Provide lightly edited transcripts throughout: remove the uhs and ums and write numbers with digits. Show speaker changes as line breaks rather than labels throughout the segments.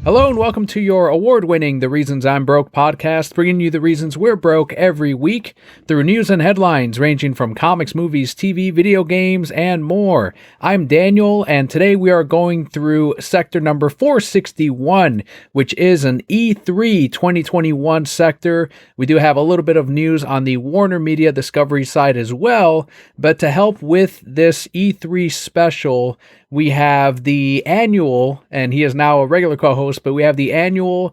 Hello and welcome to your award-winning The Reasons I'm Broke podcast, bringing you the reasons we're broke every week through news and headlines ranging from comics, movies, TV, video games, and more. I'm Daniel, and today we are going through sector number 461, which is an E3 2021 sector. We do have a little bit of news on the Warner Media Discovery side as well, but to help with this E3 special, we have the annual, and he is now a regular co-host, but we have the annual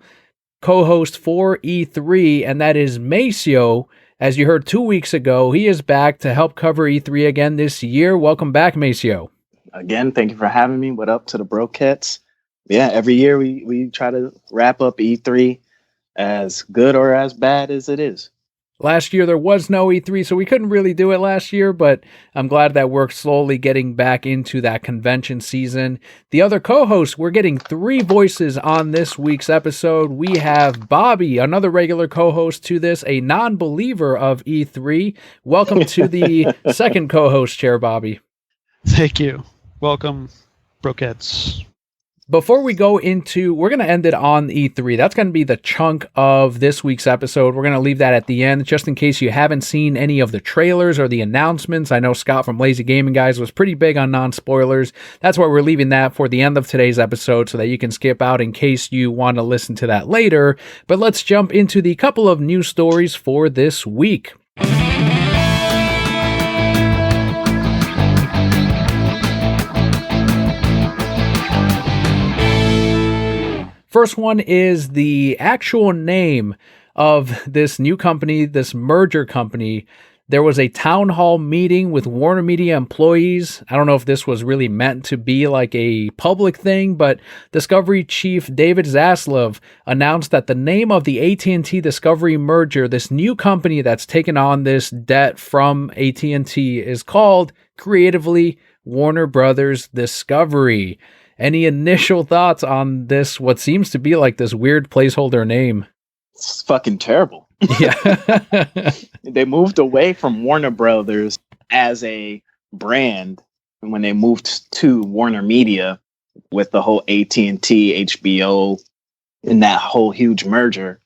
co-host for E3, and that is Macio. As you heard 2 weeks ago, he is back to help cover E3 again this year. Welcome back, Macio.
Again, thank you for having me. What up to the Brokettes? Yeah, every year we try to wrap up E3 as good or as bad as it is.
Last year there was no E3, so we couldn't really do it last year, but I'm glad that we're slowly getting back into that convention season. The other co-hosts, we're getting 3 voices on this week's episode. We have Bobby, another regular co-host to this, a non-believer of E3. Welcome to the second co-host chair, Bobby.
Thank you. Welcome, Brokettes.
Before we go into, we're going to end it on E3. That's going to be the chunk of this week's episode. We're going to leave that at the end, just in case you haven't seen any of the trailers or the announcements. I know Scott from Lazy Gaming Guys was pretty big on non-spoilers. That's why we're leaving that for the end of today's episode so that you can skip out in case you want to listen to that later. But let's jump into the couple of news stories for this week. First one is the actual name of this new company, this merger company. There was a town hall meeting with Warner Media employees. I don't know if this was really meant to be like a public thing, but Discovery chief David Zaslav announced that the name of the AT&T Discovery merger, this new company that's taken on this debt from AT&T, is called creatively Warner Brothers Discovery. Any initial thoughts on this, what seems to be like this weird placeholder name?
It's fucking terrible.
Yeah.
They moved away from Warner Brothers as a brand when they moved to Warner Media with the whole AT&T, HBO, and that whole huge merger.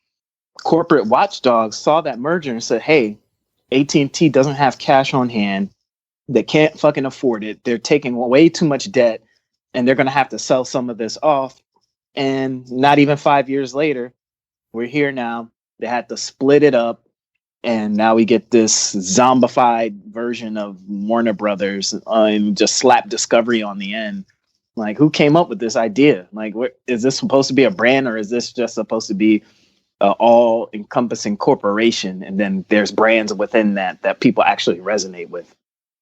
Corporate watchdogs saw that merger and said, hey, AT&T doesn't have cash on hand. They can't fucking afford it. They're taking way too much debt. And they're going to have to sell some of this off. And not even 5 years later, we're here now. They had to split it up. And now we get this zombified version of Warner Brothers and just slap Discovery on the end. Like, who came up with this idea? Like, is this supposed to be a brand, or is this just supposed to be an all-encompassing corporation? And then there's brands within that people actually resonate with.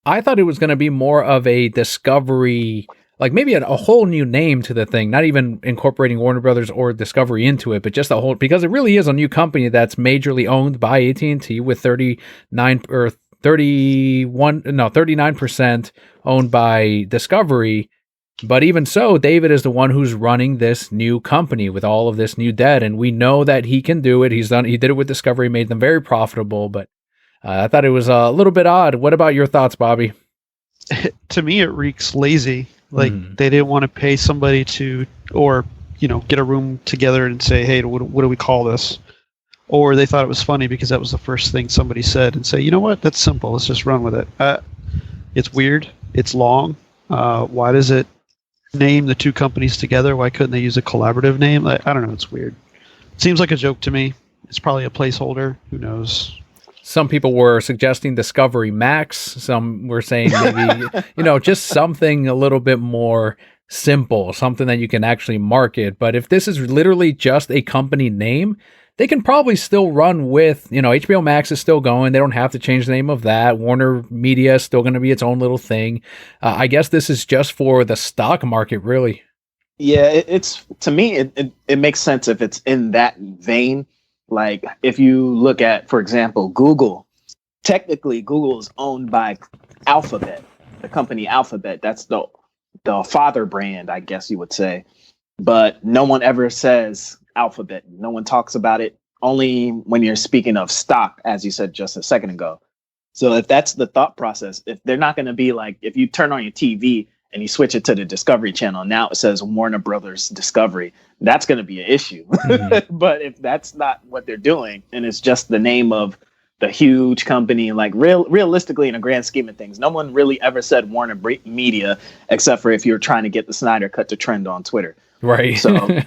I thought it was going to be more of a Discovery, like maybe a whole new name to the thing, not even incorporating Warner Brothers or Discovery into it, but just a whole, because it really is a new company that's majorly owned by AT&T with 39% owned by Discovery. But even so, David is the one who's running this new company with all of this new debt, and we know that he can do it. He did it with Discovery, made them very profitable, but I thought it was a little bit odd. What about your thoughts, Bobby?
To me, it reeks lazy. Like they didn't want to pay somebody to, or get a room together and say, hey, what do we call this? Or they thought it was funny because that was the first thing somebody said, and say, you know what, that's simple. Let's just run with it. It's weird. It's long. Why does it name the two companies together? Why couldn't they use a collaborative name? I don't know. It's weird. It seems like a joke to me. It's probably a placeholder. Who knows?
Some people were suggesting Discovery Max. Some were saying maybe, just something a little bit more simple, something that you can actually market. But if this is literally just a company name, they can probably still run with, HBO Max is still going. They don't have to change the name of that. Warner Media is still going to be its own little thing. I guess this is just for the stock market, really.
Yeah, it's to me, it makes sense if it's in that vein. Like if you look at, for example, Google, technically Google is owned by Alphabet, the company Alphabet. That's the father brand, I guess you would say. But no one ever says Alphabet. No one talks about it, only when you're speaking of stock, as you said just a second ago. So if that's the thought process, if they're not going to be like, if you turn on your TV and you switch it to the Discovery Channel, now it says Warner Brothers Discovery. That's going to be an issue. Mm-hmm. But if that's not what they're doing, and it's just the name of the huge company, like realistically, in the grand scheme of things, no one really ever said Warner Media, except for if you're trying to get the Snyder Cut to trend on Twitter.
Right.
So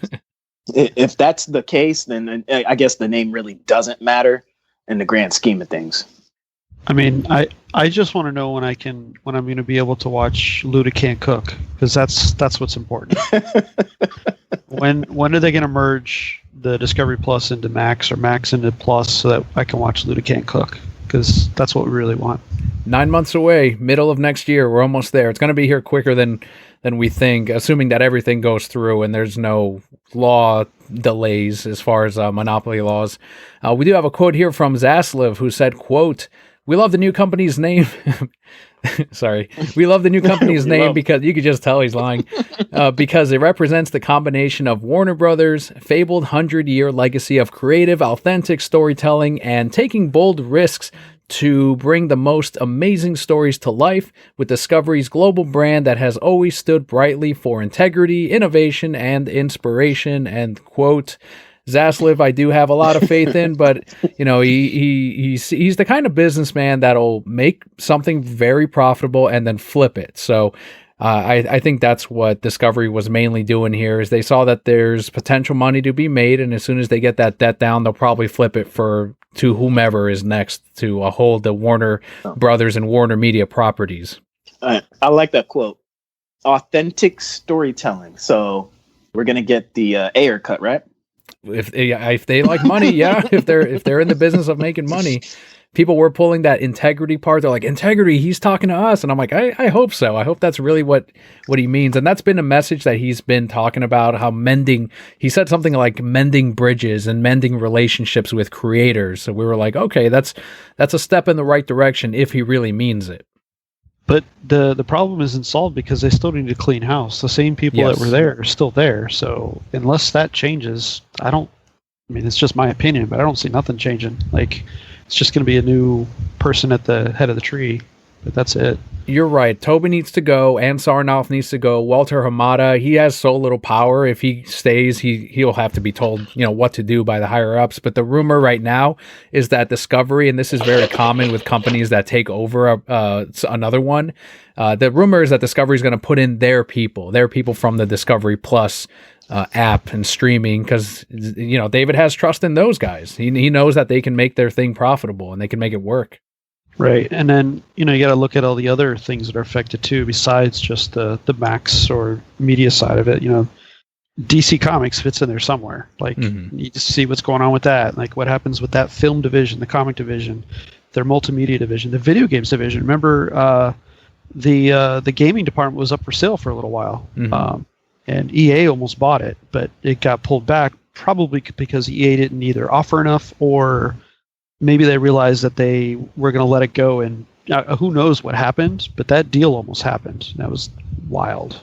if that's the case, then I guess the name really doesn't matter in the grand scheme of things.
I mean, I just want to know when I'm going to be able to watch Luda Can't Cook, because that's what's important. When are they going to merge the Discovery Plus into Max or Max into Plus so that I can watch Luda Can't Cook? Because that's what we really want.
9 months away, middle of next year. We're almost there. It's going to be here quicker than we think, assuming that everything goes through and there's no law delays as far as monopoly laws. We do have a quote here from Zasliv, who said, quote, "We love the new company's name." Sorry. "We love the new company's name because," you could just tell he's lying, "because it represents the combination of Warner Brothers' fabled 100-year legacy of creative, authentic storytelling and taking bold risks to bring the most amazing stories to life with Discovery's global brand that has always stood brightly for integrity, innovation, and inspiration." End quote. Zasliv, I do have a lot of faith in, but he's the kind of businessman that'll make something very profitable and then flip it. So I think that's what Discovery was mainly doing here, is they saw that there's potential money to be made, and as soon as they get that debt down, they'll probably flip it to whomever is next to hold the Warner Brothers and Warner Media properties.
I like that quote. Authentic storytelling. So we're gonna get the Ayer cut, right?
If they like money, yeah. If they're in the business of making money, people were pulling that integrity part. They're like, integrity, he's talking to us, and I'm like, I hope so. I hope that's really what he means, and that's been a message that he's been talking about. How he said something like mending bridges and mending relationships with creators. So we were like, okay, that's a step in the right direction if he really means it.
But the problem isn't solved because they still need to clean house. The same people that were there are still there. So unless that changes, it's just my opinion, but I don't see nothing changing. Like, it's just going to be a new person at the head of the tree, but that's it.
You're right. Toby needs to go, and Sarnoff needs to go. Walter Hamada, he has so little power. If he stays, he'll have to be told, what to do by the higher ups. But the rumor right now is that Discovery, and this is very common with companies that take over another one. The rumor is that Discovery is going to put in their people from the Discovery Plus app and streaming, because David has trust in those guys. He knows that they can make their thing profitable and they can make it work.
Right, and then you got to look at all the other things that are affected too, besides just the Max or media side of it. DC Comics fits in there somewhere. Like, you just see what's going on with that. Like, what happens with that film division, the comic division, their multimedia division, the video games division. Remember, the gaming department was up for sale for a little while, and EA almost bought it, but it got pulled back, probably because EA didn't either offer enough, or maybe they realized that they were going to let it go, and who knows what happened, but that deal almost happened. That was wild.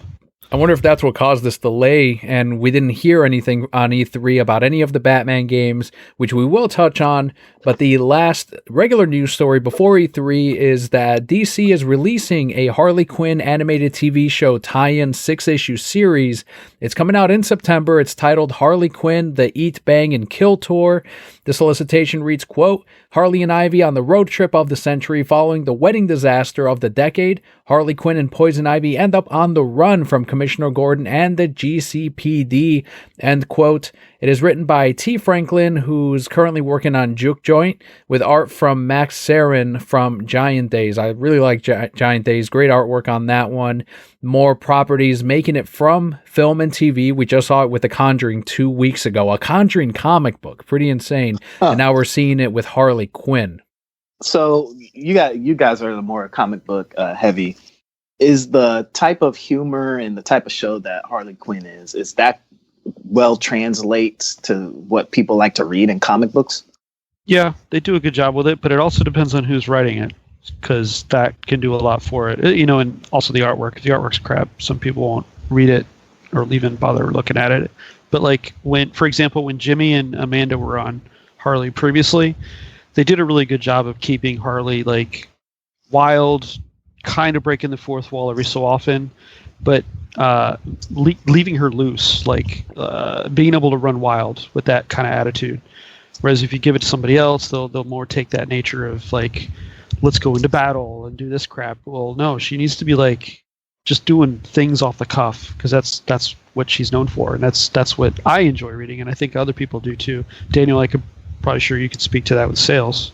I wonder if that's what caused this delay, and we didn't hear anything on E3 about any of the Batman games, which we will touch on, but the last regular news story before E3 is that DC is releasing a Harley Quinn animated TV show tie-in 6-issue series. It's coming out in September. It's titled Harley Quinn, The Eat, Bang, and Kill Tour. The solicitation reads, quote, "Harley and Ivy on the road trip of the century following the wedding disaster of the decade. Harley Quinn and Poison Ivy end up on the run from Commissioner Gordon and the GCPD," end quote. It is written by T. Franklin, who's currently working on Juke Joint, with art from Max Sarin from Giant Days. I really like Giant Days. Great artwork on that one. More properties making it from film and TV. We just saw it with The Conjuring 2 weeks ago. A Conjuring comic book. Pretty insane. And now we're seeing it with Harley Quinn.
So you guys are the more comic book heavy. Is the type of humor and the type of show that Harley Quinn is that well translates to what people like to read in comic books?
Yeah, they do a good job with it, but it also depends on who's writing it, because that can do a lot for it. And also the artwork. If the artwork's crap, some people won't read it or even bother looking at it. But like for example, when Jimmy and Amanda were on Harley previously, they did a really good job of keeping Harley like wild, kind of breaking the fourth wall every so often, but leaving her loose, like being able to run wild with that kind of attitude. Whereas if you give it to somebody else, they'll more take that nature of like, let's go into battle and do this crap. Well, no, she needs to be like just doing things off the cuff, because that's what she's known for, and that's what I enjoy reading, and I think other people do too. Daniel, I could probably sure you could speak to that with sales.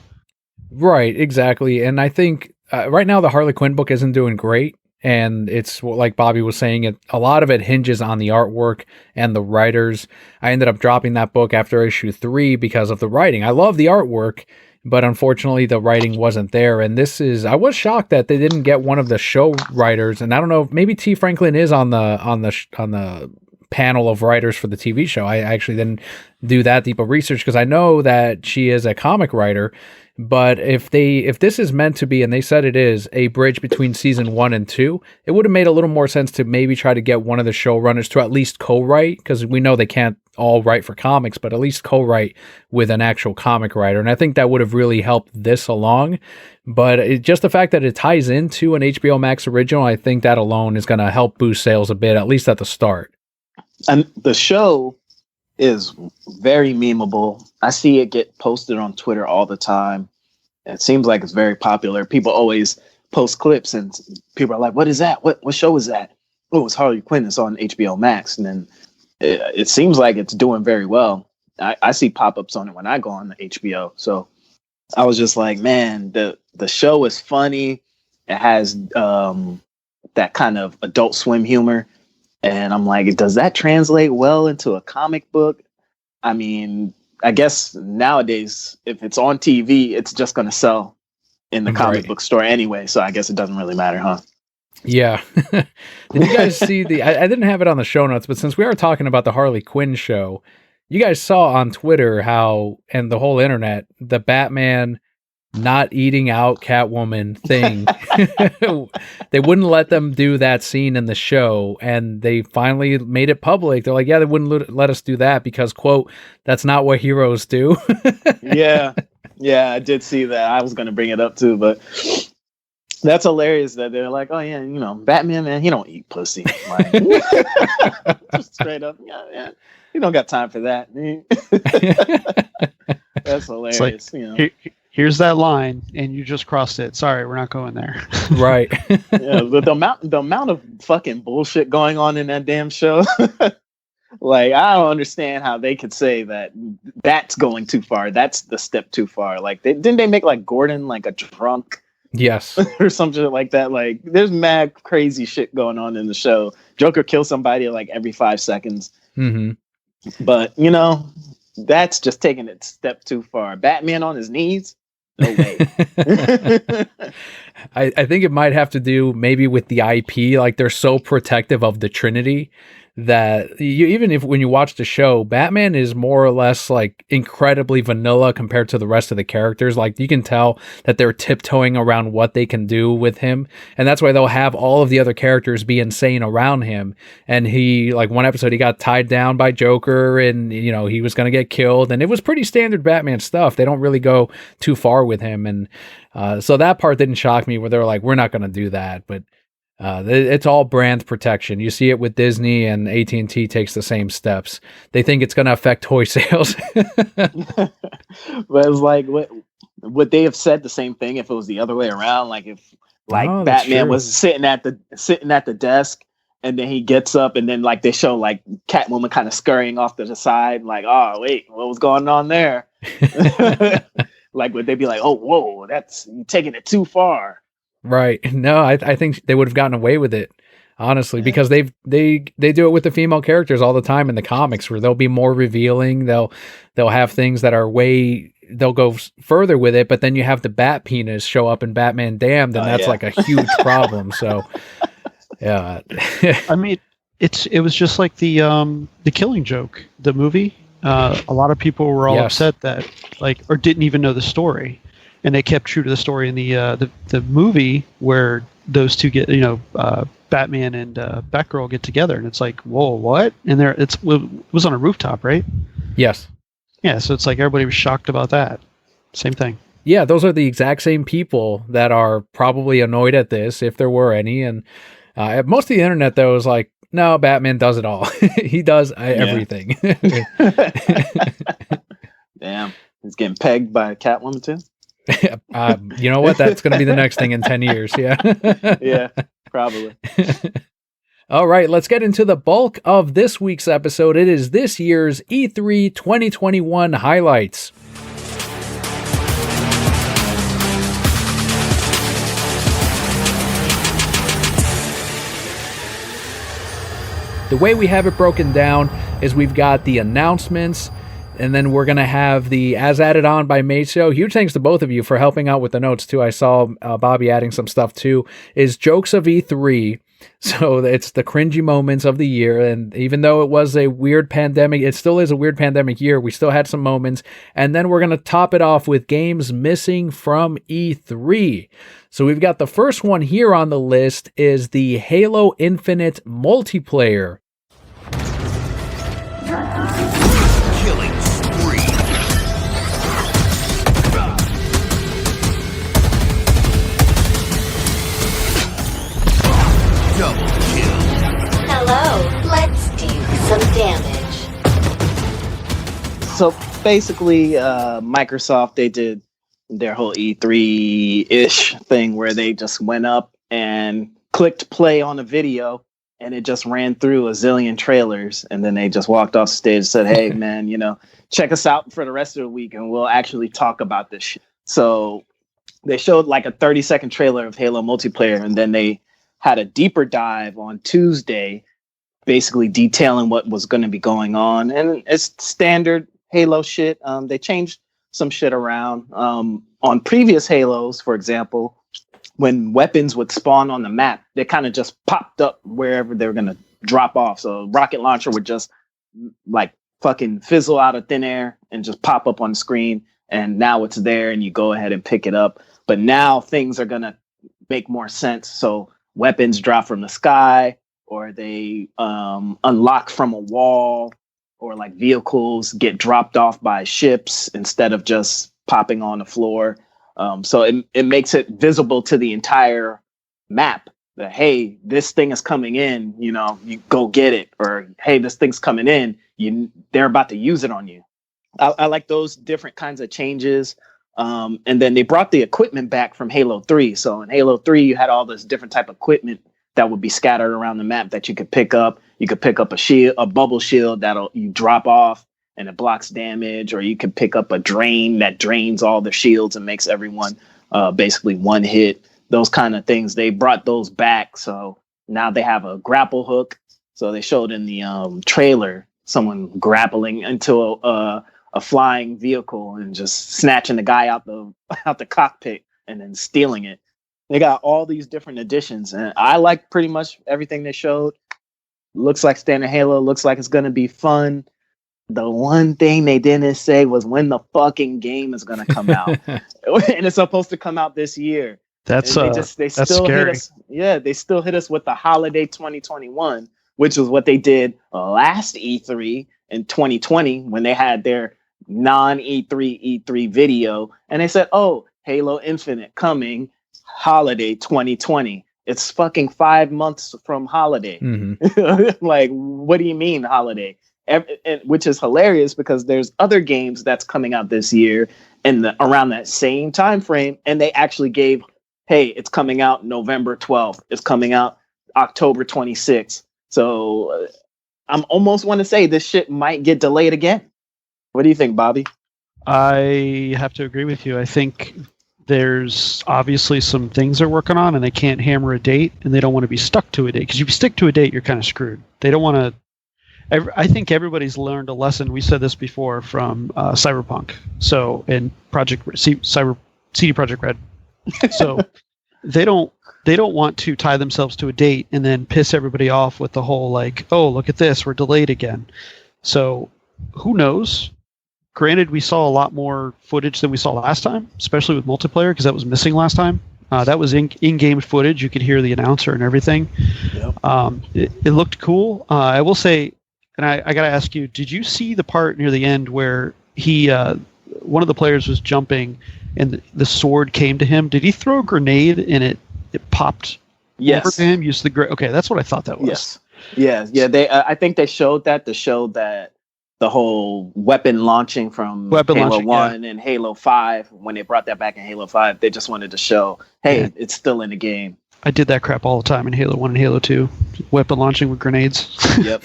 Right, exactly. And I think right now the Harley Quinn book isn't doing great. And it's like Bobby was saying, a lot of it hinges on the artwork and the writers. I ended up dropping that book after issue 3 because of the writing. I love the artwork, but unfortunately the writing wasn't there. And I was shocked that they didn't get one of the show writers. And I don't know, maybe T. Franklin is on the panel of writers for the TV show. I actually didn't do that deep of research because I know that she is a comic writer. But if this is meant to be, and they said it is, a bridge between season 1 and 2, it would have made a little more sense to maybe try to get one of the showrunners to at least co-write, because we know they can't all write for comics, but at least co-write with an actual comic writer. And I think that would have really helped this along. But just the fact that it ties into an HBO Max original, I think that alone is going to help boost sales a bit, at least at the start.
And the show is very memeable. I see it get posted on Twitter all the time. It seems like it's very popular. People always post clips and people are like, what is that? What show is that? Oh, it's Harley Quinn. It's on HBO Max. And then it seems like it's doing very well. I see pop-ups on it when I go on the HBO. So I was just like, man, the show is funny. It has that kind of Adult Swim humor. And I'm like, does that translate well into a comic book? I mean, I guess nowadays, if it's on TV, it's just going to sell in the comic book store anyway. So I guess it doesn't really matter, huh?
Yeah. Did you guys see I didn't have it on the show notes, but since we are talking about the Harley Quinn show, you guys saw on Twitter how, and the whole internet, the Batman not eating out Catwoman thing. They wouldn't let them do that scene in the show, and they finally made it public. They're like, yeah, they wouldn't let us do that because, quote, that's not what heroes do.
Yeah, I did see that. I was going to bring it up too, but that's hilarious that they're like, oh yeah, Batman, man, he don't eat pussy. Like, just straight up, yeah, he don't got time for that. That's hilarious.
Like, here's that line, and you just crossed it. Sorry, we're not going there.
Right.
Yeah, but the amount of fucking bullshit going on in that damn show. Like, I don't understand how they could say that that's going too far. That's the step too far. Like, didn't they make like Gordon like a drunk?
Yes.
Or something like that. Like, there's mad crazy shit going on in the show. Joker kills somebody like every 5 seconds.
Mm-hmm.
But that's just taking it a step too far. Batman on his knees. No way.
I think it might have to do maybe with the IP. Like, they're so protective of the Trinity that when you watch the show, Batman is more or less like incredibly vanilla compared to the rest of the characters. Like, you can tell that they're tiptoeing around what they can do with him, and that's why they'll have all of the other characters be insane around him. And he, like, one episode he got tied down by Joker, and he was going to get killed, and it was pretty standard Batman stuff. They don't really go too far with him, and so that part didn't shock me, where they're like, we're not going to do that. But it's all brand protection. You see it with Disney, and AT&T takes the same steps. They think it's going to affect toy sales.
But it's like, would they have said the same thing if it was the other way around? Like, if Batman was sitting at the desk, and then he gets up, and then like they show like Catwoman kind of scurrying off to the side, like, oh wait, what was going on there? Like, would they be like, oh whoa, that's taking it too far?
Right. No, I think they would have gotten away with it, honestly, because they do it with the female characters all the time in the comics, where they'll be more revealing. They'll have things that are they'll go further with it, but then you have the bat penis show up in Batman Damned, and that's like a huge problem. So, yeah.
I mean, it was just like the Killing Joke, the movie. A lot of people were all upset that or didn't even know the story. And they kept true to the story in the movie, where those two get, Batman and Batgirl get together, and it's like, whoa, what? And it was on a rooftop, right?
Yes.
Yeah, so it's like everybody was shocked about that. Same thing.
Yeah, those are the exact same people that are probably annoyed at this, if there were any, and Most of the internet, though, is like, no, Batman does it all. He does everything.
Damn. He's getting pegged by Catwoman, too?
You know what? That's going to be the next thing in 10 years. Yeah.
Yeah, probably.
All right, let's get into the bulk of this week's episode. It is this year's E3 2021 highlights. The way we have it broken down is we've got the announcements, and then we're going to have the As Added On by Macio. Huge thanks to both of you for helping out with the notes, too. I saw Bobby adding some stuff, too. Is Jokes of E3. So it's the cringy moments of the year. And even though it was a weird pandemic, it still is a weird pandemic year. We still had some moments. And then we're going to top it off with games missing from E3. So we've got the first one here on the list is the Halo Infinite multiplayer.
Killing spree. Double kill.
Hello, let's do some damage.
So basically, Microsoft, they did their whole E3-ish thing where they just went up and clicked play on a video and it just ran through a zillion trailers, and then they just walked off stage and said, hey, man, check us out for the rest of the week and we'll actually talk about this shit. So they showed like a 30-second trailer of Halo multiplayer, and then they had a deeper dive on Tuesday, basically detailing what was going to be going on. And it's standard Halo shit. They changed some shit around. On previous Halos, for example, when weapons would spawn on the map, they kind of just popped up wherever they were going to drop off. So a rocket launcher would just like fucking fizzle out of thin air and just pop up on the screen. And now it's there and you go ahead and pick it up. But now things are going to make more sense. So weapons drop from the sky, or they unlock from a wall, or like vehicles get dropped off by ships instead of just popping on the floor. So it makes it visible to the entire map that, hey, this thing is coming in, you go get it. Or, hey, this thing's coming in, they're about to use it on you. I like those different kinds of changes. And then they brought the equipment back from Halo 3. So in Halo 3, you had all this different type of equipment that would be scattered around the map that you could pick up. You could pick up a bubble shield you drop off and it blocks damage, or you could pick up a drain that drains all the shields and makes everyone basically one hit. Those kind of things. They brought those back. So now they have a grapple hook. So they showed in the trailer someone grappling into a flying vehicle and just snatching the guy out the cockpit and then stealing it. They got all these different additions, and I like pretty much everything they showed. Looks like standard Halo. Looks like it's going to be fun. The one thing they didn't say was when the fucking game is going to come out. And it's supposed to come out this year.
That's
that's still
scary.
hit us. Yeah, they still hit us with the holiday 2021, which was what they did last E3 in 2020 when they had their non-E3 E3 video, and they said, "Oh, Halo Infinite coming holiday 2020." It's fucking 5 months from holiday. Mm-hmm. Like, what do you mean holiday? Which is hilarious because there's other games that's coming out this year around that same time frame, and they actually gave, hey, it's coming out November 12th. It's coming out October 26th. So I'm almost want to say this shit might get delayed again. What do you think, Bobby?
I have to agree with you. I think there's obviously some things they're working on, and they can't hammer a date, and they don't want to be stuck to a date. Because if you stick to a date, you're kind of screwed. They don't want to. I think everybody's learned a lesson. We said this before from Cyberpunk. So in CD Projekt Red. So they don't want to tie themselves to a date and then piss everybody off with the whole like, oh, look at this, we're delayed again. So who knows? Granted, we saw a lot more footage than we saw last time, especially with multiplayer, because that was missing last time. That was in-game footage. You could hear the announcer and everything. Yep. It looked cool. I will say, and I got to ask you, did you see the part near the end where one of the players was jumping and the sword came to him? Did he throw a grenade and it popped
Yes.
over to him, use the great. Okay, that's what I thought that was.
Yeah. They, I think they showed that to show that the whole weapon launching from
Weapon
Halo
launching,
1 and Halo 5, when they brought that back in Halo 5, they just wanted to show, hey,
Yeah.
it's still in the game.
I did that crap all the time in Halo 1 and Halo 2. Weapon launching with grenades.
Yep.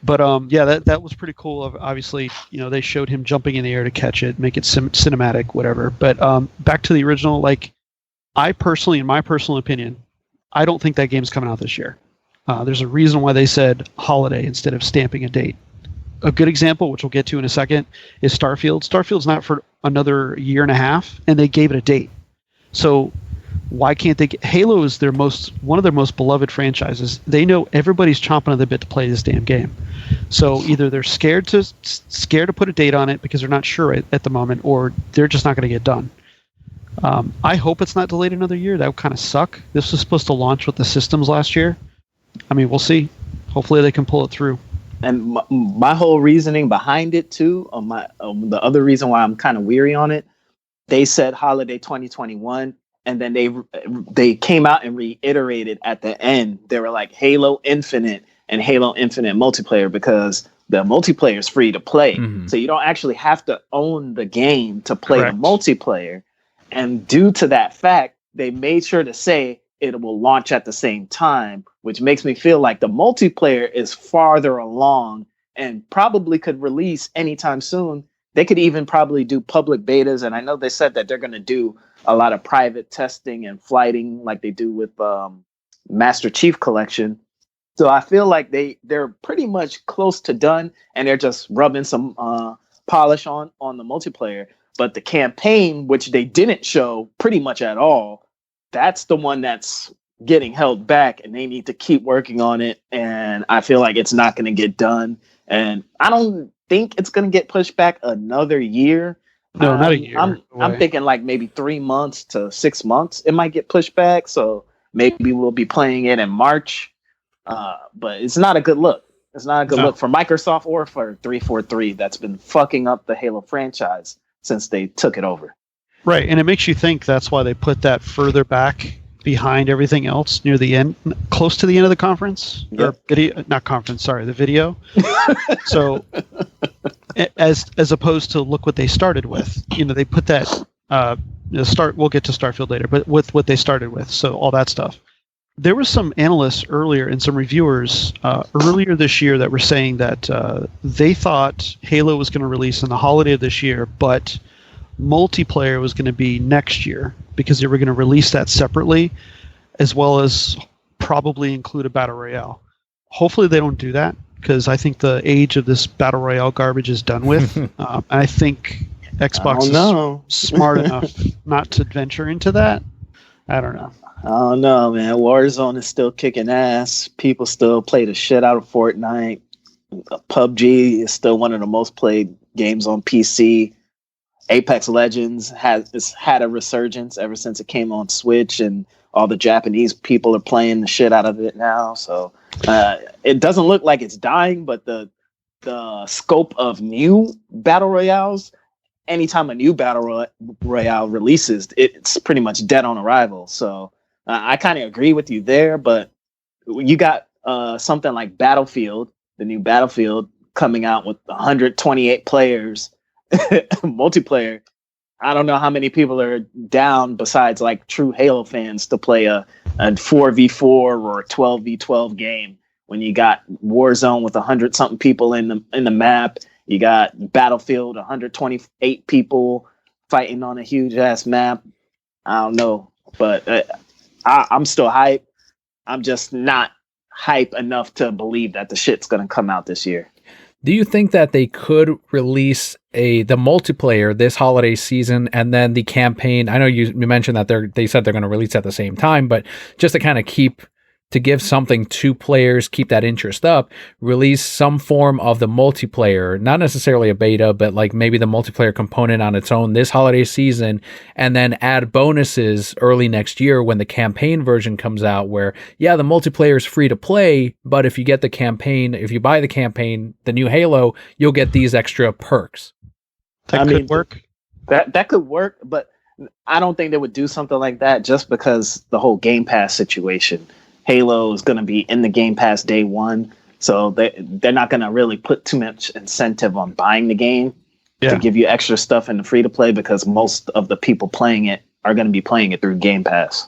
But yeah, that was pretty cool. Obviously, they showed him jumping in the air to catch it, make it cinematic, whatever. But back to the original, like, I personally, in my personal opinion, I don't think that game's coming out this year. There's a reason why they said holiday instead of stamping a date. A good example, which we'll get to in a second, is Starfield. Starfield's not for another year and a half, and they gave it a date. So why can't they get Halo is one of their most beloved franchises. They know everybody's chomping at the bit to play this damn game. So either they're scared to put a date on it because they're not sure at the moment, or they're just not going to get done. I hope it's not delayed another year. That would kind of suck. This was supposed to launch with the systems last year. I mean, we'll see. Hopefully they can pull it through.
And my whole reasoning behind it too, the other reason why I'm kind of weary on it, they said holiday 2021, and then they came out and reiterated at the end. They were like Halo Infinite and Halo Infinite multiplayer, because the multiplayer is free to play, so you don't actually have to own the game to play
Correct.
the multiplayer. And due to that fact, they made sure to say it will launch at the same time, which makes me feel like the multiplayer is farther along and probably could release anytime soon. They could even probably do public betas. And I know they said that they're going to do a lot of private testing and flighting like they do with Master Chief Collection. So I feel like they're pretty much close to done, and they're just rubbing some polish on the multiplayer. But the campaign, which they didn't show pretty much at all, that's the one that's getting held back, and they need to keep working on it. And I feel like it's not going to get done. And I don't think it's going to get pushed back another year.
No, not a year.
I'm thinking like maybe 3 months to 6 months. It might get pushed back. So maybe we'll be playing it in March. But it's not a good look. It's not a good look for Microsoft or for 343. That's been fucking up the Halo franchise since they took it over.
Right, and it makes you think that's why they put that further back behind everything else, near the end, close to the end of the conference.
Yep.
Or video, not conference, sorry, the video. So as opposed to look what they started with. They put that we'll get to Starfield later, but with what they started with, so all that stuff. There were some analysts earlier and some reviewers earlier this year that were saying that they thought Halo was going to release in the holiday of this year, but multiplayer was going to be next year, because they were going to release that separately, as well as probably include a battle royale. Hopefully they don't do that, because I think the age of this battle royale garbage is done with. I think Xbox is smart enough not to venture into that. I don't know.
I don't know, man. Warzone is still kicking ass. People still play the shit out of Fortnite. PUBG is still one of the most played games on PC. Apex Legends has had a resurgence ever since it came on Switch, and all the Japanese people are playing the shit out of it now. So it doesn't look like it's dying, but the scope of new battle royales, anytime a new battle royale releases, it's pretty much dead on arrival. So I kind of agree with you there, but you got something like Battlefield, the new Battlefield, coming out with 128 players. Multiplayer. I don't know how many people are down besides like true Halo fans to play a 4v4 or a 12v12 game when you got Warzone with 100 something people in the map. You got Battlefield, 128 people fighting on a huge ass map. I don't know, but I'm still hype. I'm just not hype enough to believe that the shit's gonna come out this year.
Do you think that they could release the multiplayer this holiday season, and then the campaign? I know you mentioned that they said they're going to release at the same time, but just to kind of give something to players, keep that interest up, release some form of the multiplayer, not necessarily a beta, but like maybe the multiplayer component on its own this holiday season, and then add bonuses early next year when the campaign version comes out, where, yeah, the multiplayer is free to play, but if you get the campaign, if you buy the campaign, the new Halo, you'll get these extra perks.
That could work.
That could work, but I don't think they would do something like that just because the whole Game Pass situation. Halo is going to be in the Game Pass day one, so they're not going to really put too much incentive on buying the game to give you extra stuff in the free to play because most of the people playing it are going to be playing it through Game Pass.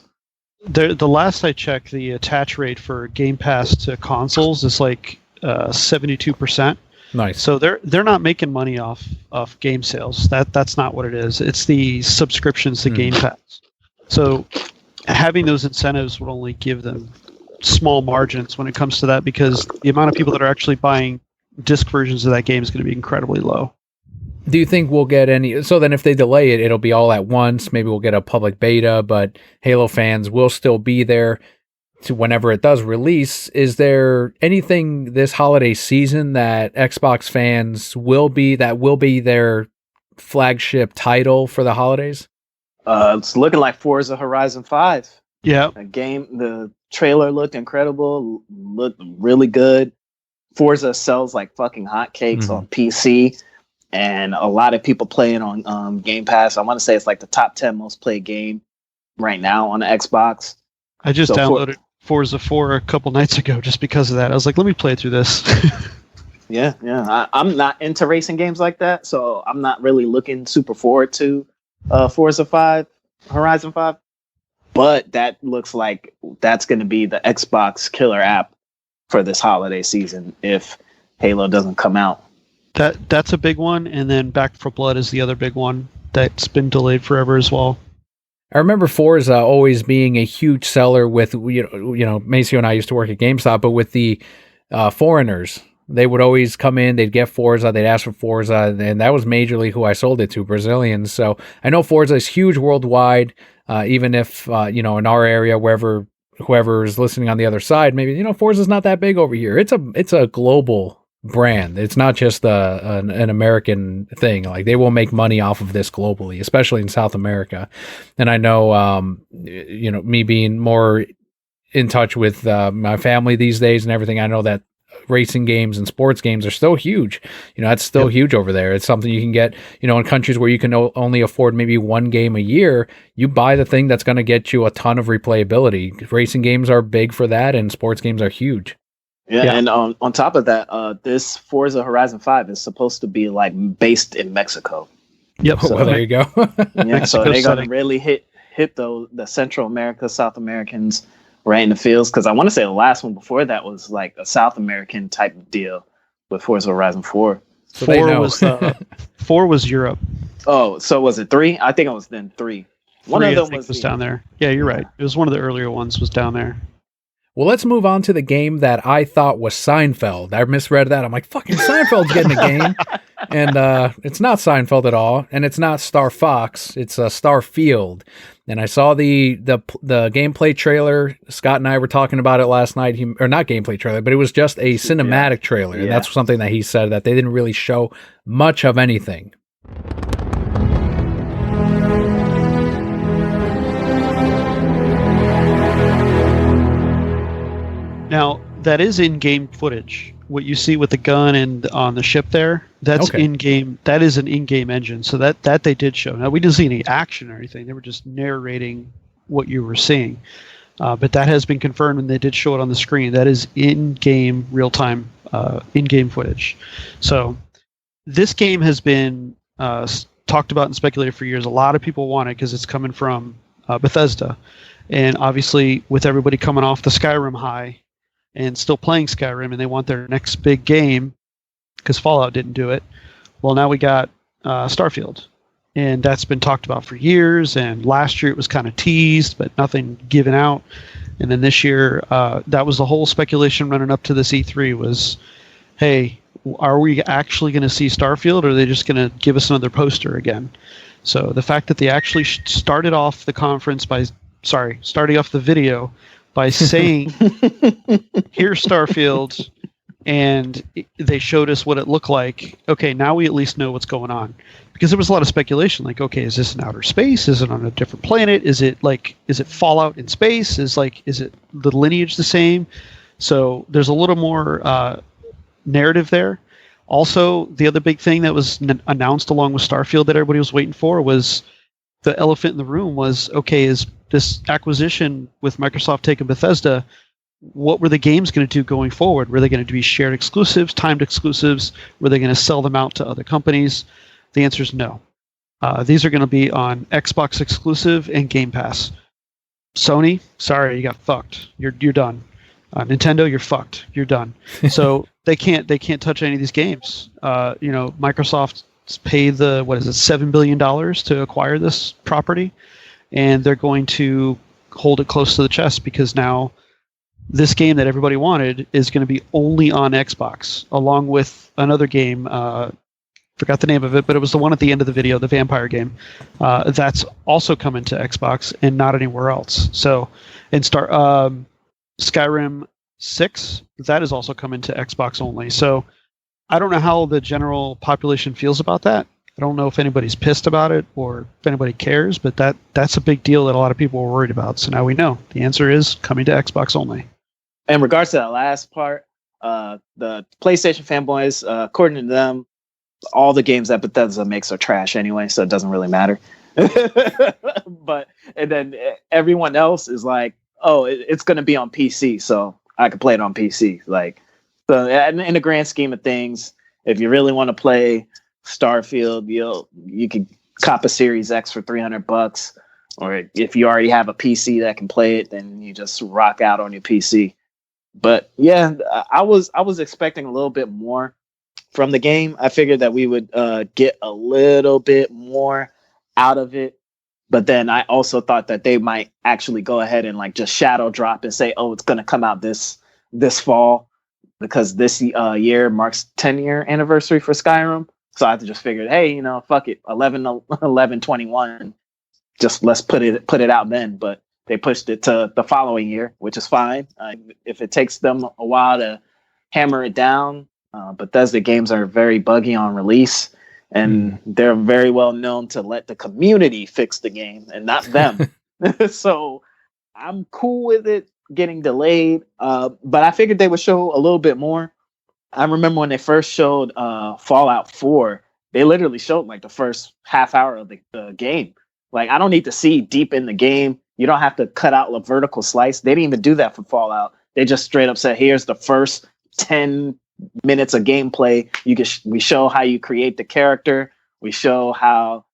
The last I checked, the attach rate for Game Pass to consoles is like 72%.
Nice.
So they're not making money off game sales. That's not what it is. It's the subscriptions to Game Pass. So having those incentives would only give them small margins when it comes to that because the amount of people that are actually buying disc versions of that game is going to be incredibly low.
Do you think we'll get any? So then if they delay it, it'll be all at once. Maybe we'll get a public beta, but Halo fans will still be there to whenever it does release. Is there anything this holiday season that Xbox fans will be their flagship title for the holidays?
It's looking like Forza Horizon 5.
Yeah.
The trailer looked incredible, looked really good. Forza sells like fucking hotcakes on PC, and a lot of people play it on Game Pass. I want to say it's like the top 10 most played game right now on the Xbox.
I just downloaded Forza 4 a couple nights ago just because of that. I was like, let me play through this.
Yeah. I'm not into racing games like that, so I'm not really looking super forward to Forza 5, Horizon 5. But that looks like that's going to be the Xbox killer app for this holiday season if Halo doesn't come out.
That's a big one, and then Back 4 Blood is the other big one that's been delayed forever as well.
I remember Forza always being a huge seller with, you know, Macio and I used to work at GameStop, but with the foreigners, they would always come in, they'd get Forza, they'd ask for Forza, and that was majorly who I sold it to, Brazilians. So I know Forza is huge worldwide, even if, in our area, whoever is listening on the other side, maybe, Forza's not that big over here. It's a global brand. It's not just an American thing. Like, they will make money off of this globally, especially in South America. And I know, me being more in touch with my family these days and everything, I know that racing games and sports games are still huge. That's still huge over there. It's something you can get, in countries where you can only afford maybe one game a year. You buy the thing that's going to get you a ton of replayability. Racing games are big for that, and sports games are huge.
Yeah. And on top of that, this Forza Horizon 5 is supposed to be like based in Mexico.
Yep.
So, well, there you go.
Yeah, so they're going to really hit the Central America, South Americans right in the fields, because I want to say the last one before that was like a South American type of deal with Forza Horizon 4.
So
4 was Europe.
Oh, so was it 3? I think it was then 3. One of them
was down there. Yeah, you're right. It was one of the earlier ones was down there.
Well, let's move on to the game that I thought was Seinfeld. I misread that. I'm like, fucking Seinfeld's getting a game. And it's not Seinfeld at all. And it's not Star Fox. It's Starfield. And I saw the gameplay trailer. Scott and I were talking about it last night. Or not gameplay trailer, but it was just a cinematic trailer. And that's something that he said, that they didn't really show much of anything.
Now, that is in-game footage. What you see with the gun and on the ship there, that's in-game. That is an in-game engine. So that they did show. Now, we didn't see any action or anything. They were just narrating what you were seeing. But that has been confirmed, and they did show it on the screen. That is in-game, real-time, in-game footage. So this game has been talked about and speculated for years. A lot of people want it because it's coming from Bethesda. And obviously, with everybody coming off the Skyrim high, and still playing Skyrim, and they want their next big game because Fallout didn't do it. Well, now we got Starfield, and that's been talked about for years. And last year it was kind of teased, but nothing given out. And then this year, that was the whole speculation running up to this E3 was, hey, are we actually going to see Starfield, or are they just going to give us another poster again? So the fact that they actually started off the video by saying, here's Starfield, and they showed us what it looked like. Okay, now we at least know what's going on. Because there was a lot of speculation, like, okay, is this in outer space? Is it on a different planet? Is it Fallout in space? Is it the lineage the same? So there's a little more narrative there. Also, the other big thing that was announced along with Starfield that everybody was waiting for was the elephant in the room was, okay, is this acquisition with Microsoft taking Bethesda, what were the games going to do going forward? Were they going to be shared exclusives, timed exclusives? Were they going to sell them out to other companies? The answer is no. These are going to be on Xbox exclusive and Game Pass. Sony, sorry, you got fucked. You're done. Nintendo, you're fucked. You're done. So they can't touch any of these games. Microsoft paid $7 billion to acquire this property, and they're going to hold it close to the chest because now this game that everybody wanted is going to be only on Xbox, along with another game. Forgot the name of it, but it was the one at the end of the video, the vampire game. That's also coming to Xbox and not anywhere else. So, and Skyrim 6, that is also coming to Xbox only. So, I don't know how the general population feels about that. I don't know if anybody's pissed about it or if anybody cares, but that's a big deal that a lot of people were worried about. So now we know. The answer is coming to Xbox only.
In regards to that last part, the PlayStation fanboys, according to them, all the games that Bethesda makes are trash anyway, so it doesn't really matter. And then everyone else is like, oh, it's going to be on PC, so I can play it on PC. Like, so in the grand scheme of things, if you really want to play Starfield, you can cop a Series X for $300, or if you already have a PC that can play it, then you just rock out on your PC. But yeah, I was expecting a little bit more from the game. I figured that we would get a little bit more out of it, but then I also thought that they might actually go ahead and like just shadow drop and say, "Oh, it's going to come out this fall," because this year marks 10-year anniversary for Skyrim. So I just figured, hey, fuck it, 11/11/21, just let's put it out then. But they pushed it to the following year, which is fine. If it takes them a while to hammer it down. Bethesda games are very buggy on release, and they're very well known to let the community fix the game and not them. So I'm cool with it getting delayed, but I figured they would show a little bit more. I remember when they first showed Fallout 4, they literally showed like the first half hour of the game. Like, I don't need to see deep in the game. You don't have to cut out a vertical slice. They didn't even do that for Fallout. They just straight up said, here's the first 10 minutes of gameplay. We show how you create the character. We show how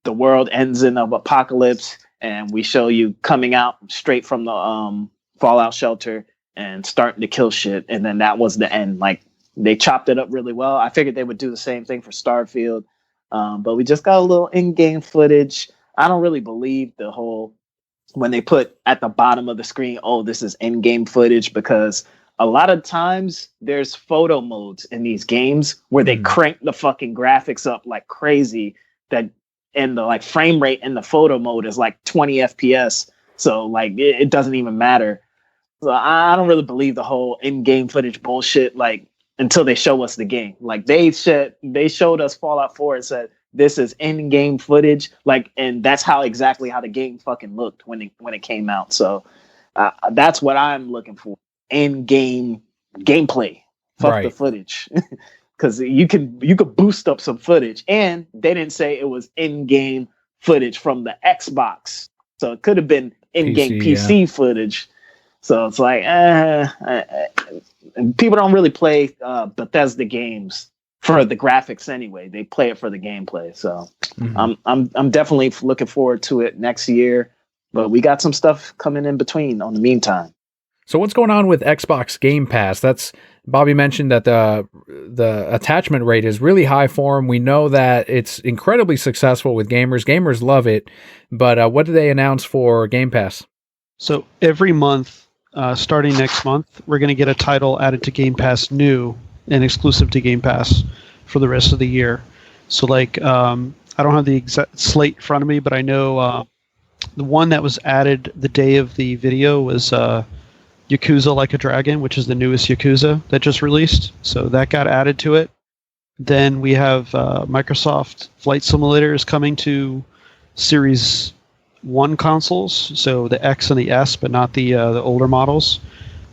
the world ends in an apocalypse, and we show you coming out straight from the Fallout shelter and starting to kill shit. And then that was the end. Like, they chopped it up really well. I figured they would do the same thing for Starfield, but we just got a little in-game footage. I don't really believe the whole when they put at the bottom of the screen, oh, this is in-game footage, because a lot of times there's photo modes in these games where they crank the fucking graphics up like crazy, and the like frame rate in the photo mode is like 20 FPS. So like it doesn't even matter. So I don't really believe the whole in-game footage bullshit, like, until they show us the game. Like they showed us Fallout 4 and said this is in-game footage, like, and that's exactly how the game fucking looked when it came out. So that's what I'm looking for. In-game gameplay. Fuck the footage. Because you could boost up some footage, and they didn't say it was in-game footage from the Xbox, so it could have been in-game PC footage. So it's like, people don't really play Bethesda games for the graphics anyway. They play it for the gameplay. So I'm definitely looking forward to it next year. But we got some stuff coming in between on the meantime.
So what's going on with Xbox Game Pass? Bobby mentioned that the attachment rate is really high for them. We know that it's incredibly successful with gamers. Gamers love it. But what did they announce for Game Pass? So
every month, starting next month, we're going to get a title added to Game Pass new and exclusive to Game Pass for the rest of the year. So like, I don't have the exact slate in front of me, but I know the one that was added the day of the video was Yakuza Like a Dragon, which is the newest Yakuza that just released. So that got added to it. Then we have Microsoft Flight Simulator is coming to Series 1 consoles, so the X and the S, but not the older models.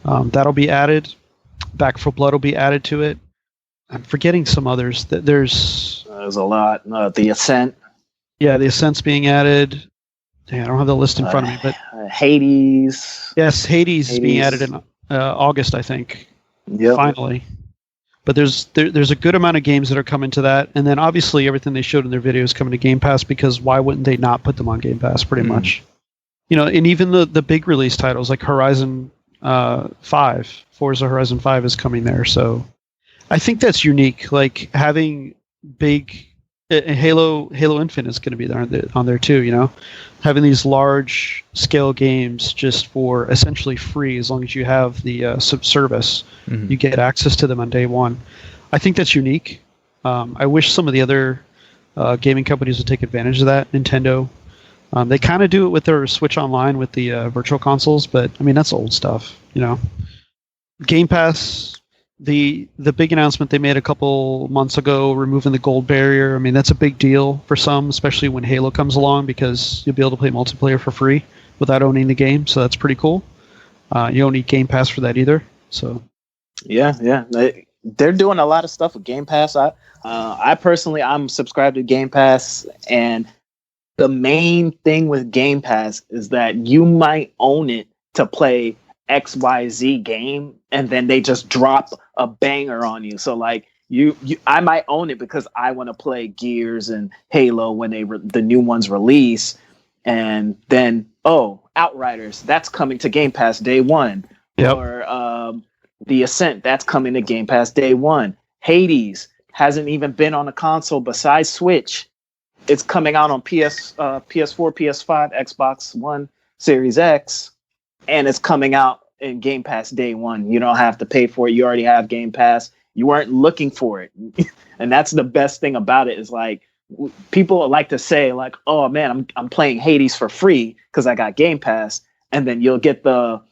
That'll be added. Back 4 Blood will be added to it. I'm forgetting some others. There's
a lot. The Ascent.
Yeah, the Ascent's being added. Yeah, I don't have the list in front of me, but
Hades.
yes, Hades is being added
Hades.
in August, I think.
Yep.
Finally. But there's a good amount of games that are coming to that, and then obviously everything they showed in their videos coming to Game Pass, because why wouldn't they not put them on Game Pass? Pretty much, and even the big release titles like Horizon 5, Forza Horizon 5 is coming there. So I think that's unique. Like having big Halo Infinite is going to be there on there too. Having these large scale games just for essentially free, as long as you have the service, you get access to them on day one. I think that's unique. I wish some of the other gaming companies would take advantage of that. Nintendo, they kind of do it with their Switch Online with the virtual consoles, but I mean that's old stuff. Game Pass. The big announcement they made a couple months ago, removing the gold barrier. I mean, that's a big deal for some, especially when Halo comes along, because you'll be able to play multiplayer for free without owning the game. So that's pretty cool. You don't need Game Pass for that either. So
yeah, they're doing a lot of stuff with Game Pass. I personally, I'm subscribed to Game Pass, and the main thing with Game Pass is that you might own it to play XYZ game, and then they just drop a banger on you. So like I might own it because I want to play Gears and Halo when the new ones release, and then Outriders, that's coming to Game Pass day one.
Yep.
Or the Ascent, that's coming to Game Pass day one. Hades hasn't even been on a console besides Switch. It's coming out on PS4, PS5, Xbox One, Series X, and it's coming out in Game Pass day one. You don't have to pay for it. You already have Game Pass. You weren't looking for it. And that's the best thing about it, is like people like to say like, oh man, I'm playing Hades for free because I got Game Pass. And then you'll get the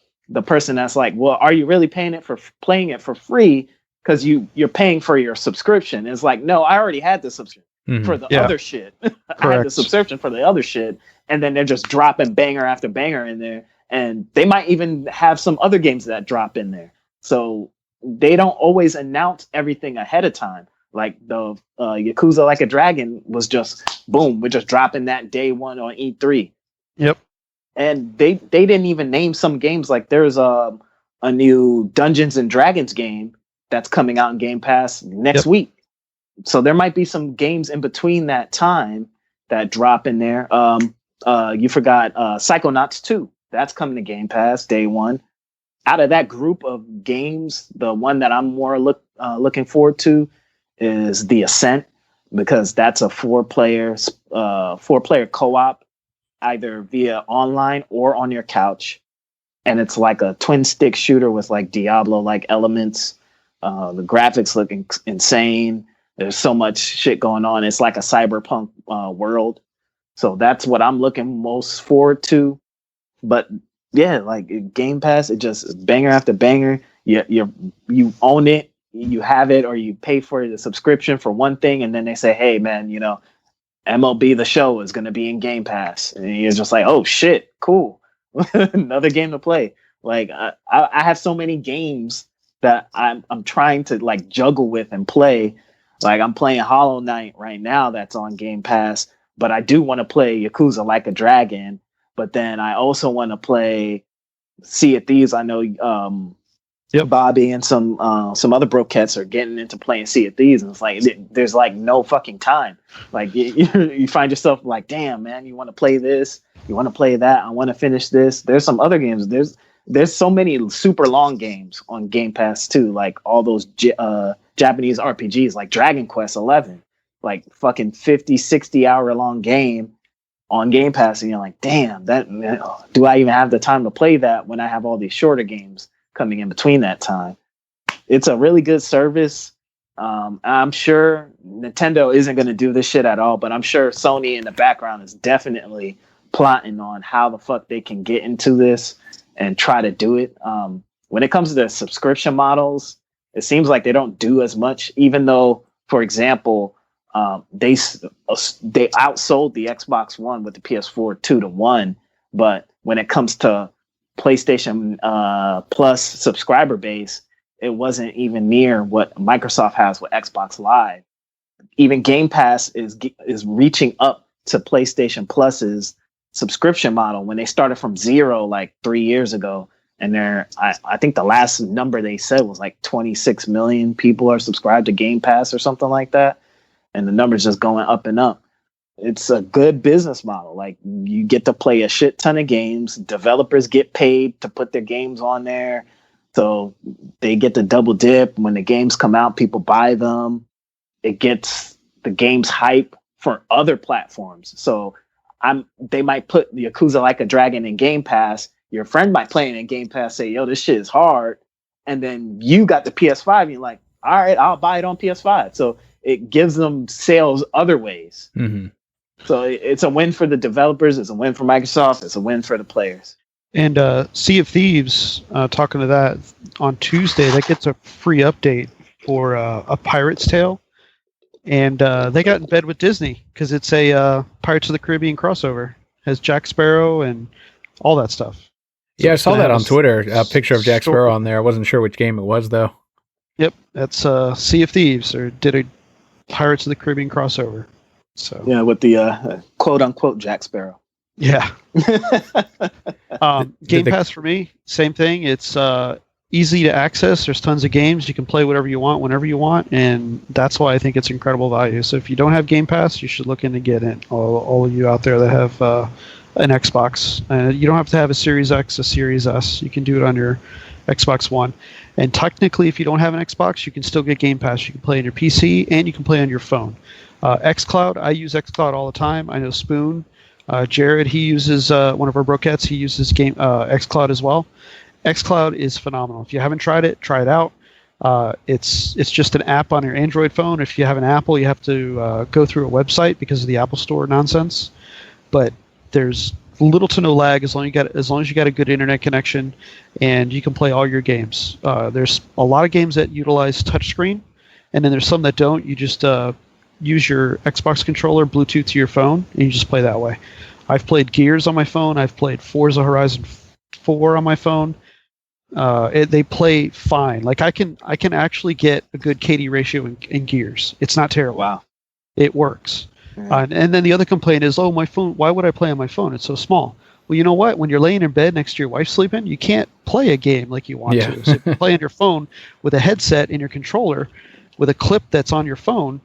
person that's like, well, are you really paying it for playing it for free? Because you're paying for your subscription. It's like, no, I already had the subscription for the other shit. I had the subscription for the other shit. And then they're just dropping banger after banger in there. And they might even have some other games that drop in there. So they don't always announce everything ahead of time. Like the Yakuza Like a Dragon was just, boom, we're just dropping that day one on E3.
Yep.
And they didn't even name some games. Like there's a new Dungeons and Dragons game that's coming out in Game Pass next week. So there might be some games in between that time that drop in there. You forgot Psychonauts 2. That's coming to Game Pass day one. Out of that group of games, the one that I'm more looking forward to is The Ascent, because that's a four-player co-op, either via online or on your couch. And it's like a twin-stick shooter with like Diablo-like elements. The graphics look insane. There's so much shit going on. It's like a cyberpunk world. So that's what I'm looking most forward to. But yeah, like Game Pass, it just banger after banger. You own it, you have it, or you pay for the subscription for one thing, and then they say, hey man, MLB The Show is going to be in Game Pass, and you're just like, oh shit, cool, another game to play. Like I have so many games that I'm trying to like juggle with and play. Like I'm playing Hollow Knight right now, that's on Game Pass, but I do want to play Yakuza Like a Dragon. But then I also want to play Sea of Thieves. I know Bobby and some other brokettes are getting into playing Sea of Thieves, and it's like there's like no fucking time. Like you find yourself like, damn man, you want to play this, you want to play that. I want to finish this. There's some other games. There's so many super long games on Game Pass too. Like all those Japanese RPGs, like Dragon Quest 11, like fucking 50, 60 hour long game on Game Pass, and you're like, damn, do I even have the time to play that when I have all these shorter games coming in between that time? It's a really good service. I'm sure Nintendo isn't going to do this shit at all, but I'm sure Sony in the background is definitely plotting on how the fuck they can get into this and try to do it. When it comes to the subscription models, it seems like they don't do as much, even though, for example, they outsold the Xbox One with the PS4 2-1, but when it comes to PlayStation Plus subscriber base, it wasn't even near what Microsoft has with Xbox Live. Even Game Pass is reaching up to PlayStation Plus's subscription model when they started from zero like 3 years ago. And I think the last number they said was like 26 million people are subscribed to Game Pass or something like that. And the number's just going up and up. It's a good business model. Like, you get to play a shit ton of games. Developers get paid to put their games on there. So they get the double dip. When the games come out, people buy them. It gets the game's hype for other platforms. So they might put Yakuza Like a Dragon in Game Pass. Your friend might play it in Game Pass, say, yo, this shit is hard. And then you got the PS5 and you're like, all right, I'll buy it on PS5. So it gives them sales other ways.
Mm-hmm.
So it's a win for the developers. It's a win for Microsoft. It's a win for the players.
And Sea of Thieves, talking to that, on Tuesday, that gets a free update for A Pirate's Tale. And they got in bed with Disney because it's a Pirates of the Caribbean crossover. It has Jack Sparrow and all that stuff.
Yeah, I saw that on Twitter, a picture of Jack Sparrow on there. I wasn't sure which game it was, though.
Yep, that's Sea of Thieves, or did a Pirates of the Caribbean crossover. So
yeah, with the quote-unquote Jack Sparrow.
Yeah. Game Pass for me, same thing. It's easy to access. There's tons of games. You can play whatever you want, whenever you want, and that's why I think it's incredible value. So if you don't have Game Pass, you should look into getting it. All of you out there that have an Xbox. You don't have to have a Series X, a Series S. You can do it on your Xbox One. And technically, if you don't have an Xbox, you can still get Game Pass. You can play on your PC, and you can play on your phone. xCloud, I use xCloud all the time. I know Spoon, Jared, he uses one of our brokettes. He uses xCloud as well. xCloud is phenomenal. If you haven't tried it, try it out. It's just an app on your Android phone. If you have an Apple, you have to go through a website because of the Apple Store nonsense. But there's little to no lag as long as you got a good internet connection, and you can play all your games. There's a lot of games that utilize touchscreen, and then there's some that don't. You just use your Xbox controller, Bluetooth to your phone, and you just play that way. I've played Gears on my phone. I've played Forza Horizon 4 on my phone. They play fine. Like I can actually get a good KD ratio in Gears. It's not terrible.
Wow.
It works. And then the other complaint is, oh, my phone, why would I play on my phone? It's so small. Well, you know what? When you're laying in bed next to your wife sleeping, you can't play a game like you want to. So if you play on your phone with a headset and your controller with a clip that's on your phone,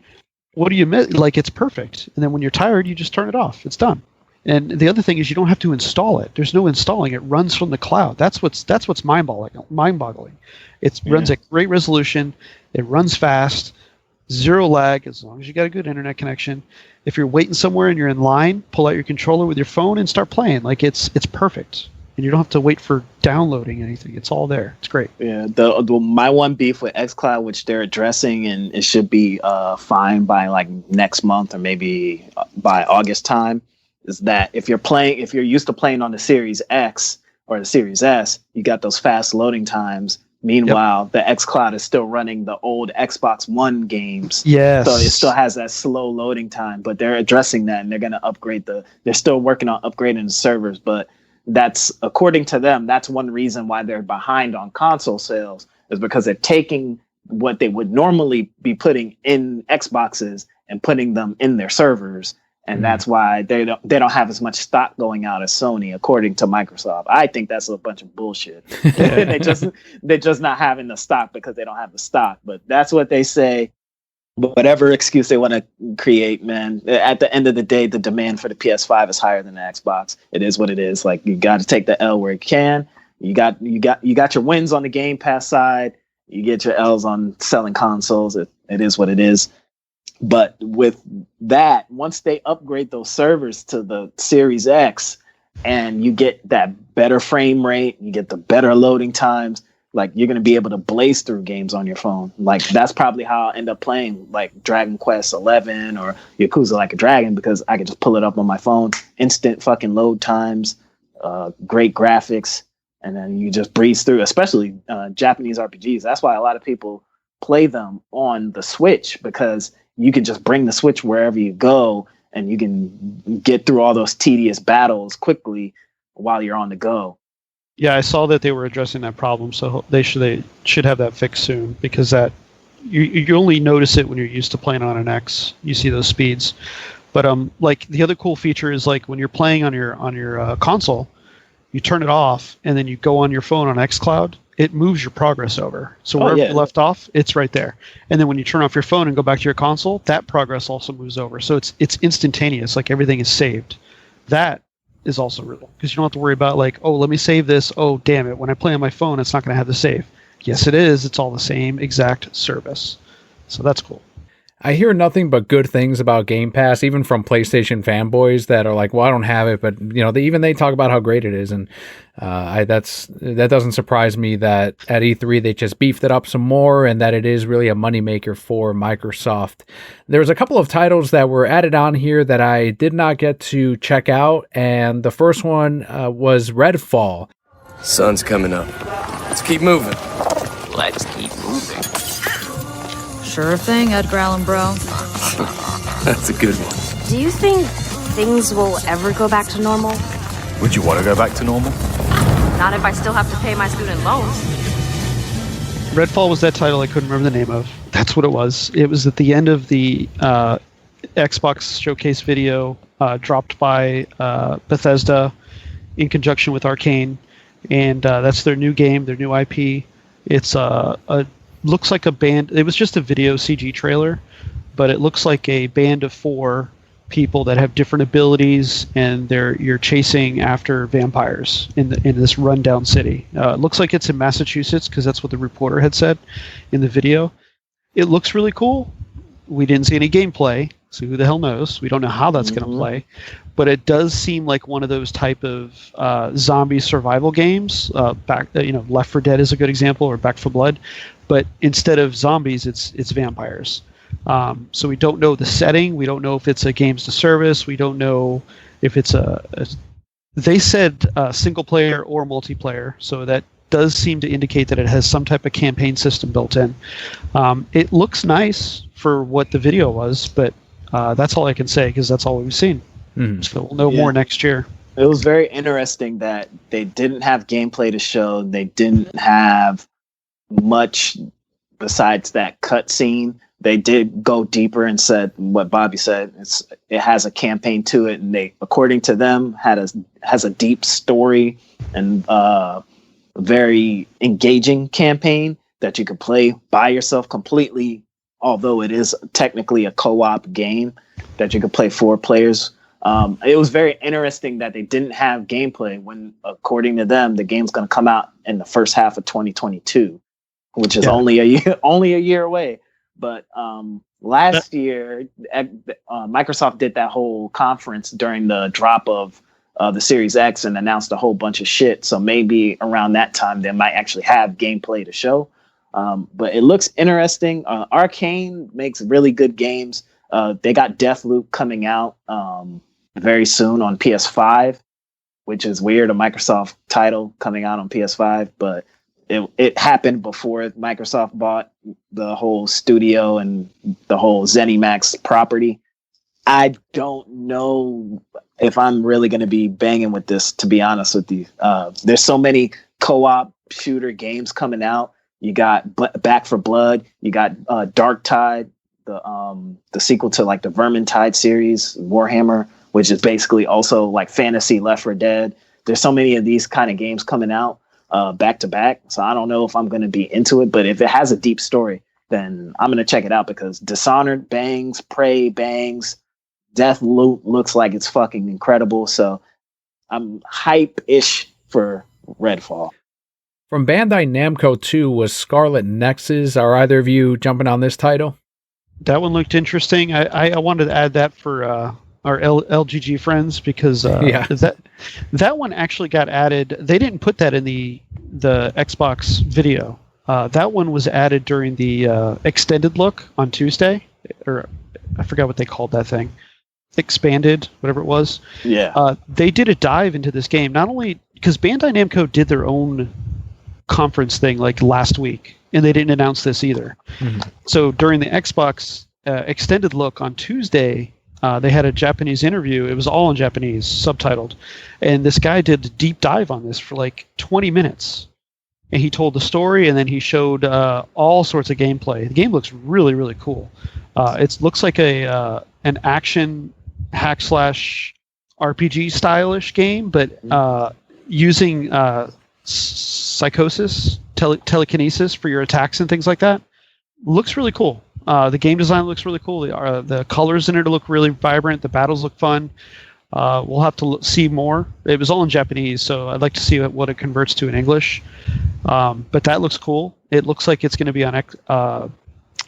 what do you miss? Like, it's perfect. And then when you're tired, you just turn it off. It's done. And the other thing is you don't have to install it. There's no installing. It runs from the cloud. That's what's mind-boggling. It runs at great resolution. It runs fast. Zero lag as long as you got a good internet connection. If you're waiting somewhere and you're in line, pull out your controller with your phone and start playing. Like it's perfect. And you don't have to wait for downloading anything. It's all there. It's great.
Yeah, my one beef with xCloud, which they're addressing, and it should be fine by like next month or maybe by August time, is that if you're used to playing on the Series X or the Series S, you got those fast loading times. Meanwhile, the xCloud is still running the old Xbox One games.
Yes.
So it still has that slow loading time, but they're addressing that, and they're going to upgrade they're still working on upgrading the servers, but that's, according to them, that's one reason why they're behind on console sales, is because they're taking what they would normally be putting in Xboxes and putting them in their servers. And that's why they don't have as much stock going out as Sony, according to Microsoft. I think that's a bunch of bullshit. They're just not having the stock because they don't have the stock. But that's what they say. But whatever excuse they want to create, man, at the end of the day, the demand for the PS5 is higher than the Xbox. It is what it is. Like, you got to take the L where you can. You got your wins on the Game Pass side. You get your L's on selling consoles. It is what it is. But with that, once they upgrade those servers to the Series X and you get that better frame rate, you get the better loading times, like, you're going to be able to blaze through games on your phone. Like, that's probably how I'll end up playing like Dragon Quest 11 or Yakuza Like a Dragon, because I can just pull it up on my phone, instant fucking load times, great graphics, and then you just breeze through, especially Japanese RPGs. That's why a lot of people play them on the Switch, because you can just bring the Switch wherever you go, and you can get through all those tedious battles quickly while you're on the go.
Yeah, I saw that they were addressing that problem, so they should have that fixed soon, because that you only notice it when you're used to playing on an X. You see those speeds, But like the other cool feature is like when you're playing on your console, you turn it off and then you go on your phone on xCloud. It moves your progress over. So wherever you left off, it's right there. And then when you turn off your phone and go back to your console, that progress also moves over. So it's instantaneous. Like everything is saved. That is also real because you don't have to worry about like, oh, let me save this. Oh, damn it. When I play on my phone, it's not going to have the save. Yes, it is. It's all the same exact service. So that's cool.
I hear nothing but good things about Game Pass, even from PlayStation fanboys that are like, well, I don't have it, but they talk about how great it is. And that doesn't surprise me that at E3 they just beefed it up some more and that it is really a moneymaker for Microsoft. There's a couple of titles that were added on here that I did not get to check out. And the first one was Redfall.
Sun's coming up. Let's keep moving.
Let's keep moving.
Sure thing, Edgar Allan Bro.
That's a good one.
Do you think things will ever go back to normal?
Would you want to go back to normal?
Not if I still have to pay my student loans.
Redfall was that title I couldn't remember the name of. That's what it was. It was at the end of the Xbox showcase video dropped by Bethesda in conjunction with Arcane. And that's their new game, their new IP. It's looks like a band. It was just a video CG trailer, but it looks like a band of 4 people that have different abilities, and you're chasing after vampires in this rundown city. It looks like it's in Massachusetts because that's what the reporter had said in the video. It looks really cool. We didn't see any gameplay, so who the hell knows? We don't know how that's going to play, but it does seem like one of those type of zombie survival games. Left 4 Dead is a good example, or Back 4 Blood, but instead of zombies, it's vampires. So we don't know the setting. We don't know if it's a games to service. We don't know if it's they said single player or multiplayer, so that does seem to indicate that it has some type of campaign system built in. It looks nice for what the video was, but that's all I can say because that's all we've seen. So we'll know more next year.
It was very interesting that they didn't have gameplay to show. They didn't have much besides that cutscene. They did go deeper and said what Bobby said. It has a campaign to it, and they, according to them, has a deep story and very engaging campaign that you can play by yourself completely. Although it is technically a co-op game that you can play 4 players. It was very interesting that they didn't have gameplay when, according to them, the game's going to come out in the first half of 2022, which is only a year away. But last year, Microsoft did that whole conference during the drop of the Series X and announced a whole bunch of shit. So maybe around that time, they might actually have gameplay to show. But it looks interesting. Arcane makes really good games. They got Deathloop coming out very soon on PS5, which is weird, a Microsoft title coming out on PS5, but it happened before Microsoft bought the whole studio and the whole ZeniMax property. I don't know if I'm really going to be banging with this, to be honest with you. There's so many co-op shooter games coming out. You got Back 4 Blood. You got Dark Tide, the sequel to like the Vermintide series, Warhammer, which is basically also like fantasy Left 4 Dead. There's so many of these kind of games coming out back to back. So I don't know if I'm going to be into it, but if it has a deep story, then I'm going to check it out because Dishonored bangs, Prey bangs, Deathloop looks like it's fucking incredible. So I'm hype-ish for Redfall.
From Bandai Namco 2 was Scarlet Nexus. Are either of you jumping on this title?
That one looked interesting. I wanted to add that for our LGG friends because that one actually got added. They didn't put that in the Xbox video. That one was added during the extended look on Tuesday, or I forgot what they called that thing. Expanded, whatever it was.
Yeah.
They did a dive into this game, not only because Bandai Namco did their own conference thing like last week, and they didn't announce this either. So during the Xbox extended look on Tuesday, they had a Japanese interview. It was all in Japanese, subtitled, and this guy did a deep dive on this for like 20 minutes, and he told the story, and then he showed all sorts of gameplay. The game looks really, really cool. It looks like an action hack slash RPG stylish game, but using psychosis, telekinesis for your attacks and things like that. Looks really cool. The game design looks really cool. The colors in it look really vibrant. The battles look fun. We'll have to see more. It was all in Japanese, so I'd like to see what it converts to in English. But that looks cool. It looks like it's going to be on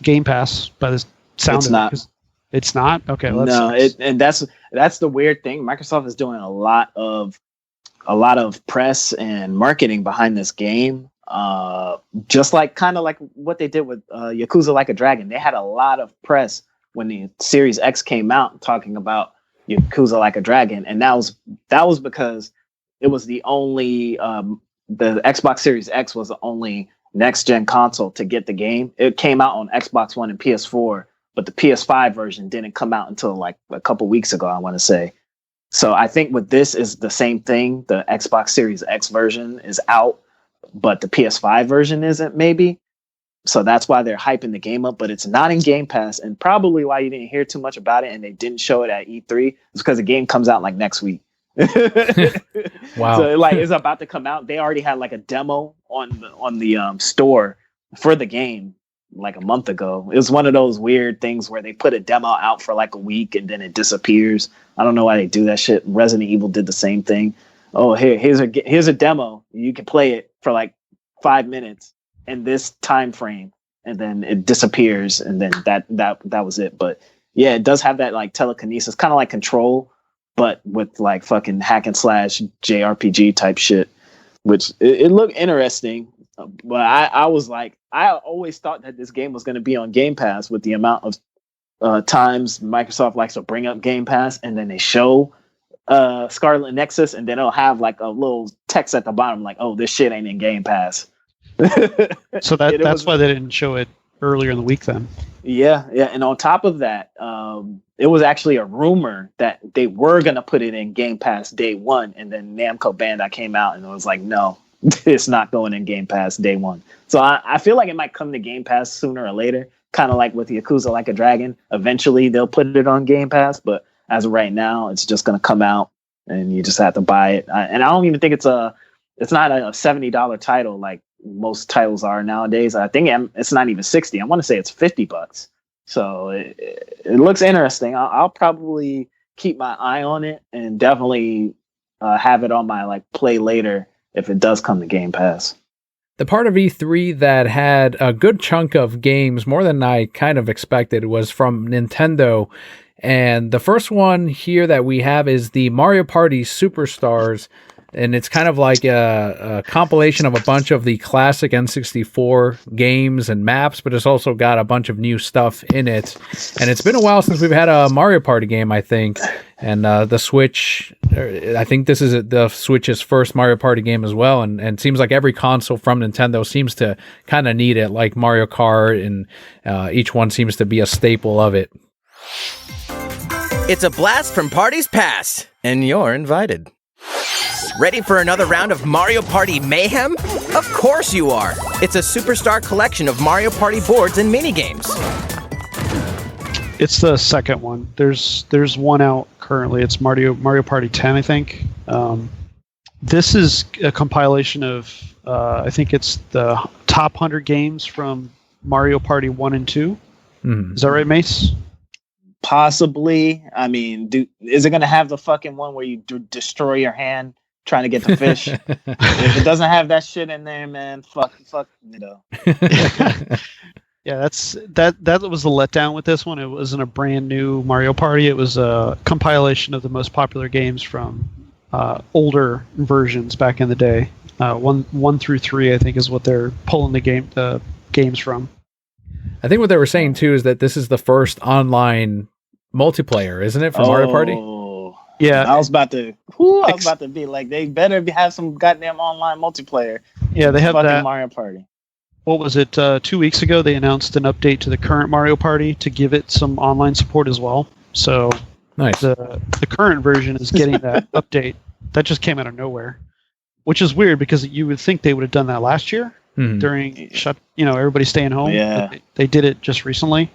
Game Pass by the sound
It's
of
not.
it. It's not? Okay. Well,
No, and that's the weird thing. Microsoft is doing a lot of press and marketing behind this game. Just kind of like what they did with Yakuza Like a Dragon. They had a lot of press when the Series X came out talking about Yakuza Like a Dragon, and that was because it was the only the Xbox Series X was the only next gen console to get the game. It came out on Xbox One and PS4, but the PS5 version didn't come out until like a couple weeks ago, I want to say. So I think with this is the same thing. The Xbox Series X version is out, but the PS5 version isn't, maybe. So that's why they're hyping the game up, but it's not in Game Pass, and probably why you didn't hear too much about it and they didn't show it at E3 is because the game comes out like next week.
Wow.
So it's about to come out. They already had like a demo on the store for the game like a month ago. It was one of those weird things where they put a demo out for like a week and then it disappears. I don't know why they do that shit. Resident Evil did the same thing. Oh, here's a demo. You can play it for like 5 minutes in this time frame, and then it disappears, and then that was it. But yeah, it does have that like telekinesis, kind of like Control, but with like fucking hack and slash JRPG type shit, which it looked interesting. But I was like, I always thought that this game was going to be on Game Pass with the amount of times Microsoft likes to bring up Game Pass, and then they show Scarlet Nexus, and then it'll have like a little text at the bottom like, oh, this shit ain't in Game Pass.
So that's why they didn't show it earlier in the week then. Yeah.
And on top of that, it was actually a rumor that they were going to put it in Game Pass day one, and then Namco Bandai came out and it was like, no, it's not going in Game Pass day one. So I feel like it might come to Game Pass sooner or later, kind of like with Yakuza Like a Dragon. Eventually they'll put it on Game Pass, but as of right now, it's just going to come out and you just have to buy it. And I don't even think it's not a $70 title like most titles are nowadays. I think it's not even 60. I want to say it's $50. So it looks interesting. I'll probably keep my eye on it and definitely have it on my like play later if it does come to Game Pass.
The part of E3 that had a good chunk of games, more than I kind of expected, was from Nintendo. And the first one here that we have is the Mario Party Superstars. And it's kind of like a compilation of a bunch of the classic N64 games and maps, but it's also got a bunch of new stuff in it. And it's been a while since we've had a Mario Party game, I think. And the Switch, I think this is the Switch's first Mario Party game as well. And it seems like every console from Nintendo seems to kind of need it, like Mario Kart, and each one seems to be a staple of it.
It's a blast from parties past, and you're invited. Ready for another round of Mario Party mayhem? Of course you are! It's a superstar collection of Mario Party boards and minigames.
It's the second one. There's one out currently. It's Mario Party 10, I think. This is a compilation of, I think it's the top 100 games from Mario Party 1 and 2. Mm. Is that right, Mace?
Possibly. I mean, is it going to have the fucking one where you destroy your hand trying to get the fish? If it doesn't have that shit in there, man, fuck, you know.
Yeah, that was the letdown with this one. It wasn't a brand new Mario Party. It was a compilation of the most popular games from older versions back in the day. 1 through 3, I think, is what they're pulling the games from. I think what they were saying too is that this is the first online multiplayer, isn't it, for Mario Party?
Yeah, I was about to be like, they better have some goddamn online multiplayer.
Yeah, they have that
Mario Party.
What was it? 2 weeks ago, they announced an update to the current Mario Party to give it some online support as well. So nice. The current version is getting that update. That just came out of nowhere, which is weird because you would think they would have done that last year during everybody staying home.
Yeah,
they did it just recently.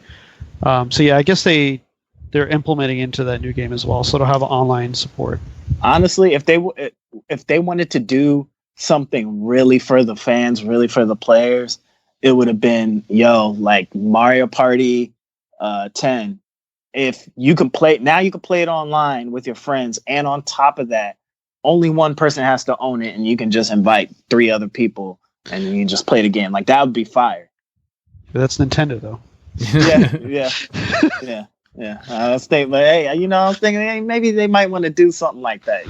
So yeah, I guess they they're implementing into that new game as well, so it'll have online support.
Honestly, if they wanted to do something really for the fans, really for the players, it would have been like Mario Party 10. If you can play now, you can play it online with your friends, and on top of that, only one person has to own it, and you can just invite 3 other people, and you can just play the game. Like, that would be fire.
That's Nintendo, though.
Yeah. I was thinking, but hey, I was thinking, hey, maybe they might want to do something like that.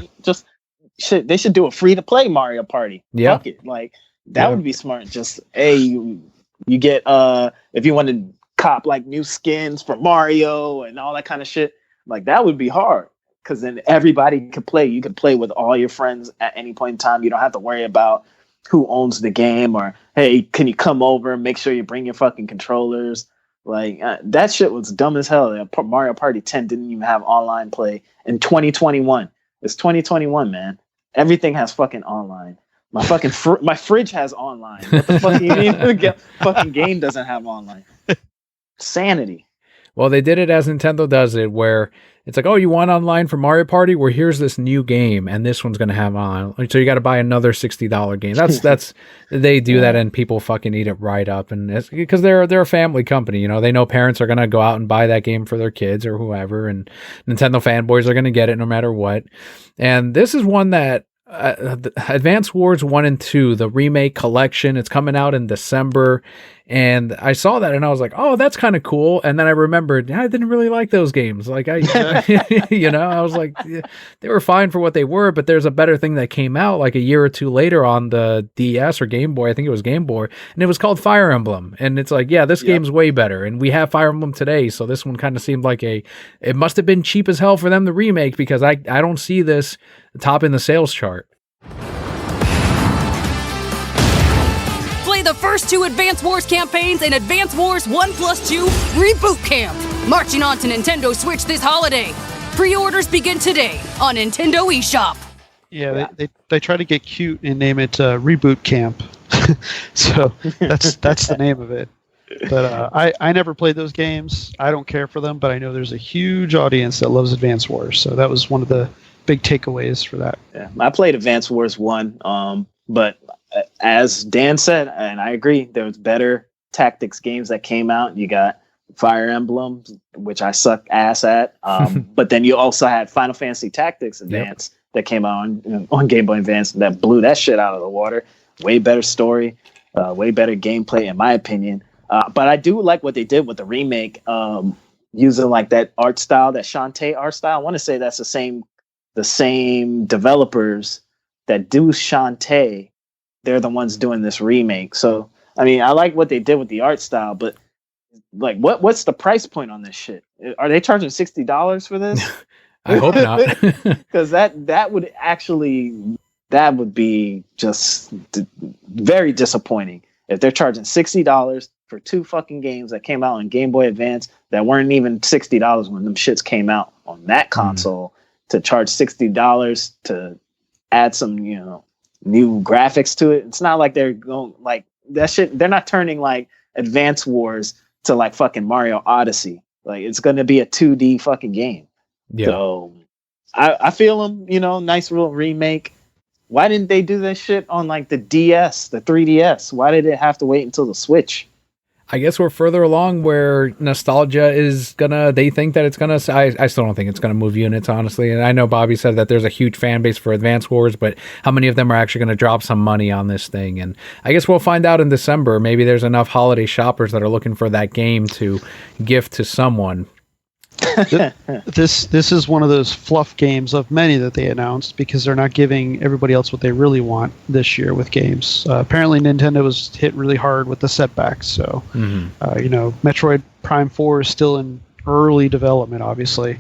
They should do a free to play Mario Party.
Yeah.
Fuck it, like that would be smart. Just you get if you want to cop like new skins for Mario and all that kind of shit, like that would be hard because then everybody could play. You could play with all your friends at any point in time. You don't have to worry about who owns the game or hey, can you come over and make sure you bring your fucking controllers. Like that shit was dumb as hell. Mario Party 10 didn't even have online play in 2021. It's 2021, man. Everything has fucking online. My fucking my fridge has online. What the fuck do you mean? The fucking game doesn't have online. Sanity.
Well, they did it as Nintendo does it, where it's like, oh, you want online for Mario Party? Well, here's this new game, and this one's going to have on. So you got to buy another $60 game. That's they do that, and people fucking eat it right up, and it's because they're a family company. They know parents are going to go out and buy that game for their kids or whoever, and Nintendo fanboys are going to get it no matter what. And this is one that. Advance Wars 1 and 2, the remake collection, it's coming out in December, and I saw that and I was like, oh, that's kind of cool. And then I remembered I didn't really like those games. Like I was like, yeah, they were fine for what they were, but there's a better thing that came out like a year or two later on the DS or Game Boy. I think it was Game Boy, and it was called Fire Emblem. And it's like, yeah, this game's way better, and we have Fire Emblem today, so this one kind of seemed like it must have been cheap as hell for them to remake, because I don't see this topping the sales chart.
Play the first 2 Advance Wars campaigns in Advance Wars 1+2 Reboot Camp, marching on to Nintendo Switch this holiday. Pre-orders begin today on Nintendo eShop.
Yeah, they try to get cute and name it Reboot Camp. So that's the name of it. But I never played those games. I don't care for them, but I know there's a huge audience that loves Advance Wars. So that was one of the big takeaways for that.
Yeah, I played Advance Wars 1, but as Dan said, and I agree, there was better tactics games that came out. You got Fire Emblem, which I suck ass at, but then you also had Final Fantasy Tactics Advance that came out on Game Boy Advance that blew that shit out of the water. Way better story, way better gameplay, in my opinion. But I do like what they did with the remake, using like that art style, that Shantae art style. I want to say that's the same developers that do Shantae. They're the ones doing this remake. So, I mean, I like what they did with the art style, but like, what's the price point on this shit? Are they charging $60 for this?
I hope not.
Because that would be just very disappointing if they're charging $60 for 2 fucking games that came out on Game Boy Advance that weren't even $60 when them shits came out on that console. To charge $60 to add some, new graphics to it. It's not like they're going like that shit. They're not turning like Advance Wars to like fucking Mario Odyssey. Like it's going to be a 2D fucking game. Yeah. So I feel them, nice little remake. Why didn't they do this shit on like the DS, the 3DS? Why did it have to wait until the Switch?
I guess we're further along where nostalgia is they think that it's gonna, I still don't think it's gonna move units, honestly. And I know Bobby said that there's a huge fan base for Advance Wars, but how many of them are actually gonna drop some money on this thing? And I guess we'll find out in December. Maybe there's enough holiday shoppers that are looking for that game to gift to someone.
This is one of those fluff games of many that they announced because they're not giving everybody else what they really want this year with games. Apparently Nintendo was hit really hard with the setbacks. So, Metroid Prime 4 is still in early development, obviously,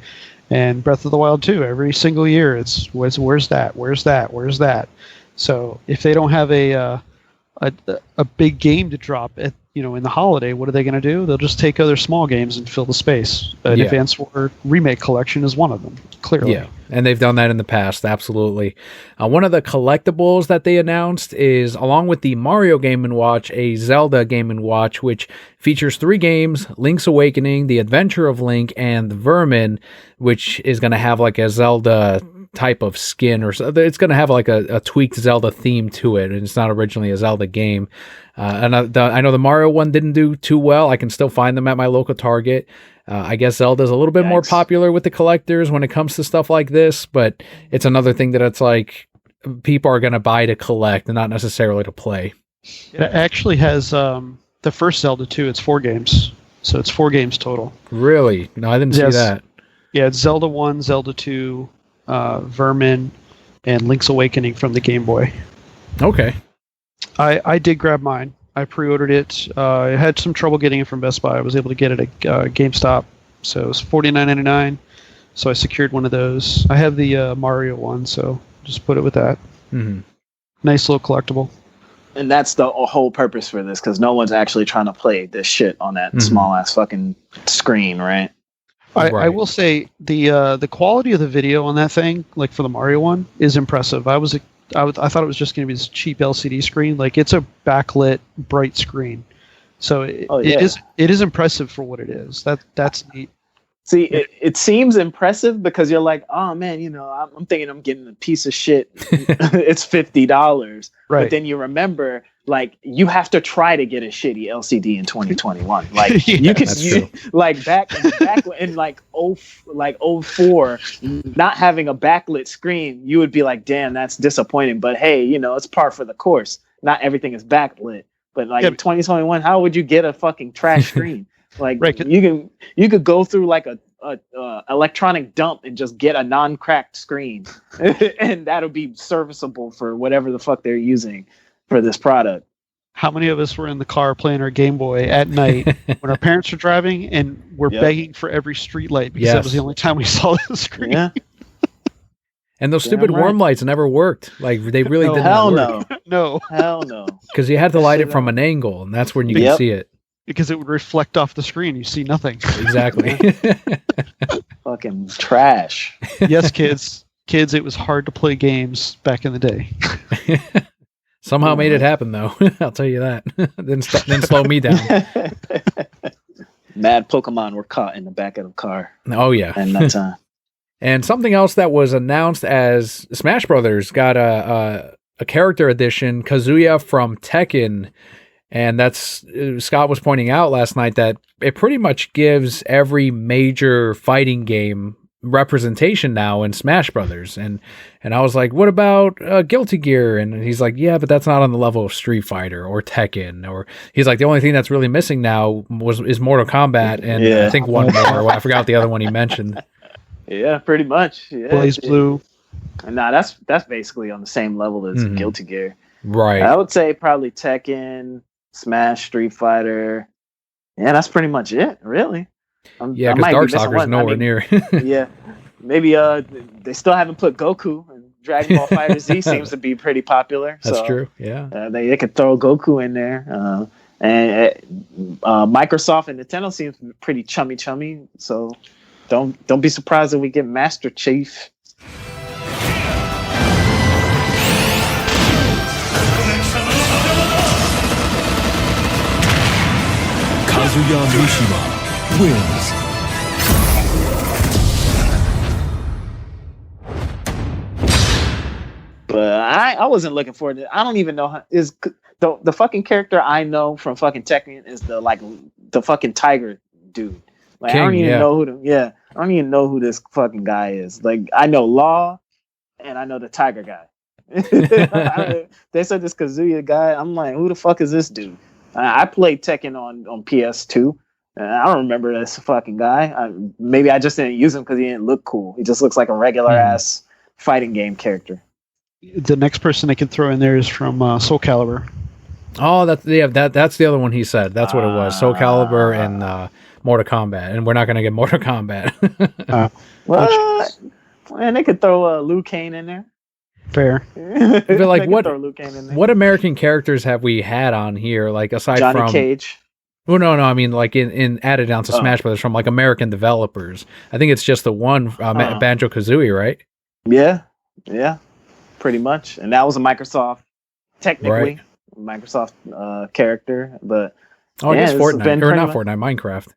and Breath of the Wild 2. Every single year, it's where's that? So if they don't have a big game to drop in the holiday, what are they going to do? They'll just take other small games and fill the space. An Advance War Remake Collection is one of them, clearly.
Yeah, and they've done that in the past, absolutely. One of the collectibles that they announced is, along with the Mario Game & Watch, a Zelda Game & Watch, which features 3 games, Link's Awakening, The Adventure of Link, and The Vermin, which is going to have like a Zelda type of skin, or it's going to have like a tweaked Zelda theme to it, and it's not originally a Zelda game. And I know the Mario one didn't do too well. I can still find them at my local Target. I guess Zelda's a little bit more popular with the collectors when it comes to stuff like this, but it's another thing that it's like people are going to buy to collect and not necessarily to play.
It actually has the first Zelda too. It's 4 games, so it's 4 games total.
Really? No, I didn't see that.
Yeah, it's Zelda 1, Zelda 2, Vermin, and Link's Awakening from the Game Boy.
Okay.
I did grab mine. I pre-ordered it. I had some trouble getting it from Best Buy. I was able to get it at GameStop, so it was $49.99. So I secured one of those. I have the Mario one, so just put it with that.
Mm-hmm.
Nice little collectible.
And that's the whole purpose for this, because no one's actually trying to play this shit on that small ass fucking screen, right?
I will say the quality of the video on that thing, like for the Mario one, is impressive. I thought it was just going to be this cheap LCD screen. Like, it's a backlit, bright screen, so it is impressive for what it is. That's neat.
See, it seems impressive because you're like, oh man, I'm thinking I'm getting a piece of shit. It's $50, right? But then you remember, like, you have to try to get a shitty LCD in 2021. Like, you can, like back in like 04, not having a backlit screen, you would be like, damn, that's disappointing. But hey, it's par for the course. Not everything is backlit. But like in 2021, how would you get a fucking trash screen? Like, you could go through like a electronic dump and just get a non-cracked screen, and that'll be serviceable for whatever the fuck they're using for this product.
How many of us were in the car playing our Game Boy at night when our parents were driving, and we're begging for every street light because that was the only time we saw the screen? Yeah.
And those stupid worm lights never worked. Like, they really did not work.
No.
Hell no.
Because you had to light it from an angle, and that's when you could see it.
Because it would reflect off the screen. You see nothing.
Exactly.
Fucking trash.
Yes, kids. Kids, it was hard to play games back in the day.
Somehow made it happen, though. I'll tell you that. Then slow me down.
Mad Pokemon were caught in the back of the car.
Oh, yeah.
And that time.
And something else that was announced as Smash Brothers got a character edition, Kazuya from Tekken. And that's, Scott was pointing out last night that it pretty much gives every major fighting game representation now in Smash Brothers. And I was like, what about Guilty Gear? And he's like, yeah, but that's not on the level of Street Fighter or Tekken. Or he's like, the only thing that's really missing now is Mortal Kombat, and I think one more. I forgot the other one he mentioned.
Yeah, pretty much. Yeah,
Blaze Blue.
Nah, that's basically on the same level as Guilty Gear.
Right.
I would say probably Tekken, Smash, Street Fighter. Yeah, that's pretty much it, really.
Yeah, because Darkstalker's nowhere near.
Yeah, maybe they still haven't put Goku, and Dragon Ball Fighter Z seems to be pretty popular.
That's true. Yeah,
they could throw Goku in there, and Microsoft and Nintendo seems pretty chummy. So don't be surprised if we get Master Chief.
Kazuya Mishima wins.
But I wasn't looking for it. I don't even know how, is the fucking character I know from fucking Tekken is the fucking tiger dude. Like, King, I don't even know I don't even know who this fucking guy is. Like, I know Law and I know the tiger guy. They said this Kazuya guy. I'm like, who the fuck is this dude? I played Tekken on PS2. I don't remember this fucking guy. Maybe I just didn't use him because he didn't look cool. He just looks like a regular ass fighting game character.
The next person I can throw in there is from Soul Calibur.
Oh, that's the other one he said. That's what it was. Soul Calibur and Mortal Kombat. And we're not going to get Mortal Kombat.
What? And they could throw Liu Kang in there.
Fair.
But like,
They can throw Liu Kang in there.
what American characters have we had on here? Like aside
Johnny
from
Cage.
Well, no, I mean like in added down to Smash Brothers from like American developers. I think it's just the one Banjo Kazooie, right?
Yeah, pretty much. And that was a Microsoft, technically Microsoft character, but
I guess Fortnite or not
much...
Fortnite, Minecraft.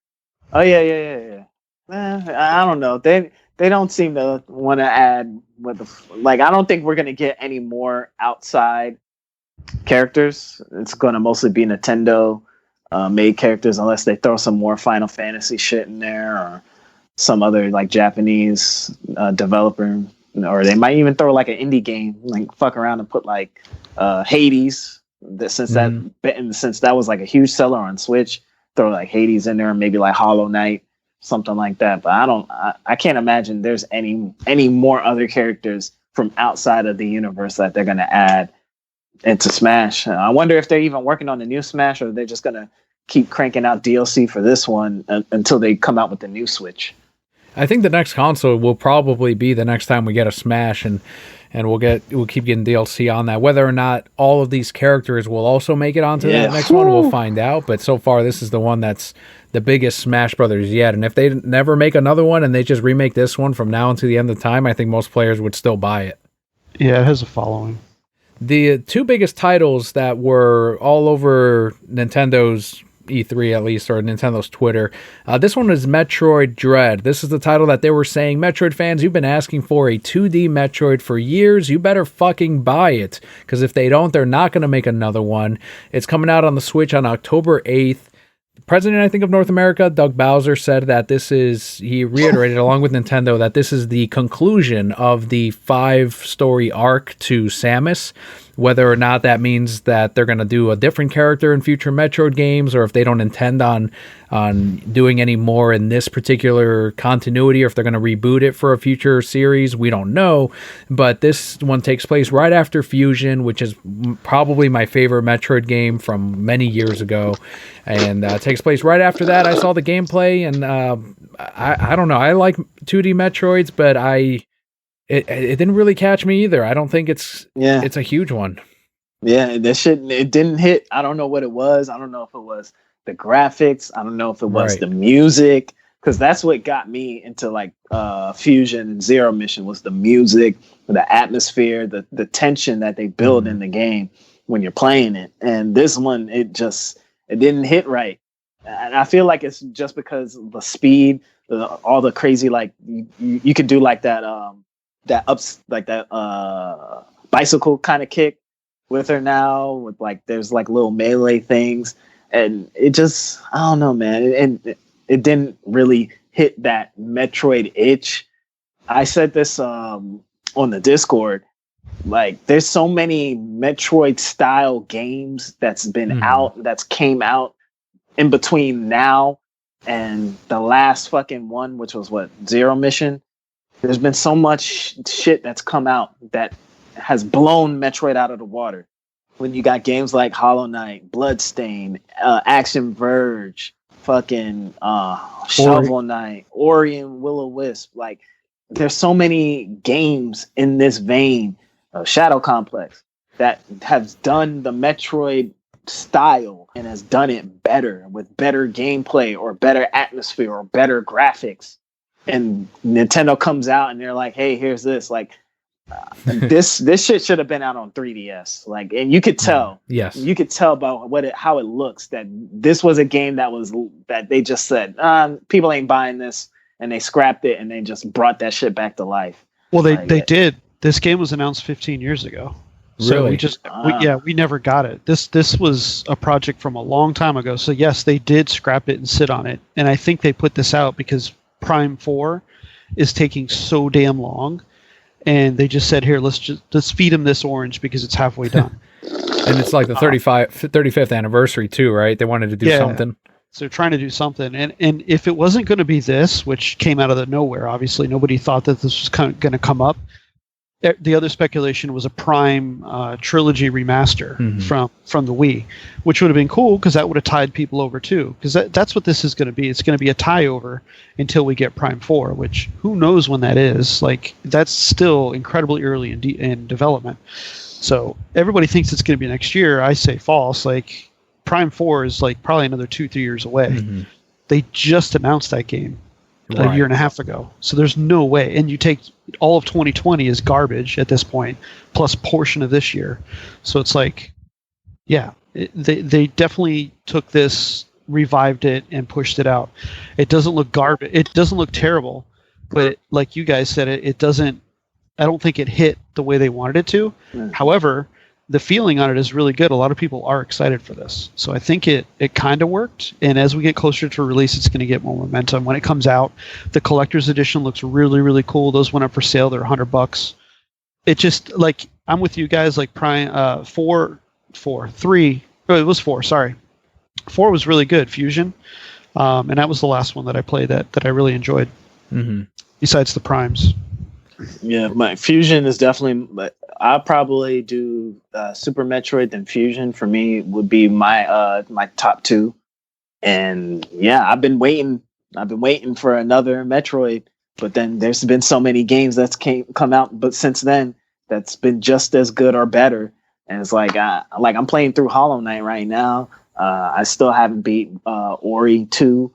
Oh yeah. I don't know. They don't seem to want to add I don't think we're gonna get any more outside characters. It's gonna mostly be Nintendo made characters unless they throw some more Final Fantasy shit in there or some other like Japanese developer, or they might even throw like an indie game, like fuck around and put like Hades. Since that was like a huge seller on Switch, throw like Hades in there, and maybe like Hollow Knight, something like that. But I can't imagine there's any more other characters from outside of the universe that they're gonna add into Smash. I wonder if they're even working on the new Smash, or they're just gonna keep cranking out DLC for this one until they come out with the new Switch.
I think the next console will probably be the next time we get a Smash, and we'll keep getting DLC on that. Whether or not all of these characters will also make it onto the next one, we'll find out. But so far, this is the one that's the biggest Smash Brothers yet. And if they never make another one and they just remake this one from now until the end of time, I think most players would still buy it.
Yeah, it has a following.
The two biggest titles that were all over Nintendo's E3 at least, or Nintendo's Twitter. This one is Metroid Dread. This is the title that they were saying, Metroid fans, you've been asking for a 2D Metroid for years. You better fucking buy it, because if they don't, they're not going to make another one. It's coming out on the Switch on October 8th. The president, I think, of North America, Doug Bowser, said that he reiterated along with Nintendo that this is the conclusion of the 5-story arc to Samus. Whether or not that means that they're going to do a different character in future Metroid games, or if they don't intend on doing any more in this particular continuity, or if they're going to reboot it for a future series, we don't know. But this one takes place right after Fusion, which is probably my favorite Metroid game from many years ago, and takes place right after that. I saw the gameplay, and I don't know. I like 2D Metroids, but It didn't really catch me either. I don't think it's a huge one.
Yeah, it didn't hit. I don't know what it was. I don't know if it was the graphics. I don't know if it was the music, because that's what got me into like Fusion and Zero Mission was the music, the atmosphere, the tension that they build in the game when you're playing it. And this one, it didn't hit right. And I feel like it's just because of the speed, all the crazy, like you could do like that bicycle kind of kick with her now, with like there's like little melee things, and it just, I don't know, man, and it didn't really hit that Metroid itch. I said this on the Discord, like there's so many Metroid style games that's been that's came out in between now and the last fucking one, which was Zero Mission. There's been so much shit that's come out that has blown Metroid out of the water. When you got games like Hollow Knight, Bloodstain, Action Verge, fucking Shovel Knight, Ori and Will-O-Wisp. Like, there's so many games in this vein, Shadow Complex, that has done the Metroid style and has done it better, with better gameplay or better atmosphere or better graphics. And Nintendo comes out and they're like, "Hey, here's this." Like, this shit should have been out on 3DS. Like, and you could tell, you could tell by how it looks that this was a game that they just said, people ain't buying this, and they scrapped it and they just brought that shit back to life.
Well, they did. This game was announced 15 years ago. So
really?
we never got it. This was a project from a long time ago. So yes, they did scrap it and sit on it. And I think they put this out because Prime 4 is taking so damn long, and they just said, here, let's feed them this orange because it's halfway done.
And it's like the 35th anniversary too, right? They wanted to do something.
So they're trying to do something. And if it wasn't going to be this, which came out of the nowhere, obviously nobody thought that this was going to come up. the other speculation was a Prime trilogy remaster from the Wii, which would have been cool because that would have tied people over too. Because that's what this is going to be. It's going to be a tie over until we get Prime 4, which who knows when that is. Like, that's still incredibly early in development. So everybody thinks it's going to be next year. I say false. Like, Prime 4 is like probably another 2-3 years away. They just announced that game a year and a half ago. So there's no way. And you take all of 2020 is garbage at this point, plus portion of this year. So it's like, yeah, they definitely took this, revived it, and pushed it out. It doesn't look garbage. It doesn't look terrible, but like you guys said, it doesn't. I don't think it hit the way they wanted it to. However, the feeling on it is really good. A lot of people are excited for this. So I think it kind of worked. And as we get closer to release, it's going to get more momentum. When it comes out, the collector's edition looks really, really cool. Those went up for sale. They're $100. It just, like, I'm with you guys, like Prime 3. Oh, it was 4, sorry. 4 was really good, Fusion. And that was the last one that I played that I really enjoyed. Besides the Primes.
Yeah, my Fusion is definitely. I'll probably do Super Metroid, then Fusion. For me, would be my my top 2. And yeah, I've been waiting for another Metroid, but then there's been so many games that's come out, but since then that's been just as good or better. And it's like I'm playing through Hollow Knight right now. I still haven't beat Ori 2.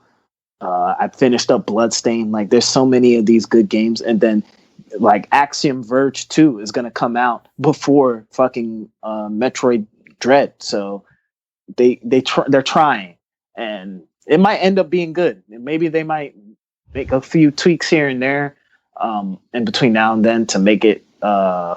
I finished up Bloodstained. Like, there's so many of these good games, and then like Axiom Verge 2 is going to come out before fucking Metroid Dread. So they're trying, and it might end up being good. Maybe they might make a few tweaks here and there in between now and then to make it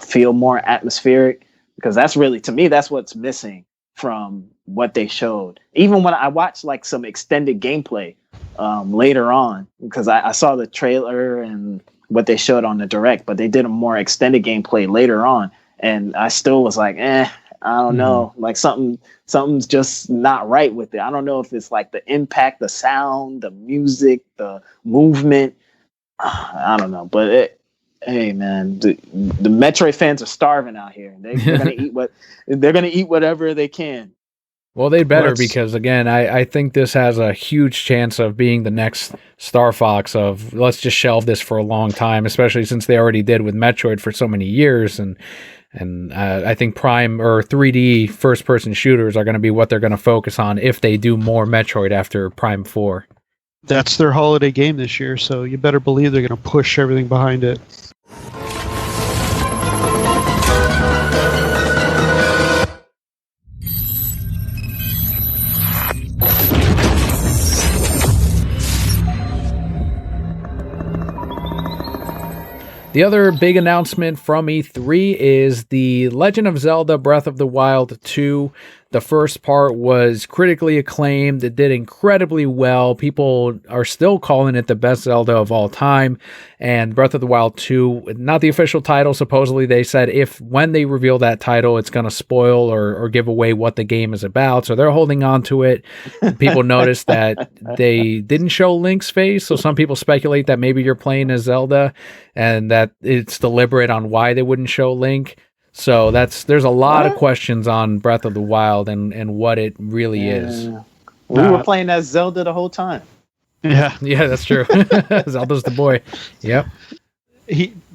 feel more atmospheric, because that's really, to me, that's what's missing from what they showed. Even when I watched like some extended gameplay later on, because I saw the trailer and what they showed on the direct, but they did a more extended gameplay later on, and I still was like, I don't know, like something's just not right with it. I don't know if it's like the impact, the sound, the music, the movement. I don't know, but hey man, the Metroid fans are starving out here. They're gonna eat whatever they can.
Well, they better, because again, I think this has a huge chance of being the next Star Fox of, let's just shelve this for a long time, especially since they already did with Metroid for so many years. And I think Prime or 3D first-person shooters are going to be what they're going to focus on if they do more Metroid after Prime 4.
That's their holiday game this year, so you better believe they're going to push everything behind it.
The other big announcement from E3 is The Legend of Zelda Breath of the Wild 2. The first part was critically acclaimed. It did incredibly well. People are still calling it the best Zelda of all time. And Breath of the Wild 2, not the official title. Supposedly they said when they reveal that title, it's going to spoil or give away what the game is about. So they're holding on to it. People noticed that they didn't show Link's face. So some people speculate that maybe you're playing as Zelda and that it's deliberate on why they wouldn't show Link. So there's a lot of questions on Breath of the Wild and what it really is.
We were playing as Zelda the whole time.
Yeah,
that's true. Zelda's the boy. Yep.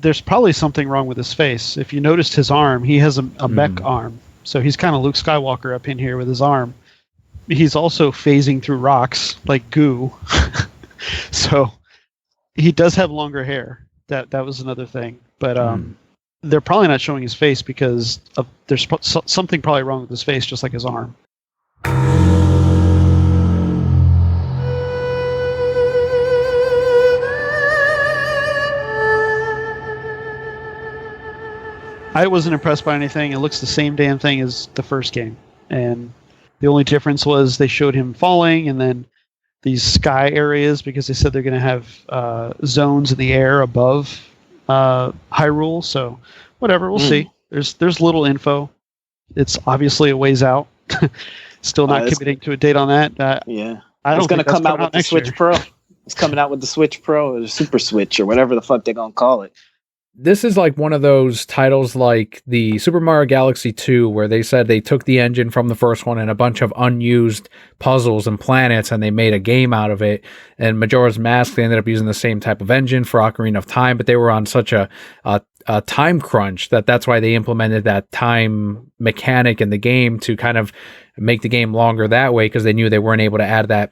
There's probably something wrong with his face. If you noticed his arm, he has a mech arm. So he's kind of Luke Skywalker up in here with his arm. He's also phasing through rocks like goo. So he does have longer hair. That was another thing. But they're probably not showing his face because there's something probably wrong with his face, just like his arm. I wasn't impressed by anything. It looks the same damn thing as the first game. And the only difference was they showed him falling and then these sky areas, because they said they're going to have zones in the air above Hyrule. So whatever, we'll see. There's little info. It's obviously a ways out. Still not committing to a date on that.
It's going to come out with the Switch Pro. It's coming out with the Switch Pro or the Super Switch or whatever the fuck they're going to call it.
this is like one of those titles like the Super Mario Galaxy 2, where they said they took the engine from the first one and a bunch of unused puzzles and planets, and they made a game out of it. And Majora's Mask, they ended up using the same type of engine for Ocarina of Time, but they were on such a time crunch that's why they implemented that time mechanic in the game to kind of make the game longer that way, because they knew they weren't able to add that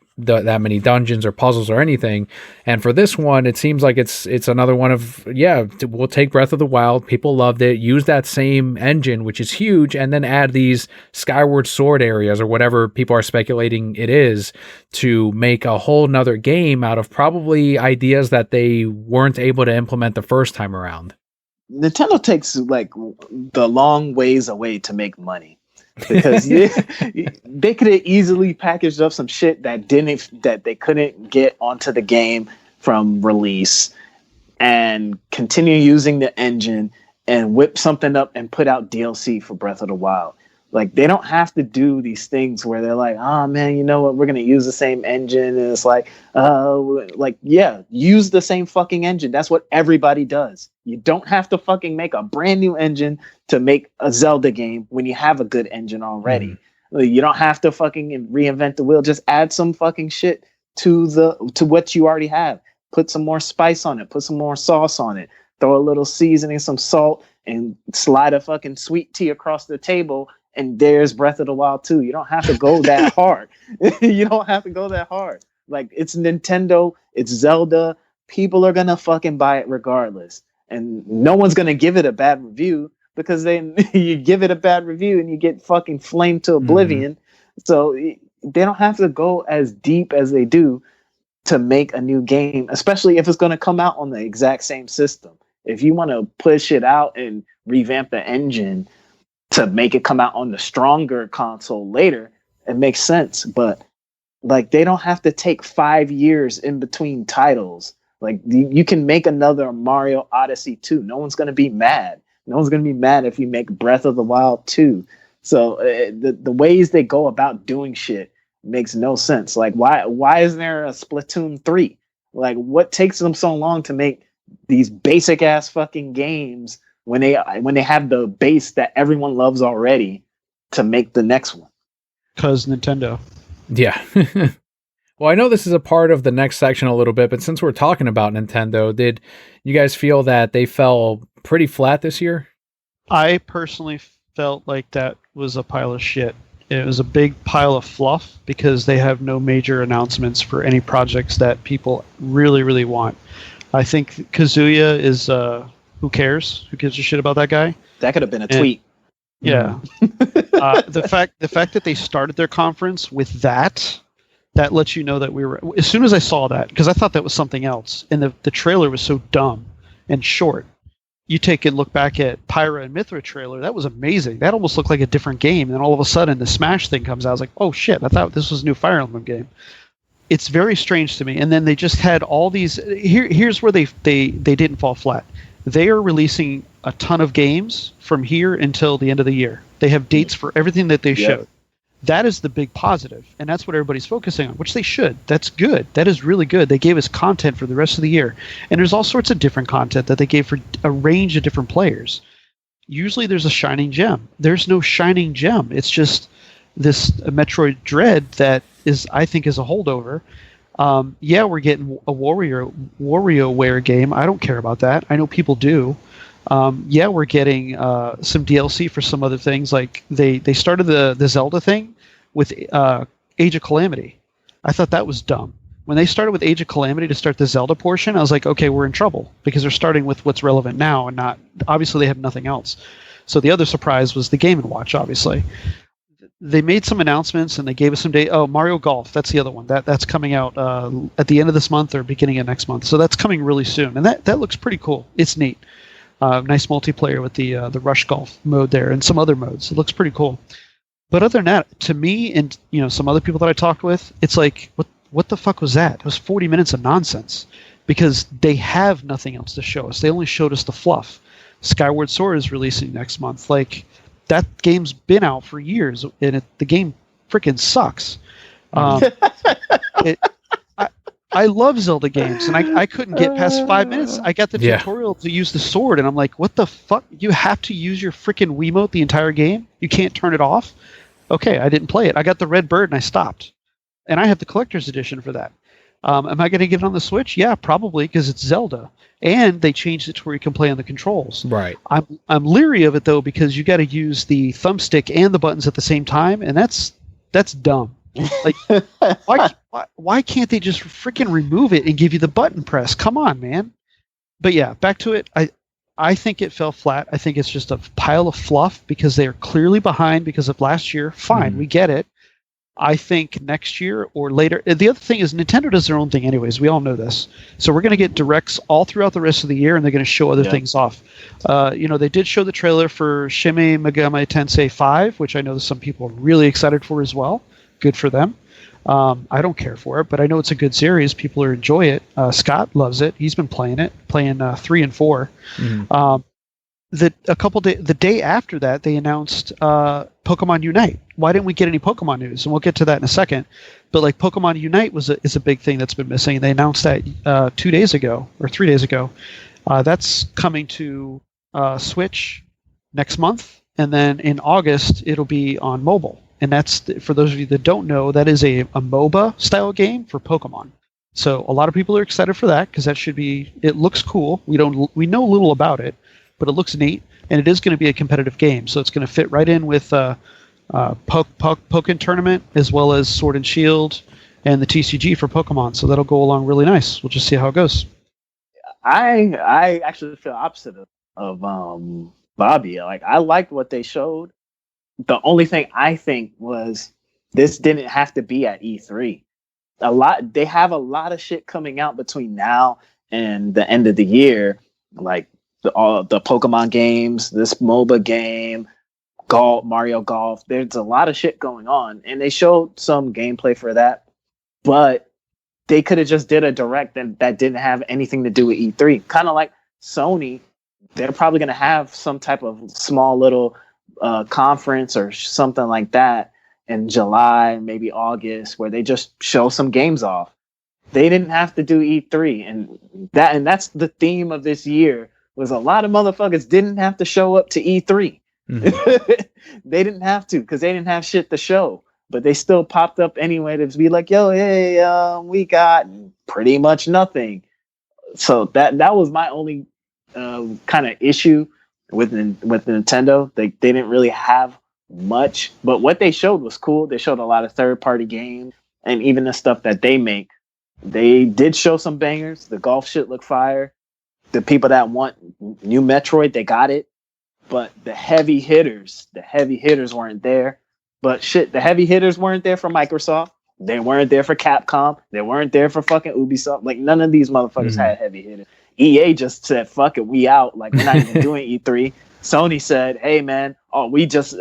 many dungeons or puzzles or anything. And for this one, it seems like it's another one of, we'll take Breath of the Wild, people loved it, use that same engine, which is huge, and then add these Skyward Sword areas or whatever people are speculating it is, to make a whole nother game out of probably ideas that they weren't able to implement the first time around.
Nintendo takes like the long ways away to make money, because they could have easily packaged up some shit that they couldn't get onto the game from release, and continue using the engine and whip something up and put out DLC for Breath of the Wild. Like, they don't have to do these things where they're like, oh man, you know what, we're going to use the same engine. And it's like, use the same fucking engine. That's what everybody does. You don't have to fucking make a brand new engine to make a Zelda game when you have a good engine already. You don't have to fucking reinvent the wheel. Just add some fucking shit to what you already have. Put some more spice on it. Put some more sauce on it. Throw a little seasoning, some salt, and slide a fucking sweet tea across the table. And there's Breath of the Wild 2. You don't have to go that hard. You don't have to go that hard. Like, it's Nintendo, it's Zelda. People are going to fucking buy it regardless. And no one's going to give it a bad review, because then you give it a bad review and you get fucking flamed to oblivion. So they don't have to go as deep as they do to make a new game, especially if it's going to come out on the exact same system. If you want to push it out and revamp the engine to make it come out on the stronger console later, it makes sense. But like, they don't have to take 5 years in between titles. Like, you can make another Mario Odyssey 2. No one's going to be mad. No one's going to be mad if you make Breath of the Wild 2. So the ways they go about doing shit makes no sense. Like, why isn't there a Splatoon 3? Like, what takes them so long to make these basic ass fucking games when they have the base that everyone loves already to make the next one?
Because Nintendo.
Yeah. Well, I know this is a part of the next section a little bit, but since we're talking about Nintendo, did you guys feel that they fell pretty flat this year?
I personally felt like that was a pile of shit. It was a big pile of fluff, because they have no major announcements for any projects that people really, really want. I think Kazuya is... who cares? Who gives a shit about that guy?
That could have been a tweet.
Yeah. The fact that they started their conference with that lets you know that we were... As soon as I saw that, because I thought that was something else, and the trailer was so dumb and short. You take and look back at Pyra and Mithra trailer, that was amazing. That almost looked like a different game. And then all of a sudden, the Smash thing comes out. I was like, oh shit, I thought this was a new Fire Emblem game. It's very strange to me. And then they just had all these... Here's where they didn't fall flat. They are releasing a ton of games from here until the end of the year. They have dates for everything that they showed. That is the big positive, and that's what everybody's focusing on, which they should. That's good. That is really good. They gave us content for the rest of the year. And there's all sorts of different content that they gave for a range of different players. Usually there's a shining gem. There's no shining gem. It's just this Metroid Dread that is, I think, is a holdover. We're getting a WarioWare game. I don't care about that. I know people do. We're getting some DLC for some other things. Like they started the Zelda thing with Age of Calamity. I thought that was dumb. When they started with Age of Calamity to start the Zelda portion, I was like, okay, we're in trouble, because they're starting with what's relevant now and not... Obviously, they have nothing else. So the other surprise was the Game & Watch, obviously. They made some announcements and they gave us some date. Oh, Mario Golf, that's the other one. That's coming out at the end of this month or beginning of next month. So that's coming really soon, and that looks pretty cool. It's neat. Nice multiplayer with the Rush Golf mode there and some other modes. It looks pretty cool. But other than that, to me and some other people that I talked with, it's like, what the fuck was that? It was 40 minutes of nonsense, because they have nothing else to show us. They only showed us the fluff. Skyward Sword is releasing next month. Like, that game's been out for years, and the game freaking sucks. I love Zelda games, and I couldn't get past 5 minutes. I got the tutorial to use the sword, and I'm like, what the fuck? You have to use your freaking Wiimote the entire game? You can't turn it off? Okay, I didn't play it. I got the red bird, and I stopped. And I have the collector's edition for that. Am I going to get it on the Switch? Yeah, probably, because it's Zelda. And they changed it to where you can play on the controls.
Right.
I'm leery of it, though, because you got to use the thumbstick and the buttons at the same time, and that's dumb. Like, why can't they just freaking remove it and give you the button press? Come on, man. But yeah, back to it. I think it fell flat. I think it's just a pile of fluff because they are clearly behind because of last year. Fine, we get it. I think next year or later. The other thing is Nintendo does their own thing anyways. We all know this. So we're going to get directs all throughout the rest of the year, and they're going to show other things off. They did show the trailer for Shin Megami Tensei 5, which I know some people are really excited for as well. Good for them. I don't care for it, but I know it's a good series. People enjoy it. Scott loves it. He's been playing 3 and 4. The day after that, they announced Pokemon Unite. Why didn't we get any Pokemon news? And we'll get to that in a second. But like Pokemon Unite is a big thing that's been missing. They announced that 2 days ago or 3 days ago. That's coming to Switch next month, and then in August it'll be on mobile. And that's for those of you that don't know, that is a MOBA style game for Pokemon. So a lot of people are excited for that because that should be. It looks cool. We know little about it, but it looks neat, and it is going to be a competitive game. So it's going to fit right in with Pokken Tournament as well as Sword and Shield and the TCG for Pokemon. So that'll go along really nice. We'll just see how it goes.
I actually feel opposite of Bobby. Like, I liked what they showed. The only thing I think was this didn't have to be at E3. They have a lot of shit coming out between now and the end of the year, like all the Pokemon games, this MOBA game, Mario Golf. There's a lot of shit going on, and they showed some gameplay for that, but they could have just did a direct that didn't have anything to do with E3. Kind of like Sony, they're probably going to have some type of small little conference or something like that in July, maybe August, where they just show some games off. They didn't have to do E3, and that's the theme of this year. Was a lot of motherfuckers didn't have to show up to E3. They didn't have to because they didn't have shit to show, but they still popped up anyway to be like, "Yo, hey, we got pretty much nothing." So that was my only kind of issue with Nintendo. They didn't really have much, but what they showed was cool. They showed a lot of third-party games, and even the stuff that they make. They did show some bangers. The golf shit looked fire. The people that want new Metroid, they got it. But the heavy hitters weren't there. But shit, the heavy hitters weren't there for Microsoft. They weren't there for Capcom. They weren't there for fucking Ubisoft. Like, none of these motherfuckers had heavy hitters. EA just said, fuck it, we out. Like, we're not even doing E3. Sony said, hey man, we just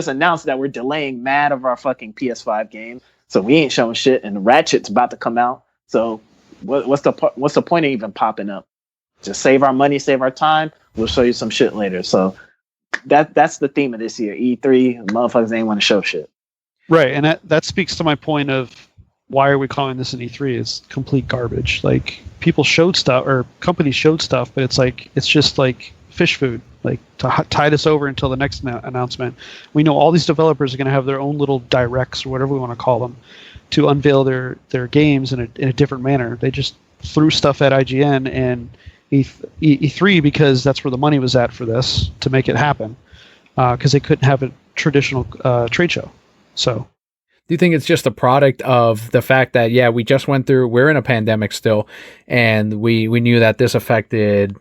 announced that we're delaying mad of our fucking PS5 game. So we ain't showing shit, and Ratchet's about to come out. So what's the point of even popping up? Just save our money, save our time. We'll show you some shit later. So that's the theme of this year. E3, motherfuckers ain't want to show shit.
Right, and that speaks to my point of why are we calling this an E3? It's complete garbage. Like, people showed stuff, or companies showed stuff, but it's just like fish food, like to tide us over until the next announcement. We know all these developers are going to have their own little directs, or whatever we want to call them, to unveil their games in a different manner. They just threw stuff at IGN and E3 because that's where the money was at for this to make it happen, because they couldn't have a traditional trade show. So,
do you think it's just a product of the fact that, we're in a pandemic still, and we knew that this affected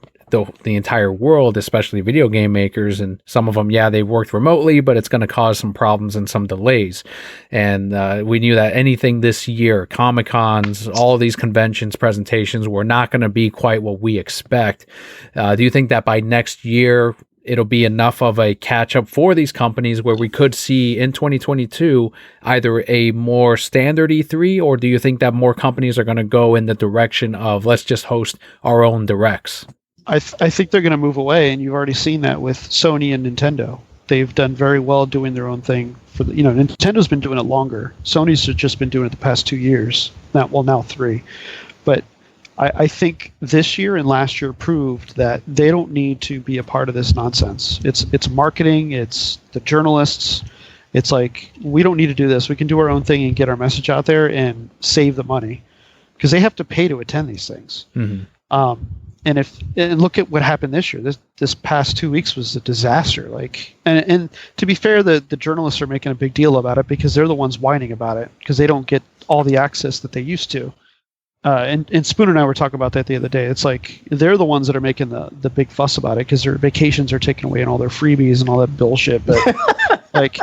the entire world, especially video game makers, and some of them, they worked remotely, but it's going to cause some problems and some delays. And we knew that anything this year, Comic-Cons, all of these conventions, presentations, were not going to be quite what we expect. Do you think that by next year, it'll be enough of a catch-up for these companies where we could see in 2022 either a more standard E3, or do you think that more companies are going to go in the direction of let's just host our own directs?
I think they're going to move away, and you've already seen that with Sony and Nintendo. They've done very well doing their own thing. Nintendo's been doing it longer. Sony's just been doing it the past 2 years. Now 3. But I think this year and last year proved that they don't need to be a part of this nonsense. It's marketing, it's the journalists. It's like, we don't need to do this. We can do our own thing and get our message out there and save the money, because they have to pay to attend these things. And look at what happened this year. This past 2 weeks was a disaster. Like, and to be fair, the journalists are making a big deal about it because they're the ones whining about it because they don't get all the access that they used to. And Spoon and I were talking about that the other day. It's like they're the ones that are making the big fuss about it because their vacations are taken away and all their freebies and all that bullshit. But like,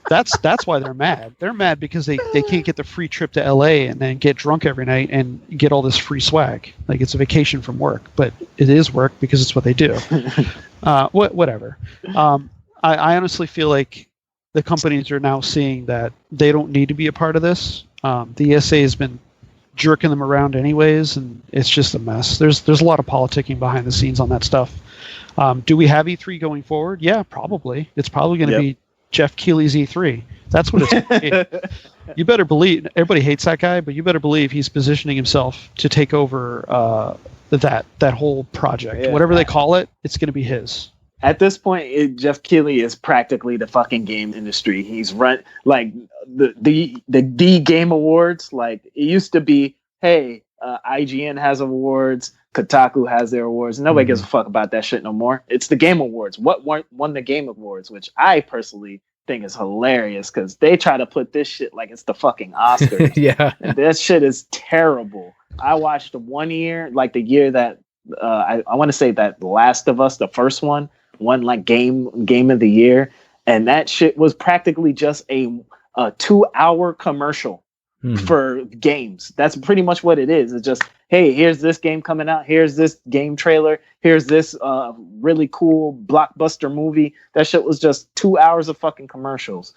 that's why they're mad. They're mad because they can't get the free trip to LA and then get drunk every night and get all this free swag. Like, it's a vacation from work, but it is work because it's what they do. Whatever. I honestly feel like the companies are now seeing that they don't need to be a part of this. The ESA has been jerking them around anyways, and it's just a mess. There's a lot of politicking behind the scenes on that stuff. Do we have E3 going forward? Yeah, probably. It's probably going to be Jeff Keighley's E3. That's what it's going to be. You better believe, everybody hates that guy, but you better believe he's positioning himself to take over that whole project. Yeah. Whatever they call it, it's going to be his.
At this point, Jeff Keighley is practically the fucking game industry. He's run like the Game Awards. Like, it used to be, hey, IGN has awards, Kotaku has their awards. Nobody gives a fuck about that shit no more. It's the Game Awards. What won the Game Awards, which I personally think is hilarious because they try to put this shit like it's the fucking Oscars.
Yeah, and
that shit is terrible. I watched 1 year, like the year that I want to say that Last of Us, the first one, won like game of the year, and that shit was practically just a 2-hour commercial for games. That's pretty much what it is. It's just, hey, here's this game coming out, here's this game trailer, here's this really cool blockbuster movie. That shit was just 2 hours of fucking commercials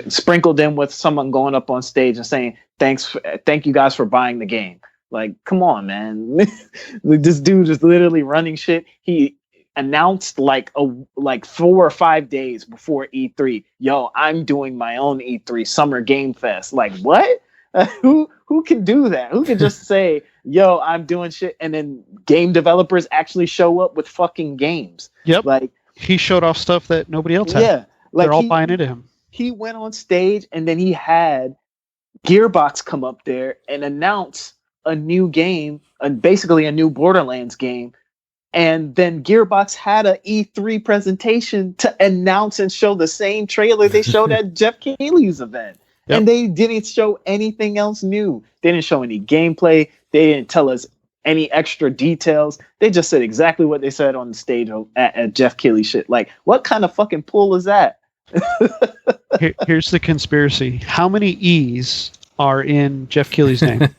sprinkled in with someone going up on stage and saying thank you guys for buying the game. Like, come on, man. This dude is literally running shit. He announced like 4 or 5 days before E3, yo, I'm doing my own E3 Summer Game Fest. Like, what? Who can do that? Who can just say, yo, I'm doing shit, and then game developers actually show up with fucking games?
Yep.
Like,
he showed off stuff that nobody else had.
Yeah. Like,
they're all buying into him.
He went on stage and then he had Gearbox come up there and announce a new game, basically a new Borderlands game. And then Gearbox had an E3 presentation to announce and show the same trailer they showed at Jeff Keighley's event. Yep. And they didn't show anything else new. They didn't show any gameplay. They didn't tell us any extra details. They just said exactly what they said on the stage at Jeff Keighley shit. Like, what kind of fucking pull is that?
Here's the conspiracy. How many E's are in Jeff Keighley's name?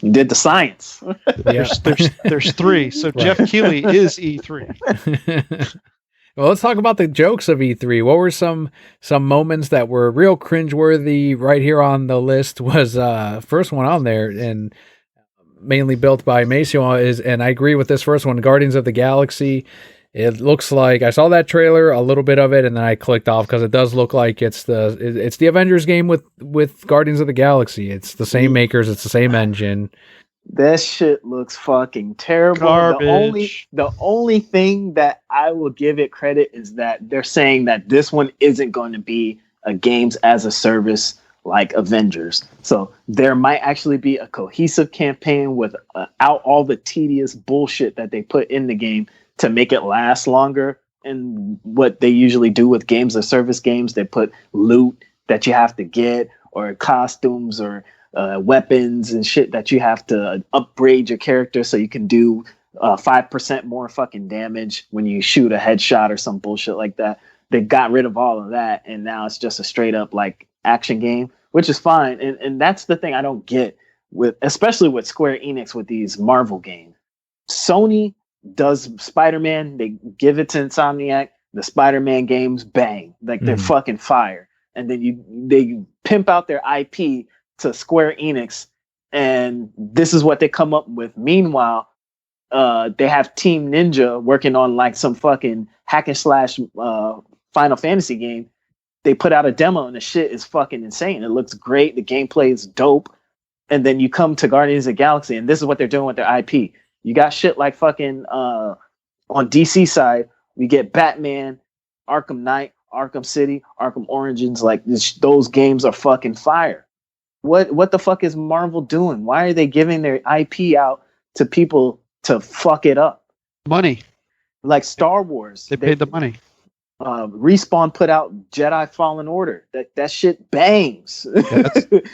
You did the science.
There's 3. So right. Jeff Keighley is E3.
Well, let's talk about the jokes of E3. What were some moments that were real cringeworthy? Right here on the list was first one on there, and mainly built by Macio, and I agree with this first one, Guardians of the Galaxy. It looks like I saw that trailer, a little bit of it, and then I clicked off because it does look like it's the Avengers game with Guardians of the Galaxy. It's the same makers, it's the same engine.
That shit looks fucking terrible.
Garbage.
The only thing that I will give it credit is that they're saying that this one isn't going to be a games as a service like Avengers. So there might actually be a cohesive campaign without all the tedious bullshit that they put in the game to make it last longer. And what they usually do with games as service games, they put loot that you have to get, or costumes, or weapons and shit that you have to upgrade your character so you can do 5% more fucking damage when you shoot a headshot or some bullshit like that. They got rid of all of that, and now it's just a straight up like action game, which is fine. And that's the thing I don't get especially with Square Enix with these Marvel games. Sony does Spider-Man, they give it to Insomniac, the Spider-Man games, bang, like they're fucking fire. And then they pimp out their IP to Square Enix, and this is what they come up with. Meanwhile, they have Team Ninja working on like some fucking hack and slash Final Fantasy game. They put out a demo and the shit is fucking insane. It looks great. The gameplay is dope. And then you come to Guardians of the Galaxy, and this is what they're doing with their IP. You got shit like fucking on DC side, we get Batman, Arkham Knight, Arkham City, Arkham Origins. Like those games are fucking fire. What the fuck is Marvel doing? Why are they giving their IP out to people to fuck it up?
Money.
Like Star Wars.
They paid the money.
Respawn put out Jedi Fallen Order. That shit bangs.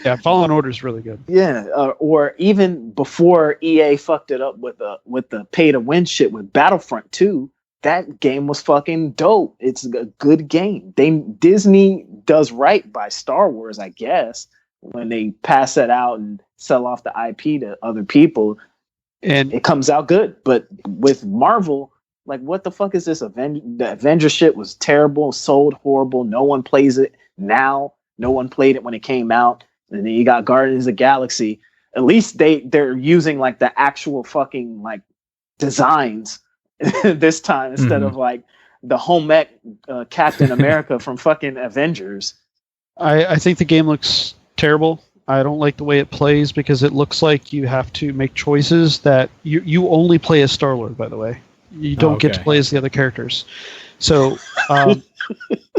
Yeah, Fallen Order is really good.
Yeah, or even before EA fucked it up with the pay to win shit with Battlefront 2, that game was fucking dope. It's a good game. Disney does right by Star Wars, I guess, when they pass that out and sell off the IP to other people, and it comes out good. But with Marvel, like, what the fuck is this? The Avenger shit was terrible, sold horrible. No one plays it now. No one played it when it came out. And then you got Guardians of the Galaxy. At least they're using like the actual fucking like designs this time instead of like the home ec Captain America from fucking Avengers.
I think the game looks terrible. I don't like the way it plays because it looks like you have to make choices that you only play as Star-Lord, by the way. You don't get to play as the other characters. So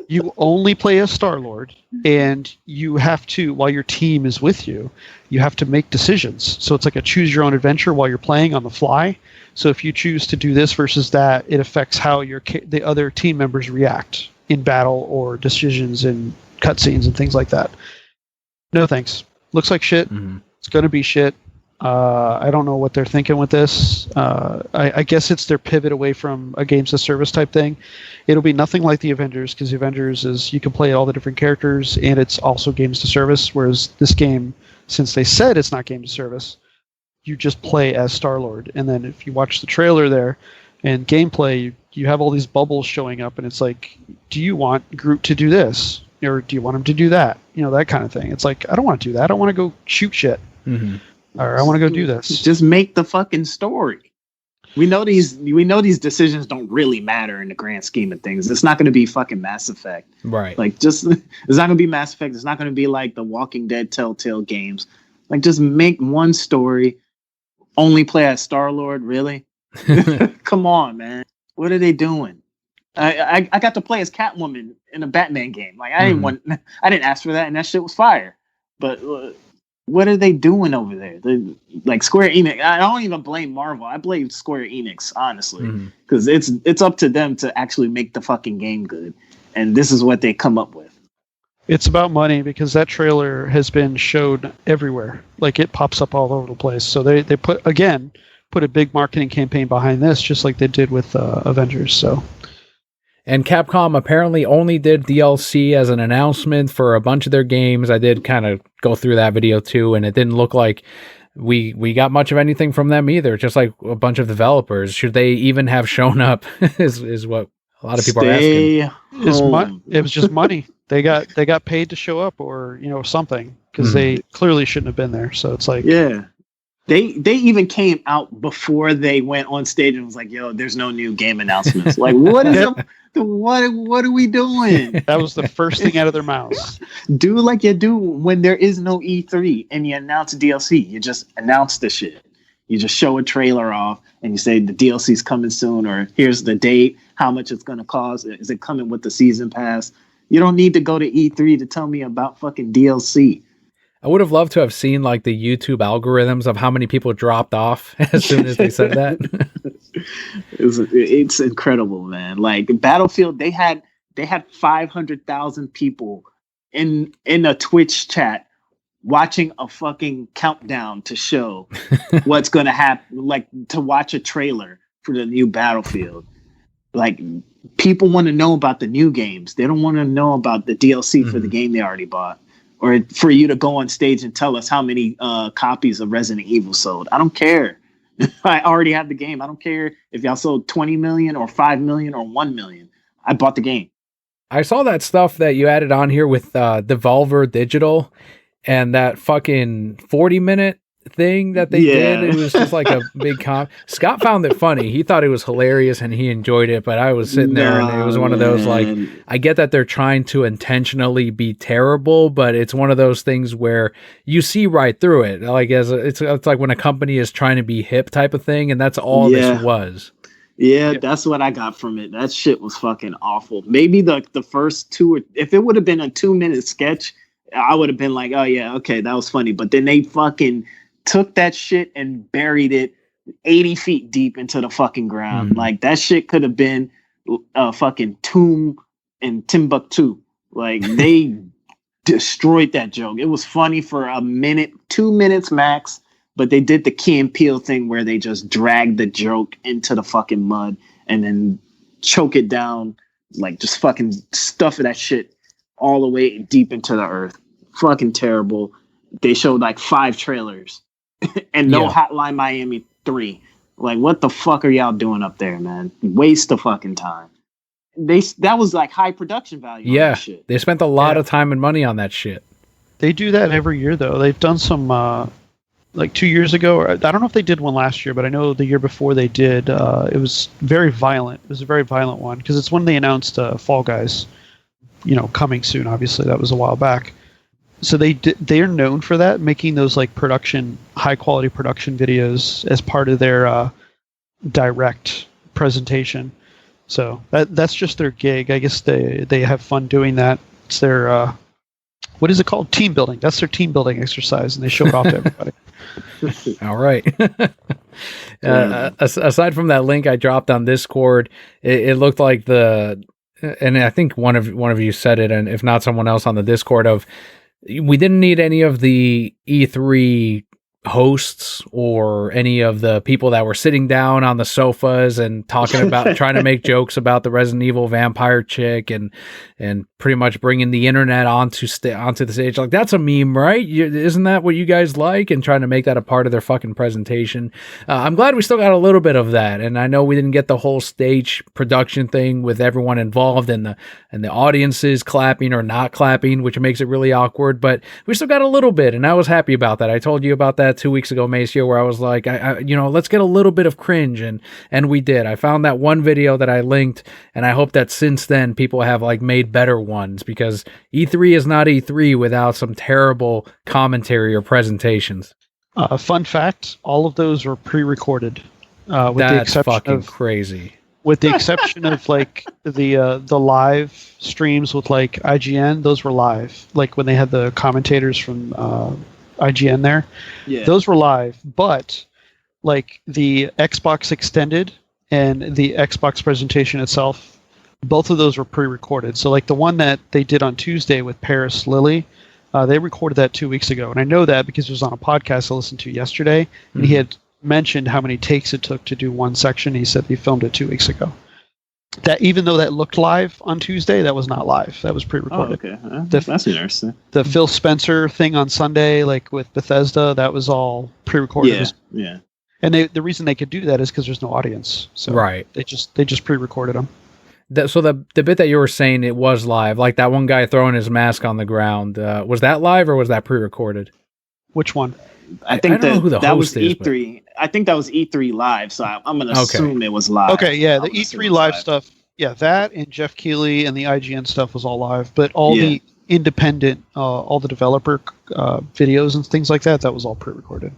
you only play as Star-Lord, and you have to, while your team is with you, you have to make decisions. So it's like a choose your own adventure while you're playing on the fly. So if you choose to do this versus that, it affects how the other team members react in battle or decisions in cutscenes and things like that. No thanks. Looks like shit. It's going to be shit. I don't know what they're thinking with this. I guess it's their pivot away from a games as service type thing. It'll be nothing like the Avengers, because the Avengers is you can play all the different characters and it's also games to service, whereas this game, since they said it's not games to service, you just play as Star-Lord. And then if you watch the trailer there and gameplay, you have all these bubbles showing up, and it's like, do you want Groot to do this? Or do you want him to do that? You know, that kind of thing. It's like, I don't want to do that. I don't want to go shoot shit. Or I want to go do this.
Just make the fucking story. We know these decisions don't really matter in the grand scheme of things. It's not going to be fucking Mass Effect.
Right.
Like, it's not going to be Mass Effect. It's not going to be like the Walking Dead Telltale games. Like, just make one story. Only play as Star-Lord, really? Come on, man. What are they doing? I got to play as Catwoman in a Batman game. Like, I didn't ask for that, and that shit was fire. But what are they doing over there? Like Square Enix. I don't even blame Marvel. I blame Square Enix, honestly, because it's up to them to actually make the fucking game good. And this is what they come up with.
It's about money, because that trailer has been showed everywhere. Like, it pops up all over the place. So they put a big marketing campaign behind this, just like they did with Avengers. So.
And Capcom apparently only did DLC as an announcement for a bunch of their games. I did kind of go through that video too, and it didn't look like we got much of anything from them either. Just like a bunch of developers. Should they even have shown up? is what a lot of people are asking.
It was just money. They got paid to show up, or something, because they clearly shouldn't have been there. So it's like,
yeah. They even came out before they went on stage and was like, "Yo, there's no new game announcements." Like, what is what are we doing?
That was the first thing out of their mouths.
Do like you do when there is no E3 and you announce DLC. You just announce the shit. You just show a trailer off and you say the DLC's coming soon, or here's the date, how much it's going to cost. Is it coming with the season pass? You don't need to go to E3 to tell me about fucking DLC.
I would have loved to have seen like the YouTube algorithms of how many people dropped off as soon as they said that.
It's incredible, man. Like Battlefield, they had 500,000 people in a Twitch chat watching a fucking countdown to show what's going to happen, like to watch a trailer for the new Battlefield. Like, people want to know about the new games. They don't want to know about the DLC for the game they already bought. Or for you to go on stage and tell us how many copies of Resident Evil sold. I don't care. I already have the game. I don't care if y'all sold 20 million or 5 million or 1 million. I bought the game.
I saw that stuff that you added on here with Devolver Digital and that fucking 40-minute thing that they did. It was just like a big Scott found it funny. He thought it was hilarious and he enjoyed it, but I was sitting there and it was one of those like, I get that they're trying to intentionally be terrible, but it's one of those things where you see right through it. Like it's like when a company is trying to be hip type of thing, and that's all this was.
Yeah, that's what I got from it. That shit was fucking awful. Maybe the first two, if it would have been a 2-minute sketch, I would have been like, oh yeah, okay, that was funny. But then they fucking took that shit and buried it 80 feet deep into the fucking ground. Like that shit could have been a fucking tomb in Timbuktu. Like they destroyed that joke. It was funny for a minute, 2 minutes max, but they did the Key and Peele thing where they just dragged the joke into the fucking mud and then choke it down, like just fucking stuff that shit all the way deep into the earth. Fucking terrible. They showed like 5 trailers and no Hotline Miami 3. Like, what the fuck are y'all doing up there, man? Waste of fucking time. That was like high production value.
Yeah,
on that shit.
They spent a lot of time and money on that shit.
They do that every year, though. They've done some, like 2 years ago, or I don't know if they did one last year, but I know the year before they did. It was very violent. It was a very violent one because it's when they announced Fall Guys, coming soon. Obviously, that was a while back. So they are known for that, making those like high quality production videos as part of their direct presentation. So that's just their gig. I guess they have fun doing that. It's their what is it called? Team building. That's their team building exercise, and they show it off to everybody.
All right. Aside from that link I dropped on Discord, it looked like and I think one of you said it, and if not someone else on the Discord, of we didn't need any of the E3 hosts or any of the people that were sitting down on the sofas and talking about trying to make jokes about the Resident Evil vampire chick and pretty much bringing the internet onto the stage. Like, that's a meme, right? Isn't that what you guys like? And trying to make that a part of their fucking presentation. I'm glad we still got a little bit of that. And I know we didn't get the whole stage production thing with everyone involved and the audiences clapping or not clapping, which makes it really awkward, but we still got a little bit. And I was happy about that. I told you about that 2 weeks ago, Macio, where I was like, let's get a little bit of cringe, and we did. I found that one video that I linked, and I hope that since then people have like made better ones, because E3 is not E3 without some terrible commentary or presentations.
Fun fact: all of those were pre-recorded. With
That's
the exception
fucking
of
crazy.
With the exception of like the live streams with like IGN, those were live. Like when they had the commentators from IGN there. Yeah. Those were live, but like the Xbox Extended and the Xbox presentation itself, both of those were pre-recorded. So like the one that they did on Tuesday with Paris Lilly, they recorded that 2 weeks ago. And I know that because it was on a podcast I listened to yesterday, and he had mentioned how many takes it took to do one section. He said he filmed it 2 weeks ago. That even though that looked live on Tuesday, that was not live. That was pre-recorded.
Oh, okay. That's interesting.
The Phil Spencer thing on Sunday, like with Bethesda, that was all pre-recorded.
Yeah.
And the reason they could do that is because there's no audience. So
right.
They just pre-recorded them.
So the bit that you were saying, it was live, like that one guy throwing his mask on the ground. Was that live or was that pre-recorded?
Which one?
I think
I don't know who the
that
host
was
is,
E3. I think that was E3 live, so I'm going to assume it was live.
Okay, yeah, the E3 live stuff, yeah, that and Jeff Keighley and the IGN stuff was all live, but all the independent, all the developer videos and things like that was all pre-recorded.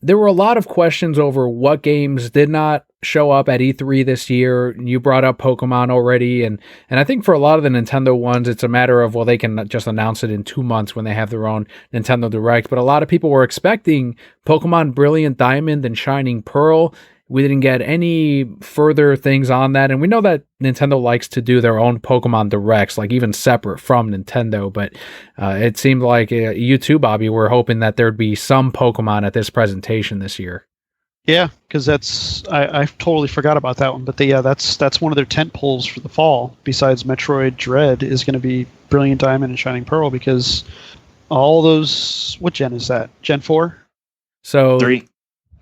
There were a lot of questions over what games did not show up at E3 this year. You brought up Pokemon already, and I think for a lot of the Nintendo ones, it's a matter of, well, they can just announce it in 2 months when they have their own Nintendo Direct. But a lot of people were expecting Pokemon Brilliant Diamond and Shining Pearl. We didn't get any further things on that, and we know that Nintendo likes to do their own Pokemon Directs, like even separate from Nintendo, but it seemed like you too, Bobby, were hoping that there'd be some Pokemon at this presentation this year.
Yeah, because I totally forgot about that one, but that's one of their tent poles for the fall, besides Metroid Dread, is going to be Brilliant Diamond and Shining Pearl, because all those, what gen is that? Gen 4?
So
3,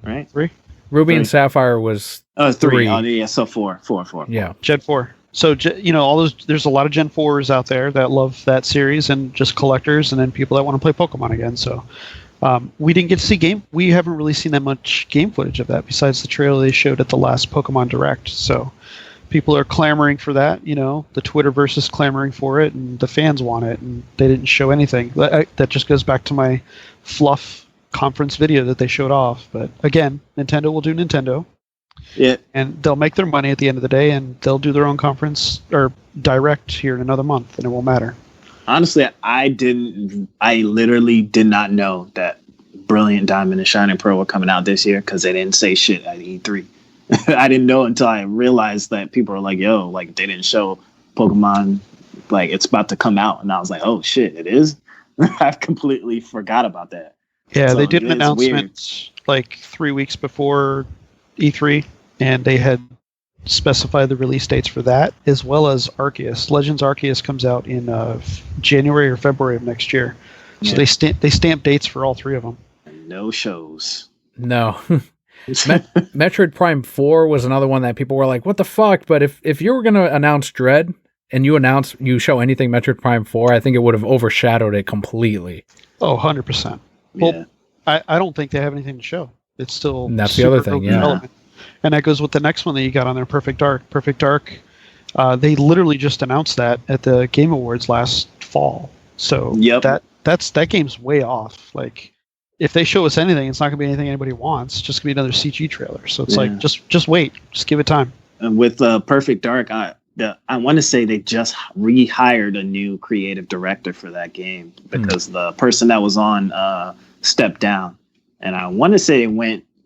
right?
3?
Ruby and Sapphire was
3. Oh, yeah, so 4.
Yeah,
Gen 4. So all those. There's a lot of Gen 4s out there that love that series, and just collectors, and then people that want to play Pokemon again. So We didn't get to see game. We haven't really seen that much game footage of that besides the trailer they showed at the last Pokemon Direct. So people are clamoring for that. You know, the Twitterverse is clamoring for it, and the fans want it, and they didn't show anything. That just goes back to my fluff conference video that they showed off. But again, Nintendo will do Nintendo.
Yeah.
And they'll make their money at the end of the day, and they'll do their own conference or Direct here in another month, and it won't matter.
Honestly, I literally did not know that Brilliant Diamond and Shining Pearl were coming out this year because they didn't say shit at E3. I didn't know until I realized that people were like, yo, like they didn't show Pokemon, like it's about to come out. And I was like, oh shit, it is? I completely forgot about that.
Yeah,
So
they did an announcement
weird.
like 3 weeks before E3, and they had specified the release dates for that, as well as Arceus. Legends Arceus comes out in January or February of next year. So they stamp dates for all three of them.
No shows.
No. Metroid Prime 4 was another one that people were like, what the fuck? But if you were going to announce Dread and you show anything Metroid Prime 4, I think it would have overshadowed it completely.
Oh, 100%.
Yeah.
Well, I don't think they have anything to show. It's still
And that's the other thing, yeah.
development. And that goes with the next one that you got on there, Perfect Dark. Perfect Dark, they literally just announced that at the Game Awards last fall. So that game's way off. Like, if they show us anything, it's not going to be anything anybody wants. It's just going to be another CG trailer. So it's like, just wait. Just give it time.
And with Perfect Dark, I want to say they just rehired a new creative director for that game because the person that was on stepped down. And I want to say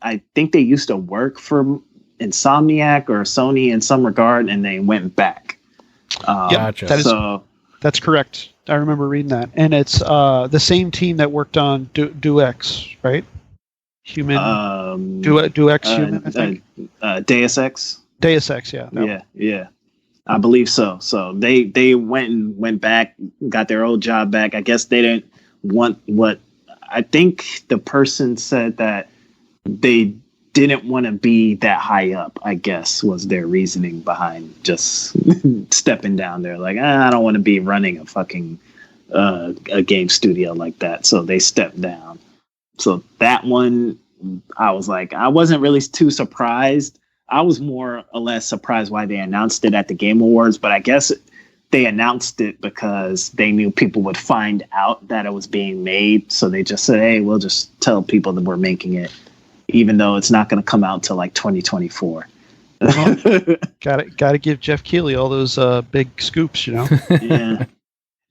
I think they used to work for Insomniac or Sony in some regard, and they went back.
Gotcha.
That's correct. I remember reading that. And it's the same team that worked on Deus, right? Deus Human, I think.
Deus Ex.
Deus Ex, yeah.
Yeah. I believe so. So they went back, got their old job back. I guess they didn't want what I think the person said that they didn't want to be that high up, I guess, was their reasoning behind just stepping down there. Like, I don't want to be running a fucking a game studio like that. So they stepped down. So that one, I was like, I wasn't really too surprised. I was more or less surprised why they announced it at the Game Awards, but I guess they announced it because they knew people would find out that it was being made. So they just said, hey, we'll just tell people that we're making it, even though it's not going to come out till like 2024.
Got to give Jeff Keighley all those big scoops, you know?
Yeah.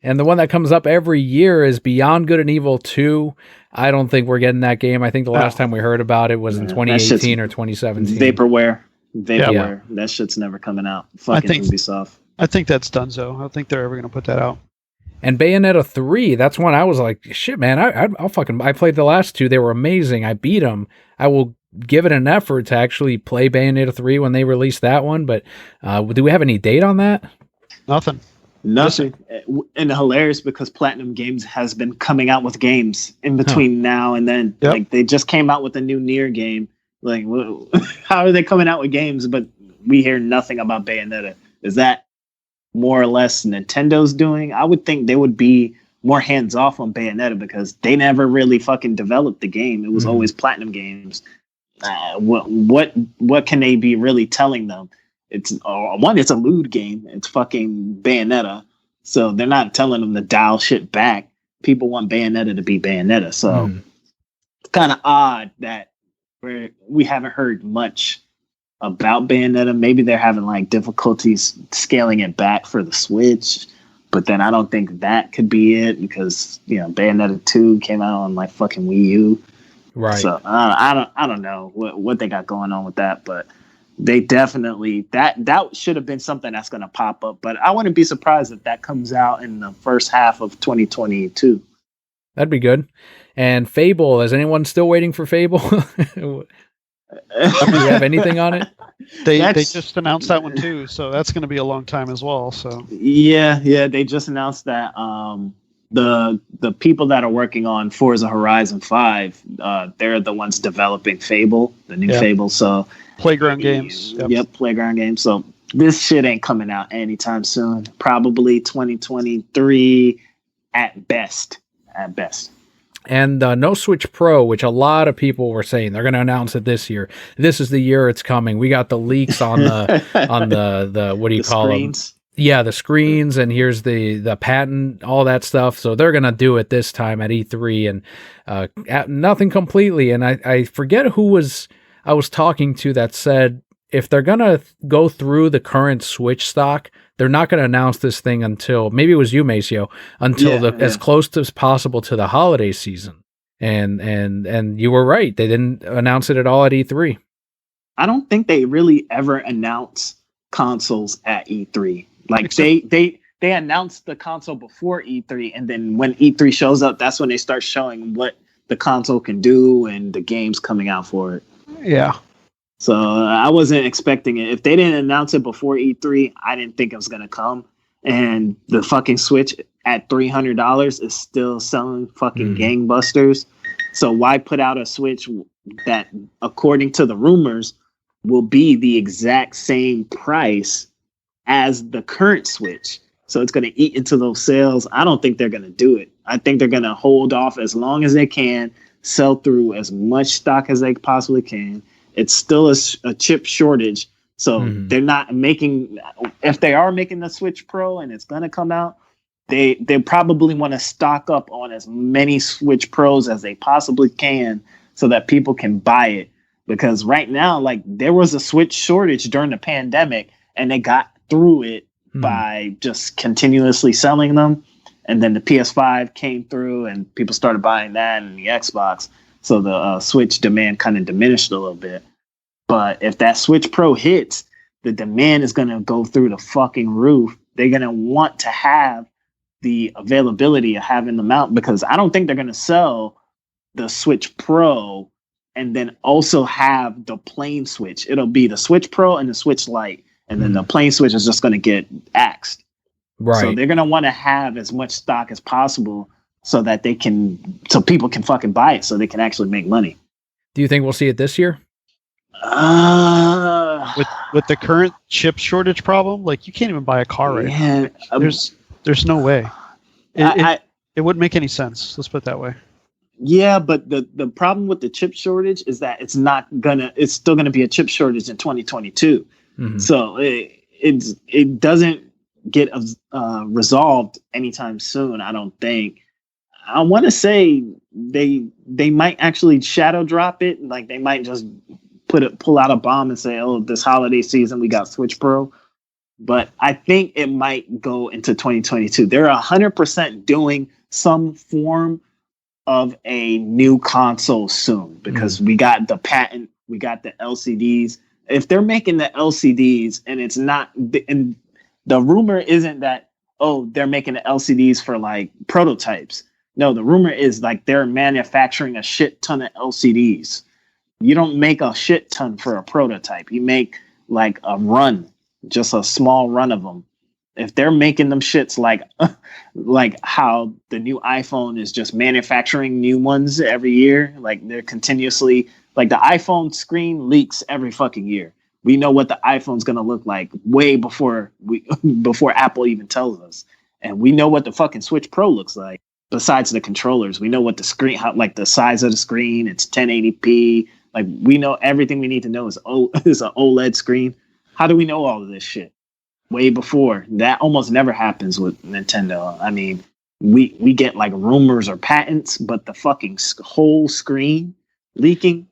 And the one that comes up every year is Beyond Good and Evil 2. I don't think we're getting that game. I think the last time we heard about it was in 2018 or 2017.
Vaporware.
Yeah.
That shit's never coming out. Fucking Ubisoft.
I think that's donezo. I don't think they're ever going to put that out.
And Bayonetta 3, that's one I was like, shit, man, I played the last two. They were amazing. I beat them. I will give it an effort to actually play Bayonetta 3 when they release that one. But do we have any date on that?
Nothing.
And hilarious because Platinum Games has been coming out with games in between now and then.
Yep.
Like they just came out with a new Nier game. Like, how are they coming out with games, but we hear nothing about Bayonetta? Is that more or less Nintendo's doing? I would think they would be more hands off on Bayonetta because they never really fucking developed the game. It was always Platinum Games. What can they be really telling them? It's it's a lewd game. It's fucking Bayonetta. So they're not telling them to dial shit back. People want Bayonetta to be Bayonetta. So it's kind of odd that we haven't heard much about Bayonetta. Maybe they're having like difficulties scaling it back for the Switch. But then I don't think that could be it because, Bayonetta 2 came out on like fucking Wii U.
Right.
So I don't know what they got going on with that, but they definitely that should have been something that's going to pop up. But I wouldn't be surprised if that comes out in the first half of 2022.
That'd be good. And Fable, is anyone still waiting for Fable? Do you have anything on it?
They just announced that one too, so that's going to be a long time as well. So
yeah, they just announced that the people that are working on Forza Horizon 5, they're the ones developing Fable, the new Fable. So
Playground Games.
Yep, Playground Games. So this shit ain't coming out anytime soon. Probably 2023 at best.
And no Switch Pro, which a lot of people were saying they're going to announce it this year. This is the year it's coming. We got the leaks on the what do you call
screens?
them? Yeah, the screens, and here's the patent, all that stuff. So they're going to do it this time at E3, and nothing completely. And I forget who I was talking to that said if they're going to go through the current Switch stock, they're not going to announce this thing until, maybe it was you, Macio, until as close as possible to the holiday season. And you were right. They didn't announce it at all at E3.
I don't think they really ever announce consoles at E3. Like they announced the console before E3, and then when E3 shows up, that's when they start showing what the console can do and the games coming out for it.
Yeah.
So I wasn't expecting it. If they didn't announce it before E3, I didn't think it was going to come. And the fucking Switch at $300 is still selling fucking gangbusters. So why put out a Switch that, according to the rumors, will be the exact same price as the current Switch? So it's going to eat into those sales. I don't think they're going to do it. I think they're going to hold off as long as they can, sell through as much stock as they possibly can. It's still a chip shortage. So they're not making, if they are making the Switch Pro and it's going to come out, they probably want to stock up on as many Switch Pros as they possibly can so that people can buy it. Because right now, like, there was a Switch shortage during the pandemic, and they got through it by just continuously selling them. And then the PS5 came through and people started buying that, and the Xbox. So the Switch demand kind of diminished a little bit. But if that Switch Pro hits, the demand is going to go through the fucking roof. They're going to want to have the availability of having them out, because I don't think they're going to sell the Switch Pro and then also have the plain Switch. It'll be the Switch Pro and the Switch Lite, and then the plain Switch is just going to get axed.
Right.
So they're going to want to have as much stock as possible so that so people can fucking buy it, so they can actually make money.
Do you think we'll see it this year?
With the current chip shortage problem, like, you can't even buy a car right now. There's no way. It wouldn't make any sense. Let's put it that way.
Yeah, but the problem with the chip shortage is that it's still gonna be a chip shortage in 2022. So it doesn't get resolved anytime soon, I don't think. I want to say they might actually shadow drop it. Like, they might just pull out a bomb and say, oh, this holiday season we got Switch Pro. But I think it might go into 2022. They're 100% doing some form of a new console soon, because we got the patent, we got the LCDs. If they're making the LCDs and it's not, and the rumor isn't that, oh, they're making the LCDs for like prototypes. No, the rumor is like they're manufacturing a shit ton of LCDs. You don't make a shit ton for a prototype. You make like a run, just a small run of them. If they're making them shits like how the new iPhone is just manufacturing new ones every year, like they're continuously, like the iPhone screen leaks every fucking year. We know what the iPhone's gonna look like way before Apple even tells us, and we know what the fucking Switch Pro looks like. Besides the controllers, we know what the screen, like the size of the screen. It's 1080p. Like, we know everything we need to know is an OLED screen. How do we know all of this shit? Way before. That almost never happens with Nintendo. I mean, we get like rumors or patents, but the fucking whole screen leaking,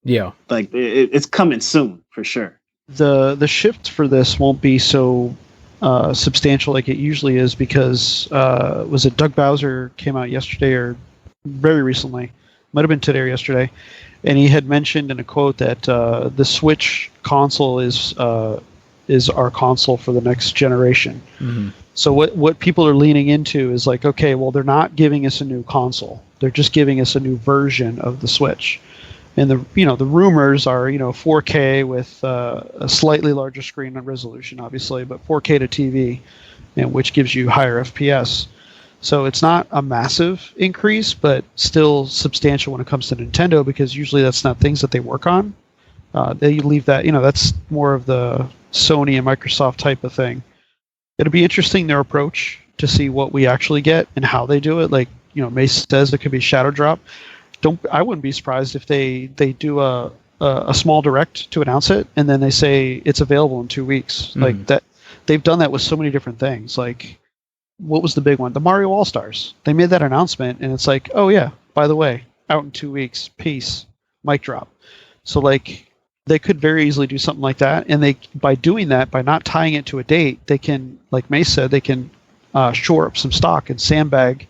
yeah, like
it's coming soon for sure.
The shift for this won't be so substantial like it usually is, because was it Doug Bowser came out yesterday or very recently, might have been today or yesterday, and he had mentioned in a quote that the Switch console is our console for the next generation. So what people are leaning into is like, okay, well, they're not giving us a new console, they're just giving us a new version of the Switch. And the rumors are 4K with a slightly larger screen and resolution, obviously, but 4K to TV, which gives you higher FPS. So it's not a massive increase, but still substantial when it comes to Nintendo, because usually that's not things that they work on. They leave that, that's more of the Sony and Microsoft type of thing. It'll be interesting, their approach, to see what we actually get and how they do it. Like, Mace says it could be Shadow Drop. I wouldn't be surprised if they do a small direct to announce it, and then they say it's available in 2 weeks. Like that, they've done that with so many different things. Like, what was the big one? The Mario All Stars. They made that announcement, and it's like, oh yeah, by the way, out in 2 weeks. Peace. Mic drop. So like, they could very easily do something like that, and by doing that, by not tying it to a date, they can, like Mace said, they can shore up some stock and sandbag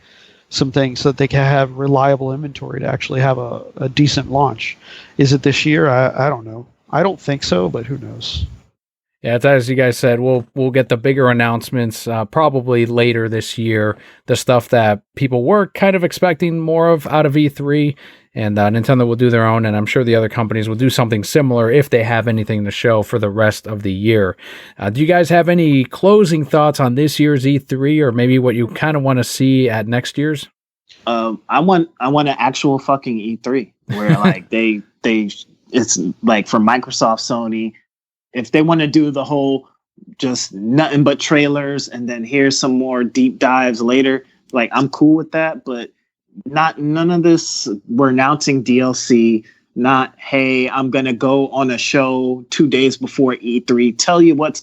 some things so that they can have reliable inventory to actually have a decent launch. Is it this year? I don't know. I don't think so, but who knows?
Yeah, it's as you guys said, we'll get the bigger announcements probably later this year. The stuff that people were kind of expecting more of out of E3, and Nintendo will do their own, and I'm sure the other companies will do something similar if they have anything to show for the rest of the year. Do you guys have any closing thoughts on this year's E3, or maybe what you kind of want to see at next year's?
I want an actual fucking E3 where like it's like for Microsoft, Sony. If they want to do the whole just nothing but trailers and then here's some more deep dives later, like I'm cool with that, but none of this. We're announcing DLC, not, hey, I'm going to go on a show 2 days before E3, tell you what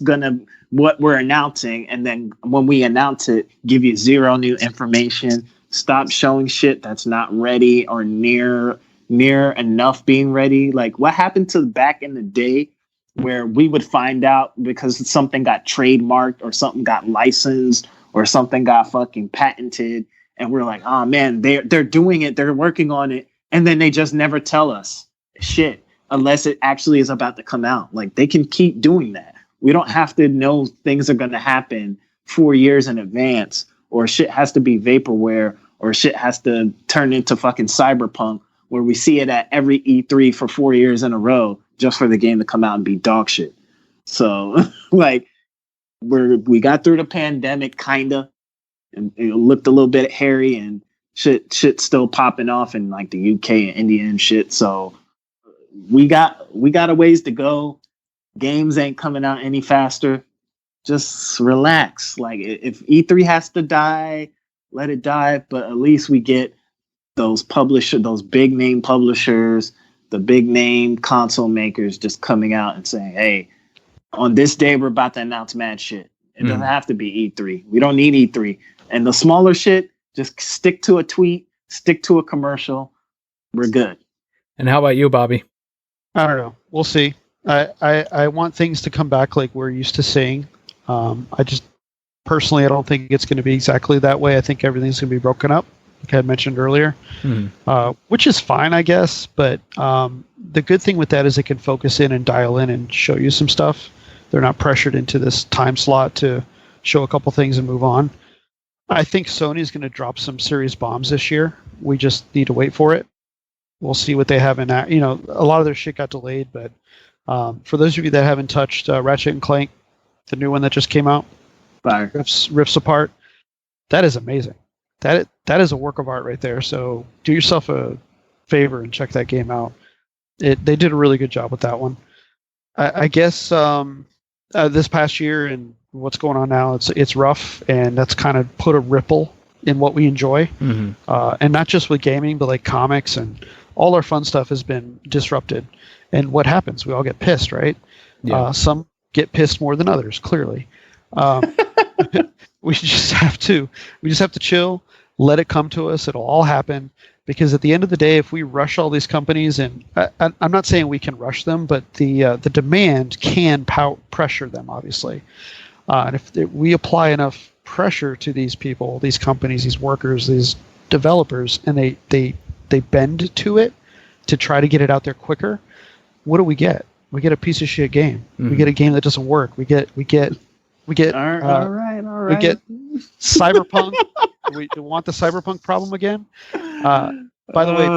we're announcing. And then when we announce it, give you zero new information. Stop showing shit that's not ready or near enough being ready. Like what happened to back in the day where we would find out because something got trademarked or something got licensed or something got fucking patented. And we're like, oh man, they're doing it. They're working on it. And then they just never tell us shit unless it actually is about to come out. Like they can keep doing that. We don't have to know things are going to happen 4 years in advance, or shit has to be vaporware, or shit has to turn into fucking cyberpunk where we see it at every E3 for 4 years in a row just for the game to come out and be dog shit. So like we got through the pandemic kinda, and it looked a little bit hairy and shit still popping off in like the UK and India and shit. So we got a ways to go. Games ain't coming out any faster. Just relax. Like if E3 has to die, let it die. But at least we get those big name publishers, the big name console makers just coming out and saying, hey, on this day, we're about to announce mad shit. It doesn't have to be E3. We don't need E3. And the smaller shit, just stick to a tweet, stick to a commercial. We're good.
And how about you, Bobby?
I don't know. We'll see. I want things to come back like we're used to seeing. I just personally, I don't think it's going to be exactly that way. I think everything's going to be broken up, like I had mentioned earlier, which is fine, I guess. But the good thing with that is it can focus in and dial in and show you some stuff. They're not pressured into this time slot to show a couple things and move on. I think Sony's going to drop some serious bombs this year. We just need to wait for it. We'll see what they have in that. You know, a lot of their shit got delayed, but for those of you that haven't touched Ratchet and Clank, the new one that just came out, rips apart, that is amazing. That is a work of art right there. So do yourself a favor and check that game out. They did a really good job with that one. I guess this past year and what's going on now, it's rough, and that's kind of put a ripple in what we enjoy, and not just with gaming, but like comics and all our fun stuff has been disrupted. And what happens? We all get pissed, right? Yeah. Some get pissed more than others, clearly. We just have to chill, let it come to us. It'll all happen, because at the end of the day, if we rush all these companies, and I'm not saying we can rush them, but the demand can pressure them, obviously. And if we apply enough pressure to these people, these companies, these workers, these developers, and they bend to it to try to get it out there quicker, what do we get? We get a piece of shit game. We get a game that doesn't work. We get all right. We get Cyberpunk. We want the Cyberpunk problem again. By the way,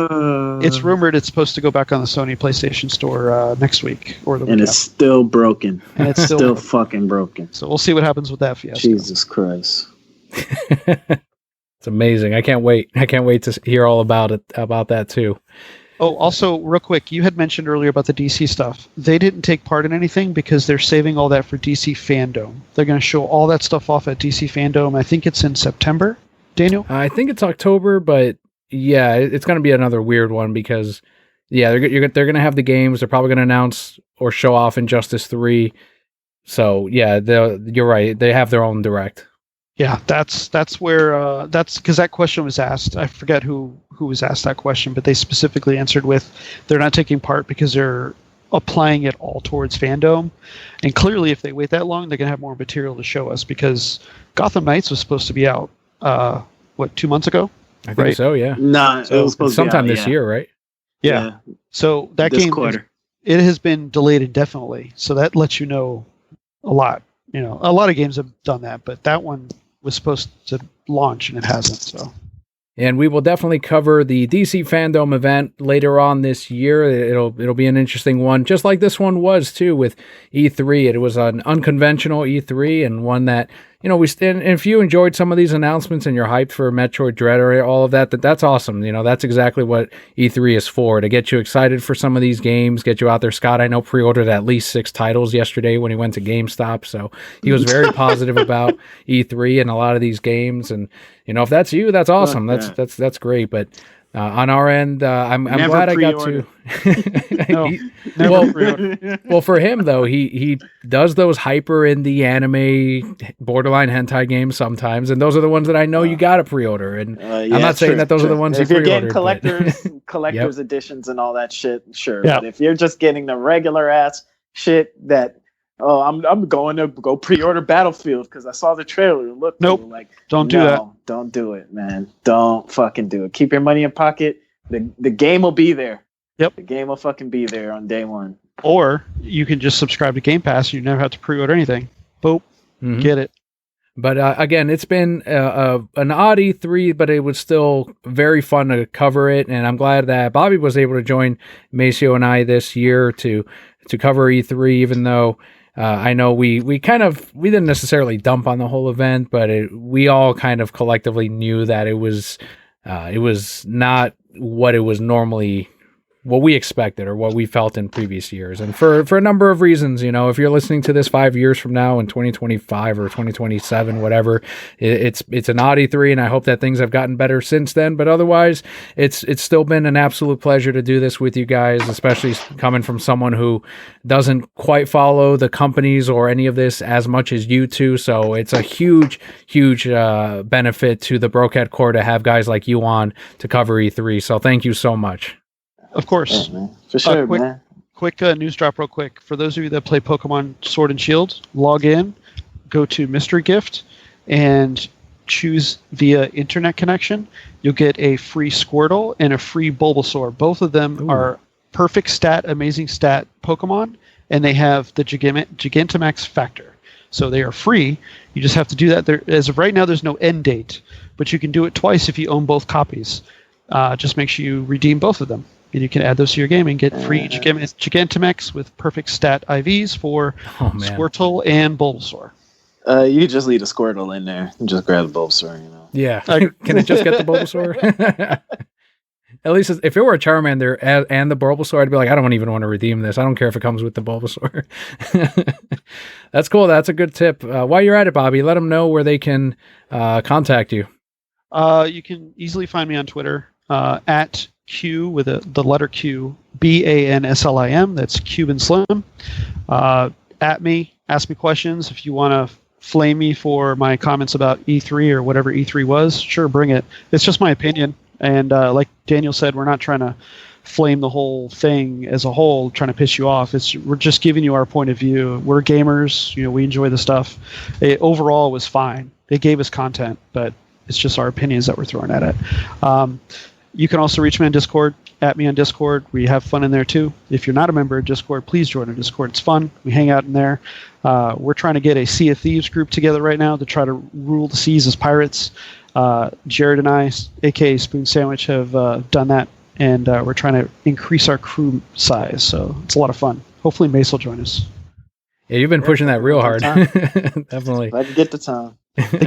it's rumored it's supposed to go back on the Sony PlayStation Store next week or the week
and it's
after.
Still broken.
And it's
still fucking broken.
So we'll see what happens with that fiasco.
Jesus Christ.
It's amazing. I can't wait. I can't wait to hear all about that too.
Oh, also, real quick, you had mentioned earlier about the DC stuff. They didn't take part in anything because they're saving all that for DC Fandom. They're going to show all that stuff off at DC Fandom. I think it's in September. Daniel?
I think it's October, but yeah, it's going to be another weird one because they're going to have the games. They're probably going to announce or show off Injustice 3. So yeah, you're right. They have their own direct.
Yeah, that's where that's because that question was asked. I forget who was asked that question, but they specifically answered with they're not taking part because they're applying it all towards fandom. And clearly, if they wait that long, they're gonna have more material to show us because Gotham Knights was supposed to be out 2 months ago?
I think so. Yeah.
No, it was supposed
sometime
to be out,
this year, right?
Yeah. So that
this
game
quarter.
It has been delayed indefinitely. So that lets you know a lot. You know, a lot of games have done that, but that one was supposed to launch and it hasn't. So,
and we will definitely cover the DC Fandom event later on this year. It'll be an interesting one, just like this one was too with E3. It was an unconventional E3 and one that and if you enjoyed some of these announcements and you're hyped for Metroid Dread or all of that's awesome. That's exactly what E3 is for, to get you excited for some of these games, get you out there. Scott, I know, pre-ordered at least 6 titles yesterday when he went to GameStop, so he was very positive about E3 and a lot of these games. And if that's you, that's awesome. That's great. But on our end, I'm glad I got to. Well, for him though, he does those hyper indie anime borderline hentai games sometimes, and those are the ones that I know you got to pre-order. And I'm not saying that those are the ones
if
you
you're getting
pre-ordered.
collectors editions and all that shit, sure.
Yeah.
But if you're just getting the regular ass shit that I'm going to go pre-order Battlefield because I saw the trailer. It looked
nope.
cool. Like,
don't do that.
Don't do it, man. Don't fucking do it. Keep your money in pocket. The game will be there.
Yep.
The game will fucking be there on day one.
Or you can just subscribe to Game Pass. You never have to pre-order anything. Boop.
Mm-hmm.
Get it.
But again, it's been an odd E3, but it was still very fun to cover it. And I'm glad that Bobby was able to join Macio and I this year to cover E3, even though I know we didn't necessarily dump on the whole event, but we all kind of collectively knew that it was not what it was normally, what we expected or what we felt in previous years. And for a number of reasons, if you're listening to this 5 years from now in 2025 or 2027, whatever, it's an odd E3, and I hope that things have gotten better since then. But otherwise, it's still been an absolute pleasure to do this with you guys, especially coming from someone who doesn't quite follow the companies or any of this as much as you two. So it's a huge benefit to the Brocat Core to have guys like you on to cover E3. So thank you so much.
Of course.
Yeah, man. For sure, man.
Quick news drop real quick. For those of you that play Pokemon Sword and Shield, log in, go to Mystery Gift, and choose via internet connection. You'll get a free Squirtle and a free Bulbasaur. Both of them are perfect stat, amazing stat Pokemon, and they have the Gigantamax factor. So they are free. You just have to do that. As of right now, there's no end date, but you can do it twice if you own both copies. Just make sure you redeem both of them. And you can add those to your game and get free Gigantamax with perfect stat IVs for Squirtle and Bulbasaur.
You just leave a Squirtle in there and just grab the Bulbasaur,
Yeah. Can it just get the Bulbasaur? At least if it were a Charmander and the Bulbasaur, I'd be like, I don't even want to redeem this. I don't care if it comes with the Bulbasaur. That's cool. That's a good tip. While you're at it, Bobby, let them know where they can contact you.
You can easily find me on Twitter at Q with the letter Q, BANSLIM. That's Cuban Slim. At me, ask me questions. If you want to flame me for my comments about E3 or whatever E3 was, sure, bring it. It's just my opinion. And like Daniel said, we're not trying to flame the whole thing as a whole, trying to piss you off. We're just giving you our point of view. We're gamers. We enjoy the stuff. Overall, it was fine. They gave us content, but it's just our opinions that we're throwing at it. You can also reach me on Discord, at me on Discord. We have fun in there too. If you're not a member of Discord, please join our Discord. It's fun. We hang out in there. We're trying to get a Sea of Thieves group together right now to try to rule the seas as pirates. Jared and I, aka Spoon Sandwich, have done that, and we're trying to increase our crew size. So it's a lot of fun. Hopefully Mace will join us.
Yeah, you've been pushing that real hard. Definitely.
If I can get the time.
The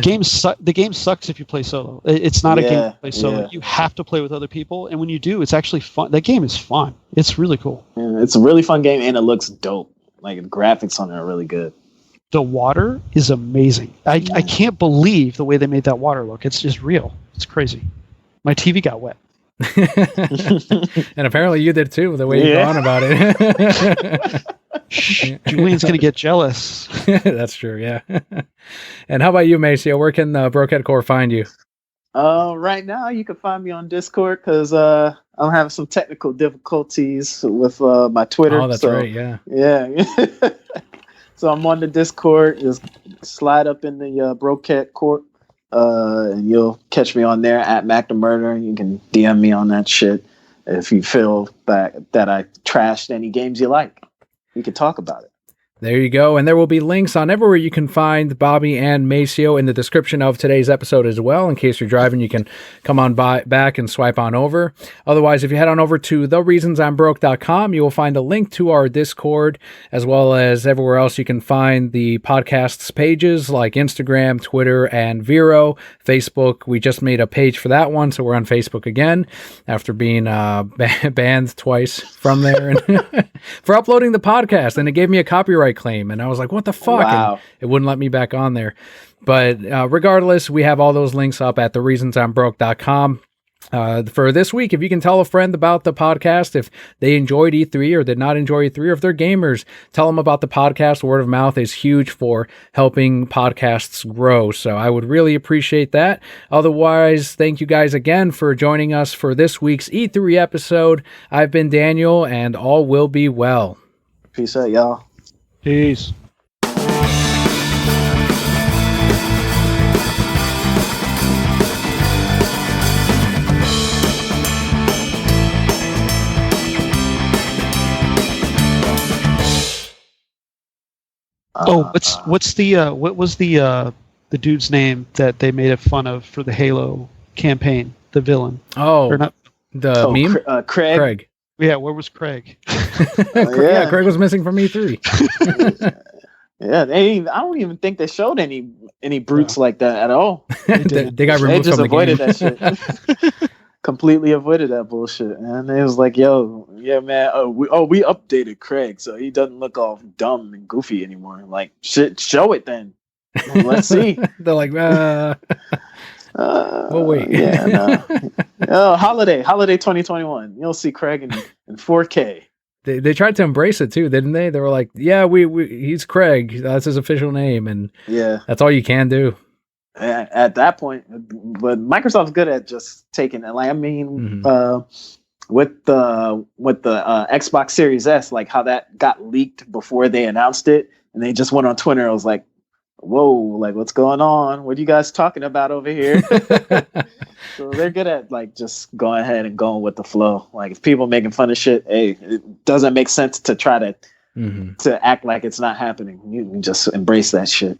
game sucks if you play solo. It's not a game to play solo. Yeah. You have to play with other people, and when you do, it's actually fun. That game is fun. It's really cool.
Yeah, it's a really fun game, and it looks dope. Like the graphics on it are really good.
The water is amazing. I can't believe the way they made that water look. It's just real. It's crazy. My TV got wet.
And apparently you did too, the way you go on about it.
Julian's going to get jealous.
That's true, yeah. And how about you, Macio? Where can Brokehead Core find you?
Right now, you can find me on Discord because I'm having some technical difficulties with my Twitter.
Oh, that's right, yeah.
Yeah. So I'm on the Discord. Just slide up in the Brokehead Court, and you'll catch me on there at Mac the Murder. You can DM me on that shit if you feel that I trashed any games you like. We can talk about it.
There you go. And there will be links on everywhere you can find Bobby and Macio in the description of today's episode as well. In case you're driving, you can come on back and swipe on over. Otherwise, if you head on over to thereasonsimbroke.com, you will find a link to our Discord, as well as everywhere else you can find the podcast's pages like Instagram, Twitter, and Vero. Facebook, we just made a page for that one, so we're on Facebook again after being banned twice from there and for uploading the podcast. And it gave me a copyright claim, and I was like, what the fuck?
Wow.
And it wouldn't let me back on there. But regardless, we have all those links up at thereasonsimbroke.com. For this week, if you can tell a friend about the podcast, if they enjoyed E3 or did not enjoy E3, or if they're gamers, tell them about the podcast. Word of mouth is huge for helping podcasts grow, so I would really appreciate that. Otherwise, thank you guys again for joining us for this week's E3 episode. I've been Daniel, and all will be well.
Peace out, y'all.
Peace. What's the what was the dude's name that they made fun of for the Halo campaign? The villain.
Oh,
or not
the meme?
Craig.
Yeah, where was Craig?
Yeah, Craig was missing from E3.
Yeah, I don't even think they showed any brutes like that at all.
They got removed
They just
from the
avoided
game.
that shit. Completely avoided that bullshit, and it was like, "Yo, yeah, man. We updated Craig, so he doesn't look all dumb and goofy anymore." I'm like, shit, show it then. Let's see.
They're like, well, wait.
Yeah, no. Holiday 2021. You'll see Craig in 4K.
They tried to embrace it too, didn't they? They were like, "Yeah, he's Craig. That's his official name, and
yeah,
that's all you can do."
At that point, but Microsoft's good at just taking it. Like, I mean, with the Xbox Series S, like how that got leaked before they announced it, and they just went on Twitter. I was like, "Whoa, like what's going on? What are you guys talking about over here?" So they're good at like just going ahead and going with the flow. Like if people making fun of shit, hey, it doesn't make sense to try to act like it's not happening. You just embrace that shit.